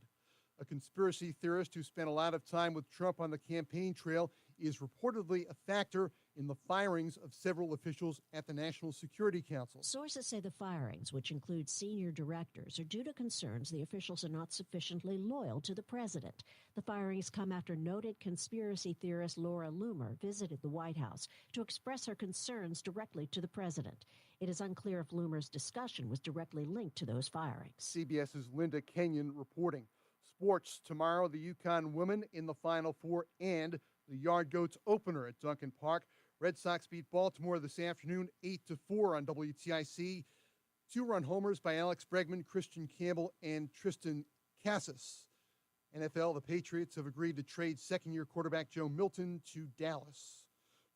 A conspiracy theorist who spent a lot of time with Trump on the campaign trail is reportedly a factor in the firings of several officials at the National Security Council. Sources say the firings, which include senior directors, are due to concerns the officials are not sufficiently loyal to the president. The firings come after noted conspiracy theorist Laura Loomer visited the White House to express her concerns directly to the president. It is unclear if Loomer's discussion was directly linked to those firings. CBS's Linda Kenyon reporting. Sports tomorrow, the UConn women in the Final Four and the Yard Goats opener at Duncan Park. Red Sox beat Baltimore this afternoon 8-4 on WTIC. Two-run homers by Alex Bregman, Christian Campbell, and Tristan Cassis. NFL, the Patriots have agreed to trade second-year quarterback Joe Milton to Dallas.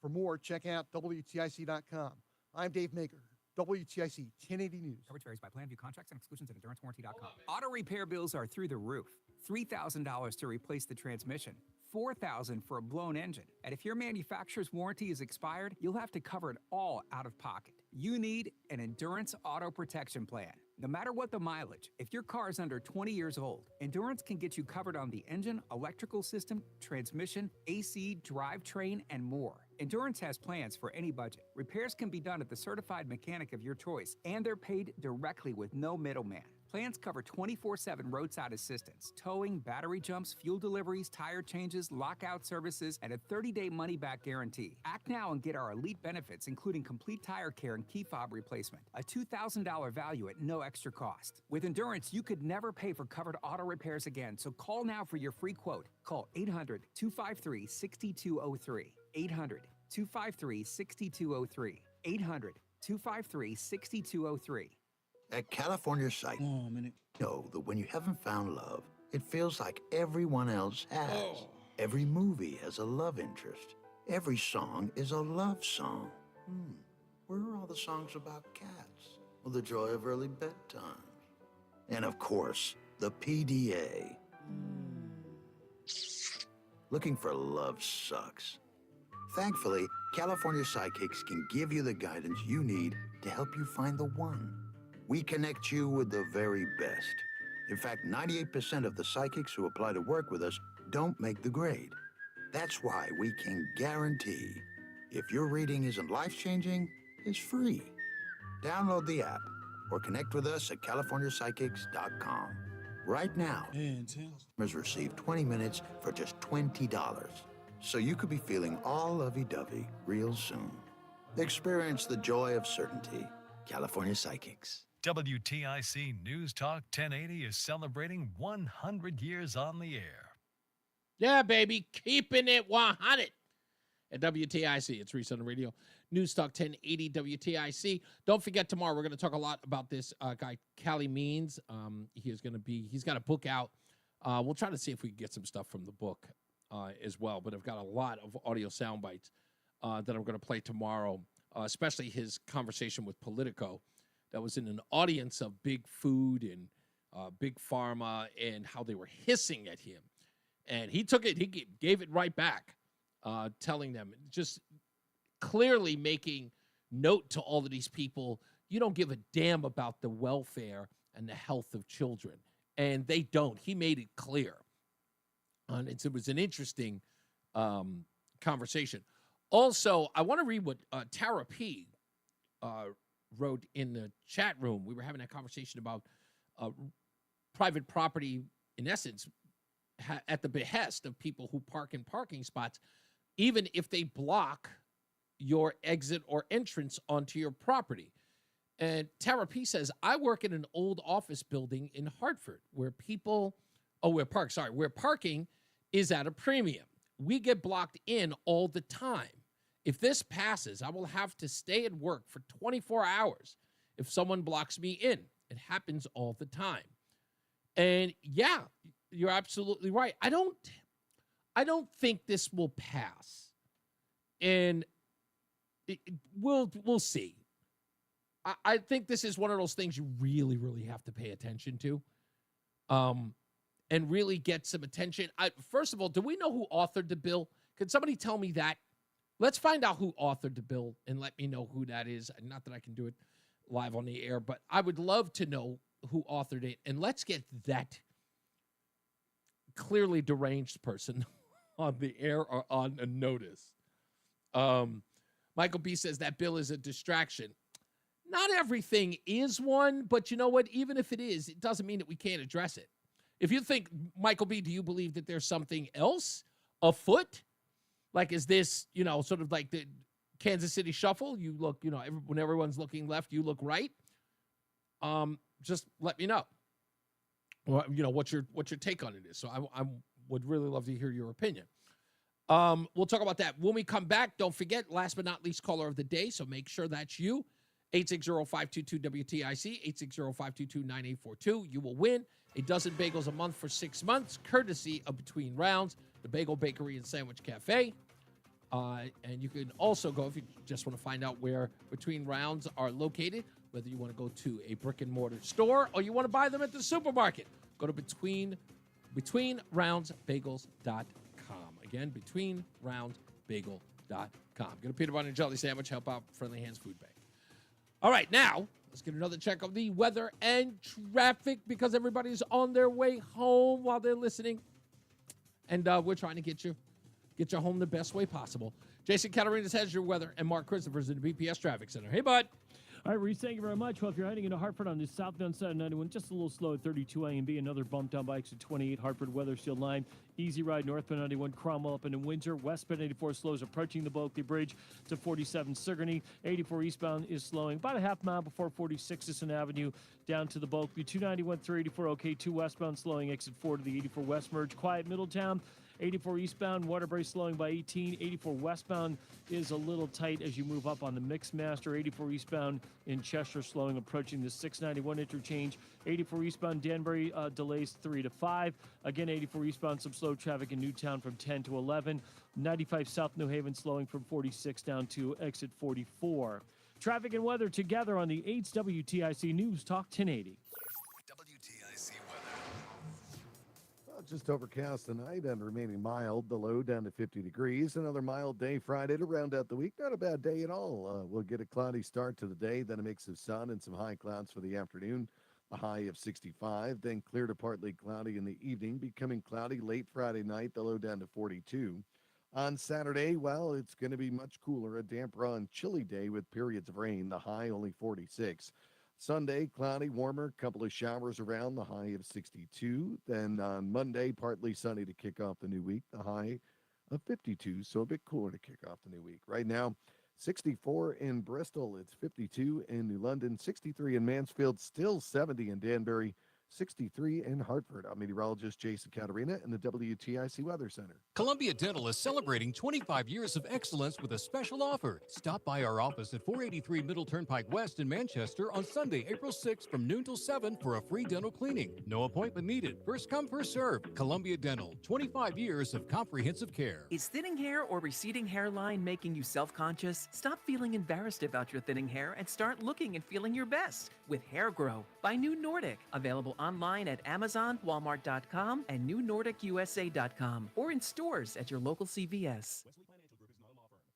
For more, check out WTIC.com. I'm Dave Mager, WTIC 1080 News. Coverage varies by plan. View contracts and exclusions at endurancewarranty.com. Auto repair bills are through the roof. $3,000 to replace the transmission. $4,000 for a blown engine. And if your manufacturer's warranty is expired, you'll have to cover it all out of pocket. You need an Endurance Auto Protection Plan. No matter what the mileage, if your car is under 20 years old, Endurance can get you covered on the engine, electrical system, transmission, AC, drivetrain, and more. Endurance has plans for any budget. Repairs can be done at the certified mechanic of your choice, and they're paid directly with no middleman. Plans cover 24/7 roadside assistance, towing, battery jumps, fuel deliveries, tire changes, lockout services, and a 30-day money-back guarantee. Act now and get our elite benefits, including complete tire care and key fob replacement. A $2,000 value at no extra cost. With Endurance, you could never pay for covered auto repairs again, so call now for your free quote. Call 800-253-6203. 800-253-6203. 800-253-6203. At California Psych, know that when you haven't found love, it feels like everyone else has. Every movie has a love interest. Every song is a love song. Where are all the songs about cats? Or the joy of early bedtime? And of course, the PDA. Looking for love sucks. Thankfully, California Psychics can give you the guidance you need to help you find the one. We connect you with the very best. In fact, 98% of the psychics who apply to work with us don't make the grade. That's why we can guarantee if your reading isn't life-changing, it's free. Download the app or connect with us at CaliforniaPsychics.com. Right now, customers receive 20 minutes for just $20. So you could be feeling all lovey-dovey real soon. Experience the joy of certainty. California Psychics. WTIC News Talk 1080 is celebrating 100 years on the air. Yeah, baby, keeping it 100 at WTIC. It's Reese on the Radio. News Talk 1080 WTIC. Don't forget, tomorrow we're going to talk a lot about this guy, Callie Means. He's got a book out. We'll try to see if we can get some stuff from the book as well. But I've got a lot of audio sound bites that I'm going to play tomorrow, especially his conversation with Politico that was in an audience of big food and big pharma and how they were hissing at him. And he took it, he gave it right back, telling them, just clearly making note to all of these people, you don't give a damn about the welfare and the health of children. And they don't. He made it clear. And it was an interesting conversation. Also, I want to read what Tara P. wrote in the chat room. We were having a conversation about private property, in essence, at the behest of people who park in parking spots, even if they block your exit or entrance onto your property. And Tara P says, I work in an old office building in Hartford where parking is at a premium. We get blocked in all the time. If this passes, I will have to stay at work for 24 hours if someone blocks me in. It happens all the time. And yeah, you're absolutely right. I don't think this will pass. And we'll see. I think this is one of those things you really, really have to pay attention to, and really get some attention. First of all, do we know who authored the bill? Can somebody tell me that? Let's find out who authored the bill and let me know who that is. Not that I can do it live on the air, but I would love to know who authored it. And let's get that clearly deranged person on the air or on a notice. Michael B. says that bill is a distraction. Not everything is one, but you know what? Even if it is, it doesn't mean that we can't address it. If you think, Michael B., do you believe that there's something else afoot? Like, is this, sort of like the Kansas City shuffle? You look, when everyone's looking left, you look right. Just let me know. Or, what your take on it is. So I would really love to hear your opinion. We'll talk about that when we come back. Don't forget, last but not least, caller of the day. So make sure that's you. 860-522-WTIC, 860-522-9842. You will win a dozen bagels a month for 6 months, courtesy of Between Rounds, the Bagel Bakery and Sandwich Cafe. And you can also go, if you just want to find out where Between Rounds are located, whether you want to go to a brick-and-mortar store or you want to buy them at the supermarket, go to BetweenRoundsBagels.com. Again, BetweenRoundsBagel.com. Get a peanut butter and jelly sandwich, help out Friendly Hands Food Bank. All right, now let's get another check of the weather and traffic because everybody's on their way home while they're listening. And we're trying to get you home the best way possible. Jason Catarinas has your weather, and Mark Christopher's in the BPS Traffic Center. Hey, bud. All right, Reese, thank you very much. Well, if you're heading into Hartford on the southbound side of 91, just a little slow at 32 A and B. Another bump down by exit 28, Hartford Weathersfield line. Easy ride northbound 91, Cromwell up into Windsor. Westbound 84 slows approaching the Bulkley Bridge to 47 Sigourney. 84 eastbound is slowing about a half mile before 46 Sisson Avenue down to the Bulkley. 291 through 84, okay. 2 westbound slowing exit 4 to the 84 West Merge. Quiet Middletown. 84 eastbound, Waterbury slowing by 18. 84 westbound is a little tight as you move up on the Mixmaster. 84 eastbound in Cheshire slowing, approaching the 691 interchange. 84 eastbound, Danbury delays 3 to 5. Again, 84 eastbound, some slow traffic in Newtown from 10 to 11. 95 South New Haven slowing from 46 down to exit 44. Traffic and weather together on the 8's WTIC News Talk 1080. Just overcast tonight and remaining mild. The low down to 50 degrees. Another mild day Friday to round out the week. Not a bad day at all. We'll get a cloudy start to the day, then a mix of sun and some high clouds for the afternoon. A high of 65, then clear to partly cloudy in the evening, becoming cloudy late Friday night. The low down to 42. On Saturday, well, it's going to be much cooler, a damp, raw, and chilly day with periods of rain, the high only 46. Sunday, cloudy, warmer, couple of showers around, the high of 62. Then on Monday, partly sunny to kick off the new week, the high of 52, so a bit cooler to kick off the new week. Right now, 64 in Bristol, it's 52 in New London, 63 in Mansfield, still 70 in Danbury, 63 in Hartford. I'm meteorologist Jason Caterina in the WTIC Weather Center. Columbia Dental is celebrating 25 years of excellence with a special offer. Stop by our office at 483 Middle Turnpike West in Manchester on Sunday, April 6th from noon till 7 for a free dental cleaning. No appointment needed. First come, first served. Columbia Dental, 25 years of comprehensive care. Is thinning hair or receding hairline making you self-conscious? Stop feeling embarrassed about your thinning hair and start looking and feeling your best with Hair Grow by New Nordic. Available online at Amazon, Walmart.com, and NewNordicUSA.com, or in stores at your local CVS.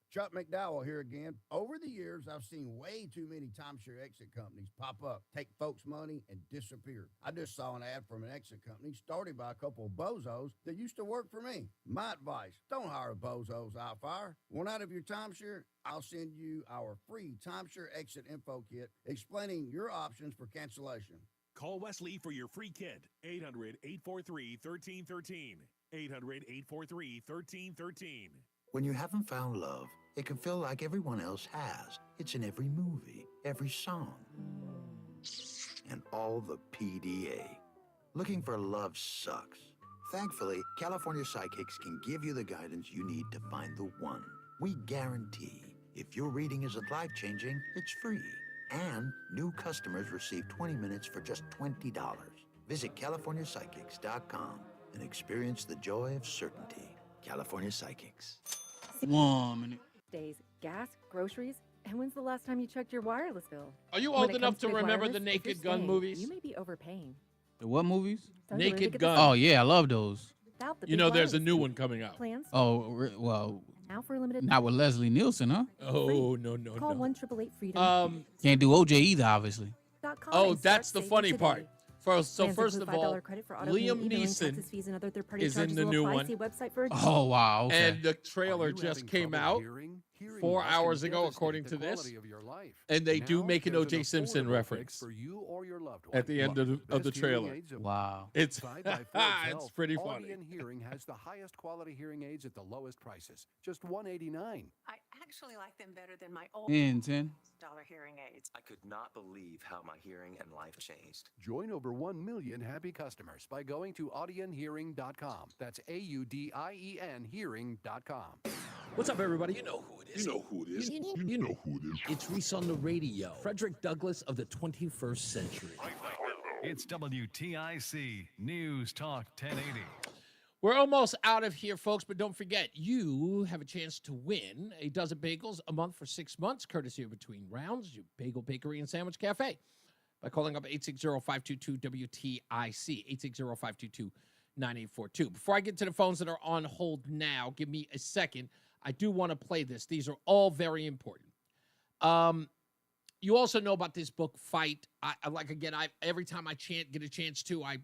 Chuck McDowell here again. Over the years, I've seen way too many timeshare exit companies pop up, take folks' money, and disappear. I just saw an ad from an exit company started by a couple of bozos that used to work for me. My advice, don't hire bozos out fire. Want out of your timeshare? I'll send you our free timeshare exit info kit explaining your options for cancellation. Call Wesley for your free kit. 800-843-1313. 800-843-1313. When you haven't found love, it can feel like everyone else has. It's in every movie, every song, and all the PDA. Looking for love sucks. Thankfully, California Psychics can give you the guidance you need to find the one. We guarantee if your reading isn't life-changing, it's free. And new customers receive 20 minutes for just $20. Visit CaliforniaPsychics.com and experience the joy of certainty. California Psychics. 1 minute. Days, gas, groceries, and when's the last time you checked your wireless bill? Are you When old it enough comes to big remember wireless, the if Naked you're Gun staying, movies? You may be overpaying. The what movies? Naked Gun. Oh yeah, I love those. Without the You big know, there's a wireless new fee. one coming out. Plans Well, now for a limited not with Leslie Nielsen, huh? Oh, no. Call 1-888-FREEDOM. Can't do OJ either, obviously. Oh, that's the funny part. First Plans of include all, $5 credit for auto Liam payment, emailing, Neeson taxes, fees, and other third-party is in charges the will new apply. one. See website for Oh wow! Okay. And the trailer just came out 4 hours ago, according to this. And they do make an O.J. Simpson reference at the end of the trailer. Wow. It's it's pretty funny. Audion Hearing has the highest quality hearing aids at the lowest prices, just $189. I actually like them better than my old $10. hearing aids. I could not believe how my hearing and life changed. Join over 1 million happy customers by going to audionhearing.com. That's AUDIEN hearing.com. What's up, everybody? You know who it is. You know who it is. You know who it is. It's Reese on the Radio. Frederick Douglass of the 21st century. It's WTIC News Talk 1080. We're almost out of here, folks, but don't forget, you have a chance to win a dozen bagels a month for 6 months, courtesy of Between Rounds, your bagel bakery and sandwich cafe, by calling up 860-522-WTIC, 860-522-9842. Before I get to the phones that are on hold now, give me a second. I do want to play this. These are all very important. You also know about this book, Fight. Every time I get a chance to, I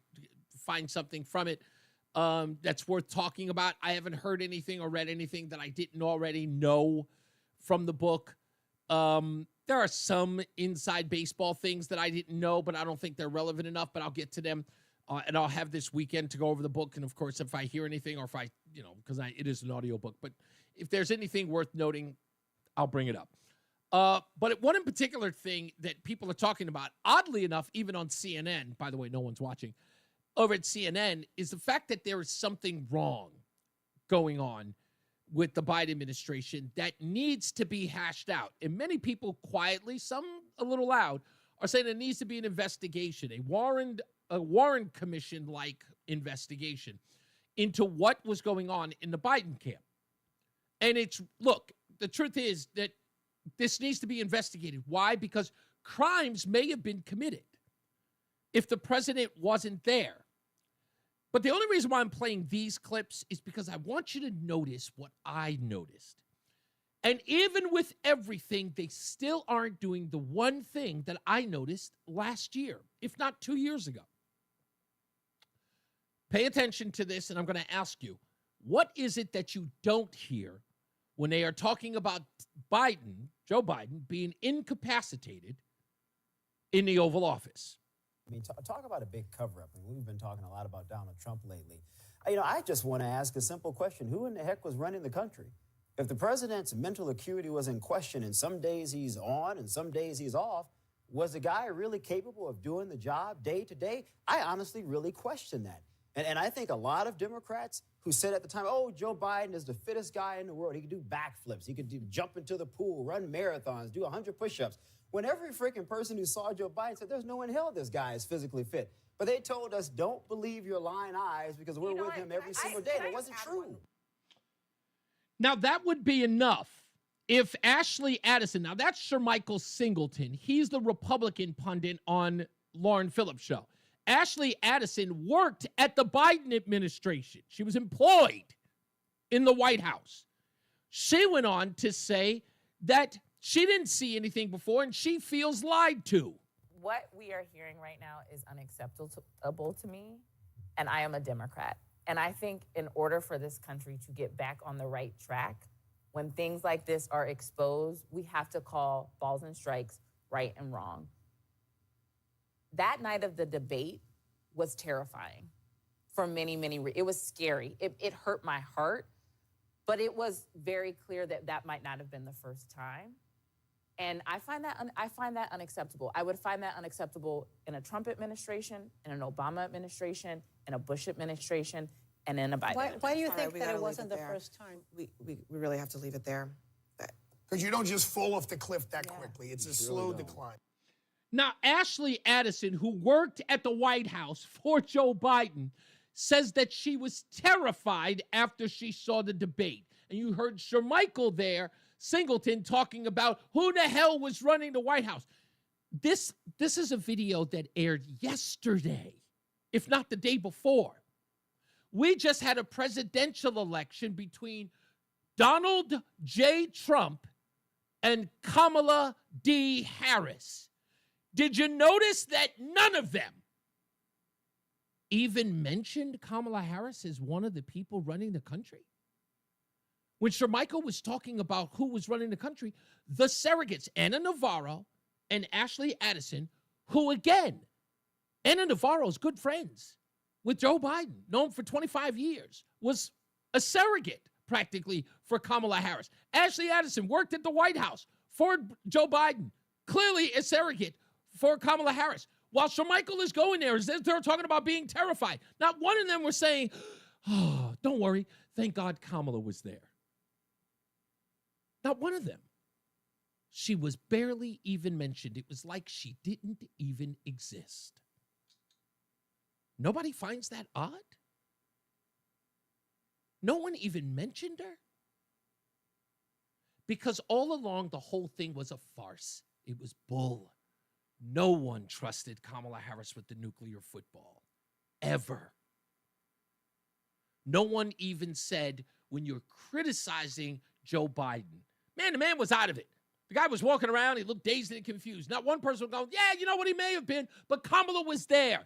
find something from it that's worth talking about. I haven't heard anything or read anything that I didn't already know from the book. There are some inside baseball things that I didn't know, but I don't think they're relevant enough, but I'll get to them. And I'll have this weekend to go over the book. And of course, if I hear anything or if I, because it is an audio book, but if there's anything worth noting, I'll bring it up. But one in particular thing that people are talking about, oddly enough, even on CNN, by the way, no one's watching, over at CNN, is the fact that there is something wrong going on with the Biden administration that needs to be hashed out. And many people quietly, some a little loud, are saying there needs to be an investigation, a Warren Commission-like investigation into what was going on in the Biden camp. And the truth is that this needs to be investigated. Why? Because crimes may have been committed if the president wasn't there. But the only reason why I'm playing these clips is because I want you to notice what I noticed. And even with everything, they still aren't doing the one thing that I noticed last year, if not 2 years ago. Pay attention to this, and I'm going to ask you, What is it that you don't hear when they are talking about Joe Biden, being incapacitated in the Oval Office? I mean, talk about a big cover-up. I mean, we've been talking a lot about Donald Trump lately. I just want to ask a simple question. Who in the heck was running the country? If the president's mental acuity was in question and some days he's on and some days he's off, was the guy really capable of doing the job day to day? I honestly really question that. And I think a lot of Democrats who said at the time, oh, Joe Biden is the fittest guy in the world. He could do backflips. He could jump into the pool, run marathons, do 100 push-ups. When every freaking person who saw Joe Biden said, there's no in hell this guy is physically fit. But they told us, don't believe your lying eyes because we're with him every single day. That wasn't true. Now, that would be enough if Ashley Addison, now that's Sir Michael Singleton. He's the Republican pundit on Lauren Phillips' show. Ashley Addison worked at the Biden administration. She was employed in the White House. She went on to say that she didn't see anything before and she feels lied to. What we are hearing right now is unacceptable to me, and I am a Democrat. And I think in order for this country to get back on the right track, when things like this are exposed, we have to call balls and strikes right and wrong. That night of the debate was terrifying for many, many reasons. It was scary. It hurt my heart, but it was very clear that that might not have been the first time. And I find that unacceptable. I would find that unacceptable in a Trump administration, in an Obama administration, in a Bush administration, and in a Biden administration. Why do you think that it wasn't the first time? We really have to leave it there. Because you don't just fall off the cliff that quickly. It's a slow decline. Now, Ashley Addison, who worked at the White House for Joe Biden, says that she was terrified after she saw the debate. And you heard Sir Michael there, Singleton, talking about who the hell was running the White House. This is a video that aired yesterday, if not the day before. We just had a presidential election between Donald J. Trump and Kamala D. Harris. Did you notice that none of them even mentioned Kamala Harris as one of the people running the country? When Sir Michael was talking about who was running the country, the surrogates, Anna Navarro and Ashley Addison, who again, Anna Navarro's good friends with Joe Biden, known for 25 years, was a surrogate practically for Kamala Harris. Ashley Addison worked at the White House for Joe Biden, clearly a surrogate for Kamala Harris. While Sir Michael is going there, they're talking about being terrified. Not one of them were saying, oh, don't worry, thank God Kamala was there. Not one of them. She was barely even mentioned. It was like she didn't even exist. Nobody finds that odd? No one even mentioned her? Because all along, the whole thing was a farce. It was bull. No one trusted Kamala Harris with the nuclear football, ever. No one even said, when you're criticizing Joe Biden, man, the man was out of it. The guy was walking around, he looked dazed and confused. Not one person was going, yeah, you know what, he may have been, but Kamala was there.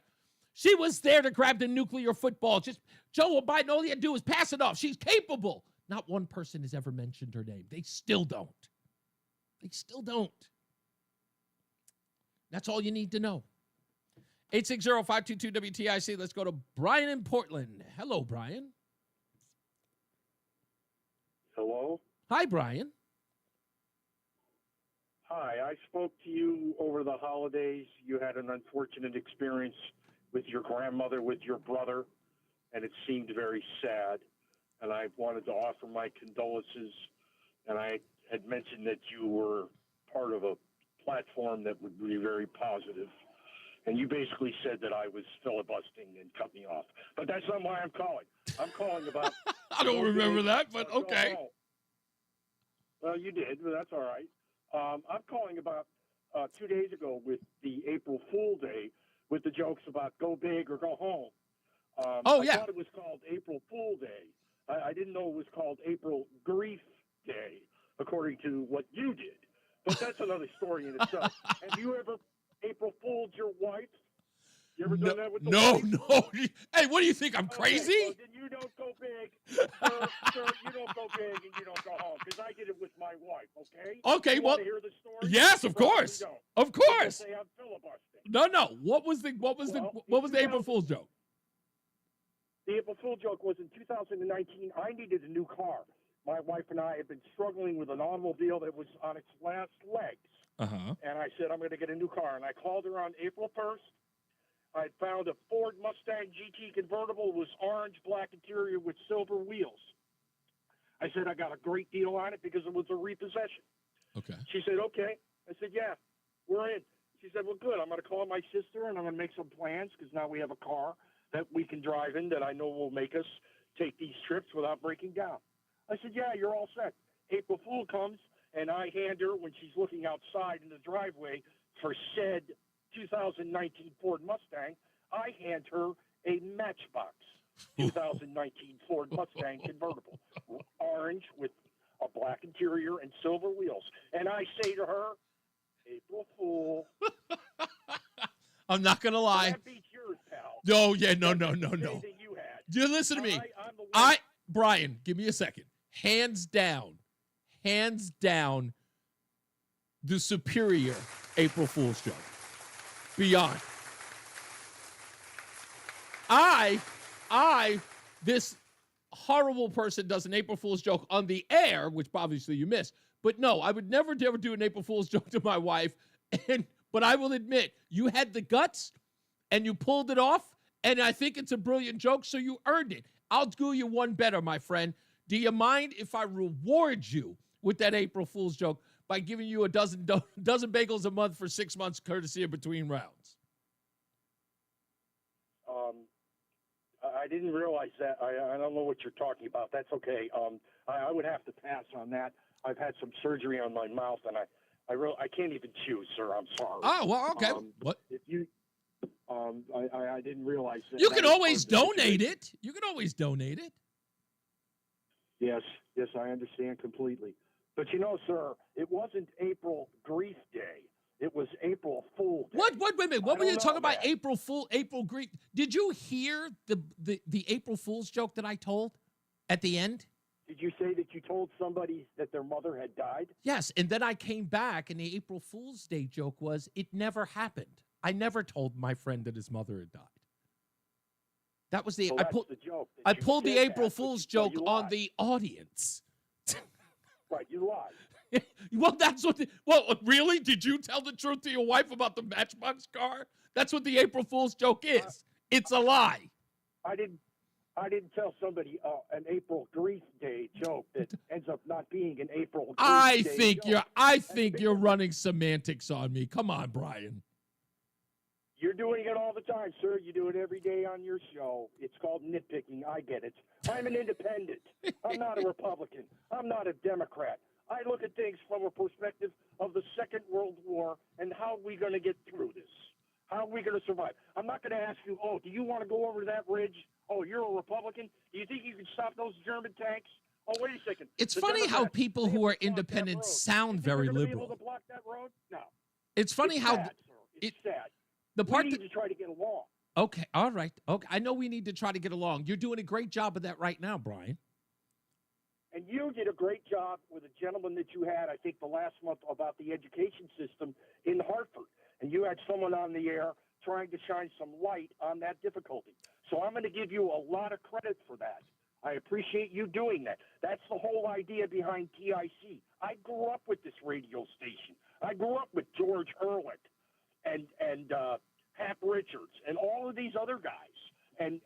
She was there to grab the nuclear football. Just Joe Biden, all he had to do was pass it off. She's capable. Not one person has ever mentioned her name. They still don't. They still don't. That's all you need to know. 860-522-WTIC. Let's go to Brian in Portland. Hello, Brian. Hello? Hi, Brian. Hi, I spoke to you over the holidays. You had an unfortunate experience with your grandmother, with your brother, and it seemed very sad. And I wanted to offer my condolences. And I had mentioned that you were part of a platform that would be very positive. And you basically said that I was filibustering and cut me off. But that's not why I'm calling. I'm calling about... I don't remember that, but okay. Well, you did, but that's all right. I'm calling about 2 days ago with the April Fool Day with the jokes about go big or go home. I thought it was called April Fool Day. I didn't know it was called April Grief Day, according to what you did. But that's another story in itself. Have you ever April Fooled your wife? You ever done that with the wife? No. Hey, what do you think? I'm crazy? Well, then you you don't go big. Sir, you don't go big and you don't go home. Because I did it with my wife, okay? Okay, you well, want to hear the story? yes, of Probably course. don't. Of course. Say I'm filibustering. No. What was the April Fool's joke? The April Fool joke was in 2019, I needed a new car. My wife and I had been struggling with an automobile that was on its last legs. Uh-huh. And I said, I'm going to get a new car. And I called her on April 1st. I found a Ford Mustang GT convertible. It was orange, black interior with silver wheels. I said, I got a great deal on it because it was a repossession. Okay. She said, okay. I said, yeah, we're in. She said, well, good. I'm going to call my sister, and I'm going to make some plans because now we have a car that we can drive in that I know will make us take these trips without breaking down. I said, yeah, you're all set. April Fool comes, and I hand her, when she's looking outside in the driveway for said 2019 Ford Mustang, I hand her a Matchbox 2019 Ford Mustang convertible, orange with a black interior and silver wheels. And I say to her, April Fool. I'm not going to lie. That beats yours, pal. No, yeah, no. You had. You listen to me. Brian, give me a second. Hands down, the superior April Fool's joke. Beyond. This horrible person does an April Fool's joke on the air, which obviously you missed. But no, I would never do an April Fool's joke to my wife. But I will admit, you had the guts and you pulled it off. And I think it's a brilliant joke, so you earned it. I'll do you one better, my friend. Do you mind if I reward you with that April Fool's joke by giving you a dozen bagels a month for 6 months, courtesy of Between Rounds? I didn't realize that. I don't know what you're talking about. That's okay. I would have to pass on that. I've had some surgery on my mouth, and I can't even chew, sir. I'm sorry. Oh, well, okay. What? If you, I didn't realize that. You can always donate it. You can always donate it. Yes, I understand completely. But you know, sir, it wasn't April Grief Day. It was April Fool Day. What? Wait a minute. What were you talking about? April Fool, April Grief. Did you hear the April Fool's joke that I told at the end? Did you say that you told somebody that their mother had died? Yes, and then I came back, and the April Fool's Day joke was, it never happened. I never told my friend that his mother had died. That was the, the joke. I pulled the April Fool's joke on the audience. Right, you lied. Well, really? Did you tell the truth to your wife about the Matchbox car? That's what the April Fool's joke is. It's a lie. I didn't tell somebody an April Grief Day joke that ends up not being an April Grief Day joke. I think you're running semantics on me. Come on, Brian. You're doing it all the time, sir. You do it every day on your show. It's called nitpicking. I get it. I'm an independent. I'm not a Republican. I'm not a Democrat. I look at things from a perspective of the Second World War and how are we going to get through this? How are we going to survive? I'm not going to ask you, do you want to go over that bridge? Oh, you're a Republican? Do you think you can stop those German tanks? Oh, wait a second. It's funny how people who are independent sound very liberal. Be able to block that road? No. It's funny how sad, sir. It's sad. The part we need to try to get along. Okay, all right. Okay, I know we need to try to get along. You're doing a great job of that right now, Brian. And you did a great job with a gentleman that you had, I think, the last month about the education system in Hartford. And you had someone on the air trying to shine some light on that difficulty. So I'm going to give you a lot of credit for that. I appreciate you doing that. That's the whole idea behind TIC. I grew up with this radio station. I grew up with George Ehrlich and Hap Richards and all of these other guys and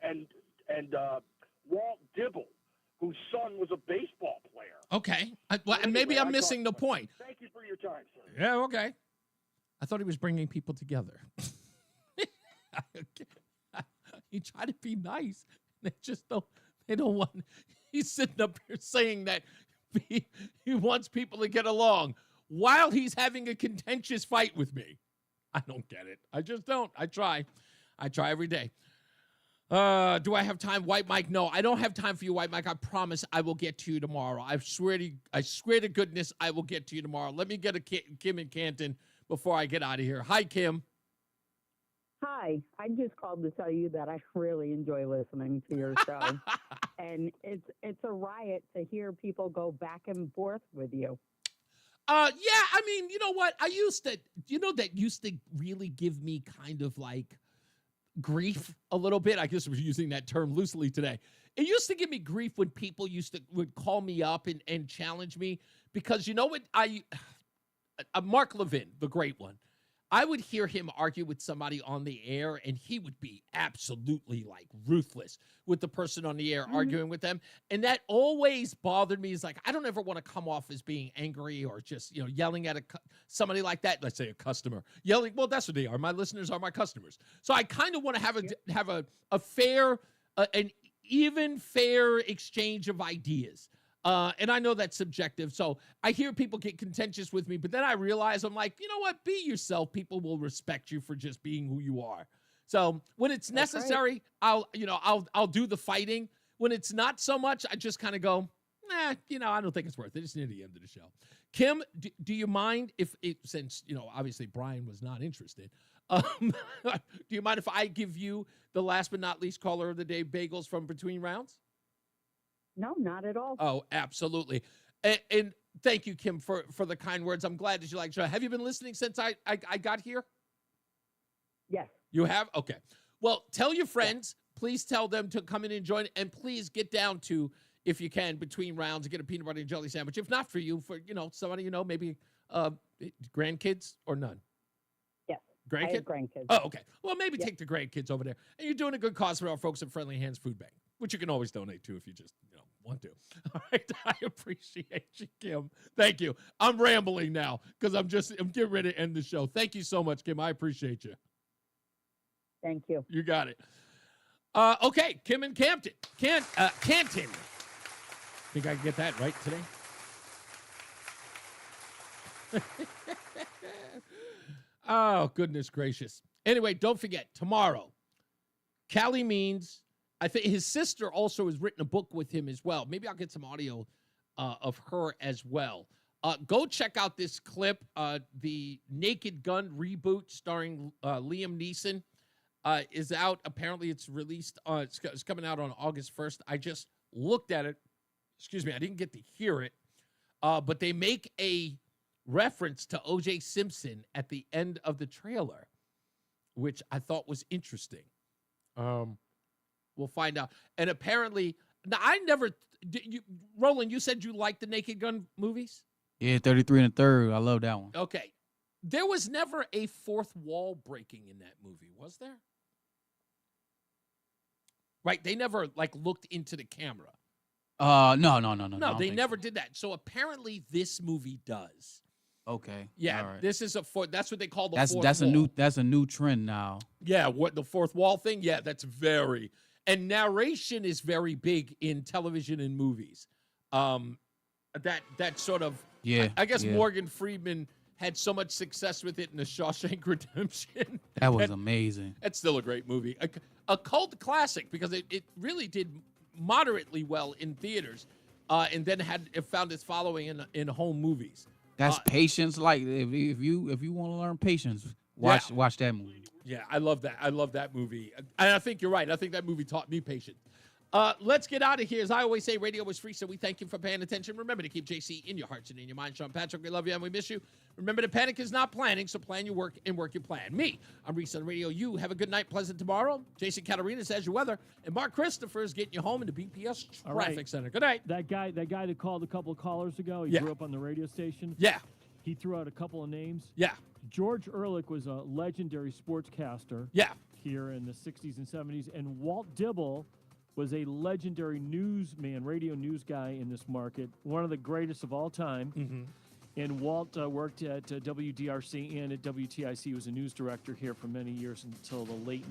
Walt Dibble, whose son was a baseball player. Okay. Maybe I'm missing the point. Thank you for your time, sir. Yeah, okay. I thought he was bringing people together. You try to be nice. They just don't want. He's sitting up here saying that he wants people to get along while he's having a contentious fight with me. I don't get it. I just don't. I try every day. Do I have time, White Mike? No, I don't have time for you, White Mike. I promise I will get to you tomorrow. I swear to goodness I will get to you tomorrow. Let me get a Kim in Canton before I get out of here. Hi, Kim. Hi, I just called to tell you that I really enjoy listening to your show. And it's a riot to hear people go back and forth with you. Yeah, I mean, you know what? That used to really give me kind of like grief a little bit. I guess we're using that term loosely today. It used to give me grief when people would call me up and challenge me because you know what? Mark Levin, the great one, I would hear him argue with somebody on the air, and he would be absolutely like ruthless with the person on the air arguing with them. And that always bothered me. Is like, I don't ever want to come off as being angry or just, yelling at somebody like that. Let's say a customer yelling. Well, that's what they are. My listeners are my customers. So I kind of want to have a fair, an even fair exchange of ideas. And I know that's subjective. So I hear people get contentious with me, but then I realize I'm like, you know what? Be yourself. People will respect you for just being who you are. So when it's necessary, right. I'll do the fighting. When it's not so much, I just kind of go, I don't think it's worth it. It's near the end of the show. Kim, do you mind since obviously Brian was not interested, do you mind if I give you the last but not least caller of the day, Bagels from Between Rounds? No, not at all. Oh, absolutely. And thank you, Kim, for the kind words. I'm glad that you like the show. Have you been listening since I got here? Yes. You have? Okay. Well, tell your friends. Yeah. Please tell them to come in and join. And please get down to, if you can, Between Rounds and get a peanut butter and jelly sandwich. If not for you, for somebody maybe grandkids or none. Yes. Grandkids? I have grandkids. Oh, okay. Well, maybe take the grandkids over there. And you're doing a good cause for our folks at Friendly Hands Food Bank, which you can always donate to if you just, want to. All right. I appreciate you, Kim. Thank you. I'm rambling now because I'm getting ready to end the show. Thank you so much, Kim. I appreciate you. Thank you. You got it. Okay. Kim in Canton. Canton. Think I can get that right today? Oh, goodness gracious. Anyway, don't forget, tomorrow, Callie Means, I think his sister also has written a book with him as well. Maybe I'll get some audio of her as well. Go check out this clip. The Naked Gun reboot starring Liam Neeson is out. Apparently, it's released. It's coming out on August 1st. I just looked at it. Excuse me, I didn't get to hear it. But they make a reference to O.J. Simpson at the end of the trailer, which I thought was interesting. We'll find out. And apparently, now Roland, you said you liked the Naked Gun movies? Yeah, 33 and a Third. I love that one. Okay. There was never a fourth wall breaking in that movie, was there? Right, they never looked into the camera. No. They never did that. So apparently this movie does. Okay. Yeah, right. This is that's what they call the fourth wall. wall. That's a new trend now. Yeah, what the fourth wall thing? Yeah, that's and narration is very big in television and movies. That sort of I guess Morgan Freeman had so much success with it in The Shawshank Redemption. That was amazing. That's still a great movie. A cult classic because it really did moderately well in theaters and then found its following in home movies. That's patience. Like if you want to learn patience, watch that movie. Yeah, I love that. I love that movie. And I think you're right. I think that movie taught me patience. Let's get out of here. As I always say, radio is free, so we thank you for paying attention. Remember to keep JC in your hearts and in your mind. Sean Patrick, we love you and we miss you. Remember, the panic is not planning, so plan your work and work your plan. Me, I'm Reese On The Radio. You have a good night, pleasant tomorrow. Jason Catarina says your weather, and Mark Christopher is getting you home in the BPS Traffic Center. Good night. That guy that called a couple of callers ago, he grew up on the radio station. Yeah. He threw out a couple of names. Yeah. George Ehrlich was a legendary sportscaster. Yeah. Here in the 60s and 70s. And Walt Dibble was a legendary newsman, radio news guy in this market, one of the greatest of all time. Mm-hmm. And Walt worked at WDRC and at WTIC. He was a news director here for many years until the late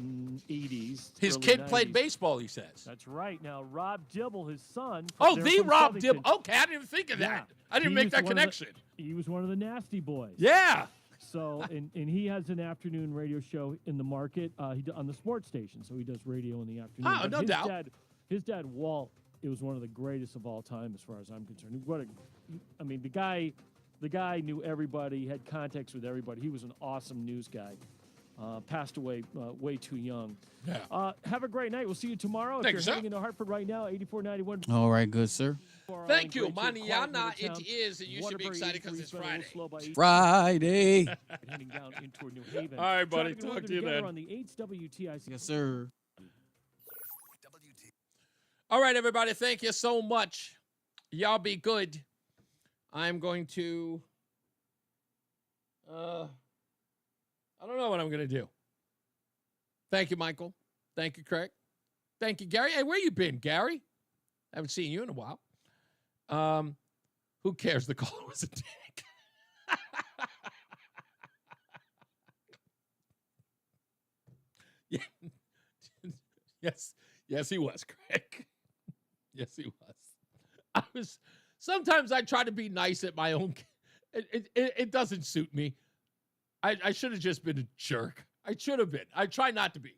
80s. His kid played baseball, he says. That's right. Now, Rob Dibble, his son. Oh, the Rob Dibble. Okay, I didn't think of that. I didn't make that connection. He was one of the Nasty Boys. Yeah. So, and he has an afternoon radio show in the market on the sports station. So he does radio in the afternoon. Oh, no doubt. His dad, Walt, it was one of the greatest of all time as far as I'm concerned. The guy knew everybody, had contacts with everybody. He was an awesome news guy. passed away way too young. Yeah. Have a great night. We'll see you tomorrow. Thank if you, you're sir. heading into Hartford right now, 8491. All right, good sir. Thank you, Maniana. It is, and you should be excited because it's Friday. Friday. Heading down into New Haven. All right, buddy. Traffic and Talk weather to you together then. On the 8's WTIC. Yes, sir. All right, everybody. Thank you so much. Y'all be good. I'm going to... I don't know what I'm going to do. Thank you, Michael. Thank you, Craig. Thank you, Gary. Hey, where you been, Gary? I haven't seen you in a while. Who cares? The caller was a dick. Yeah. Yes, he was, Craig. Yes, he was. Sometimes I try to be nice at my own. It doesn't suit me. I should have just been a jerk. I should have been. I try not to be.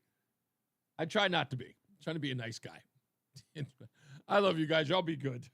I'm trying to be a nice guy. I love you guys. Y'all be good.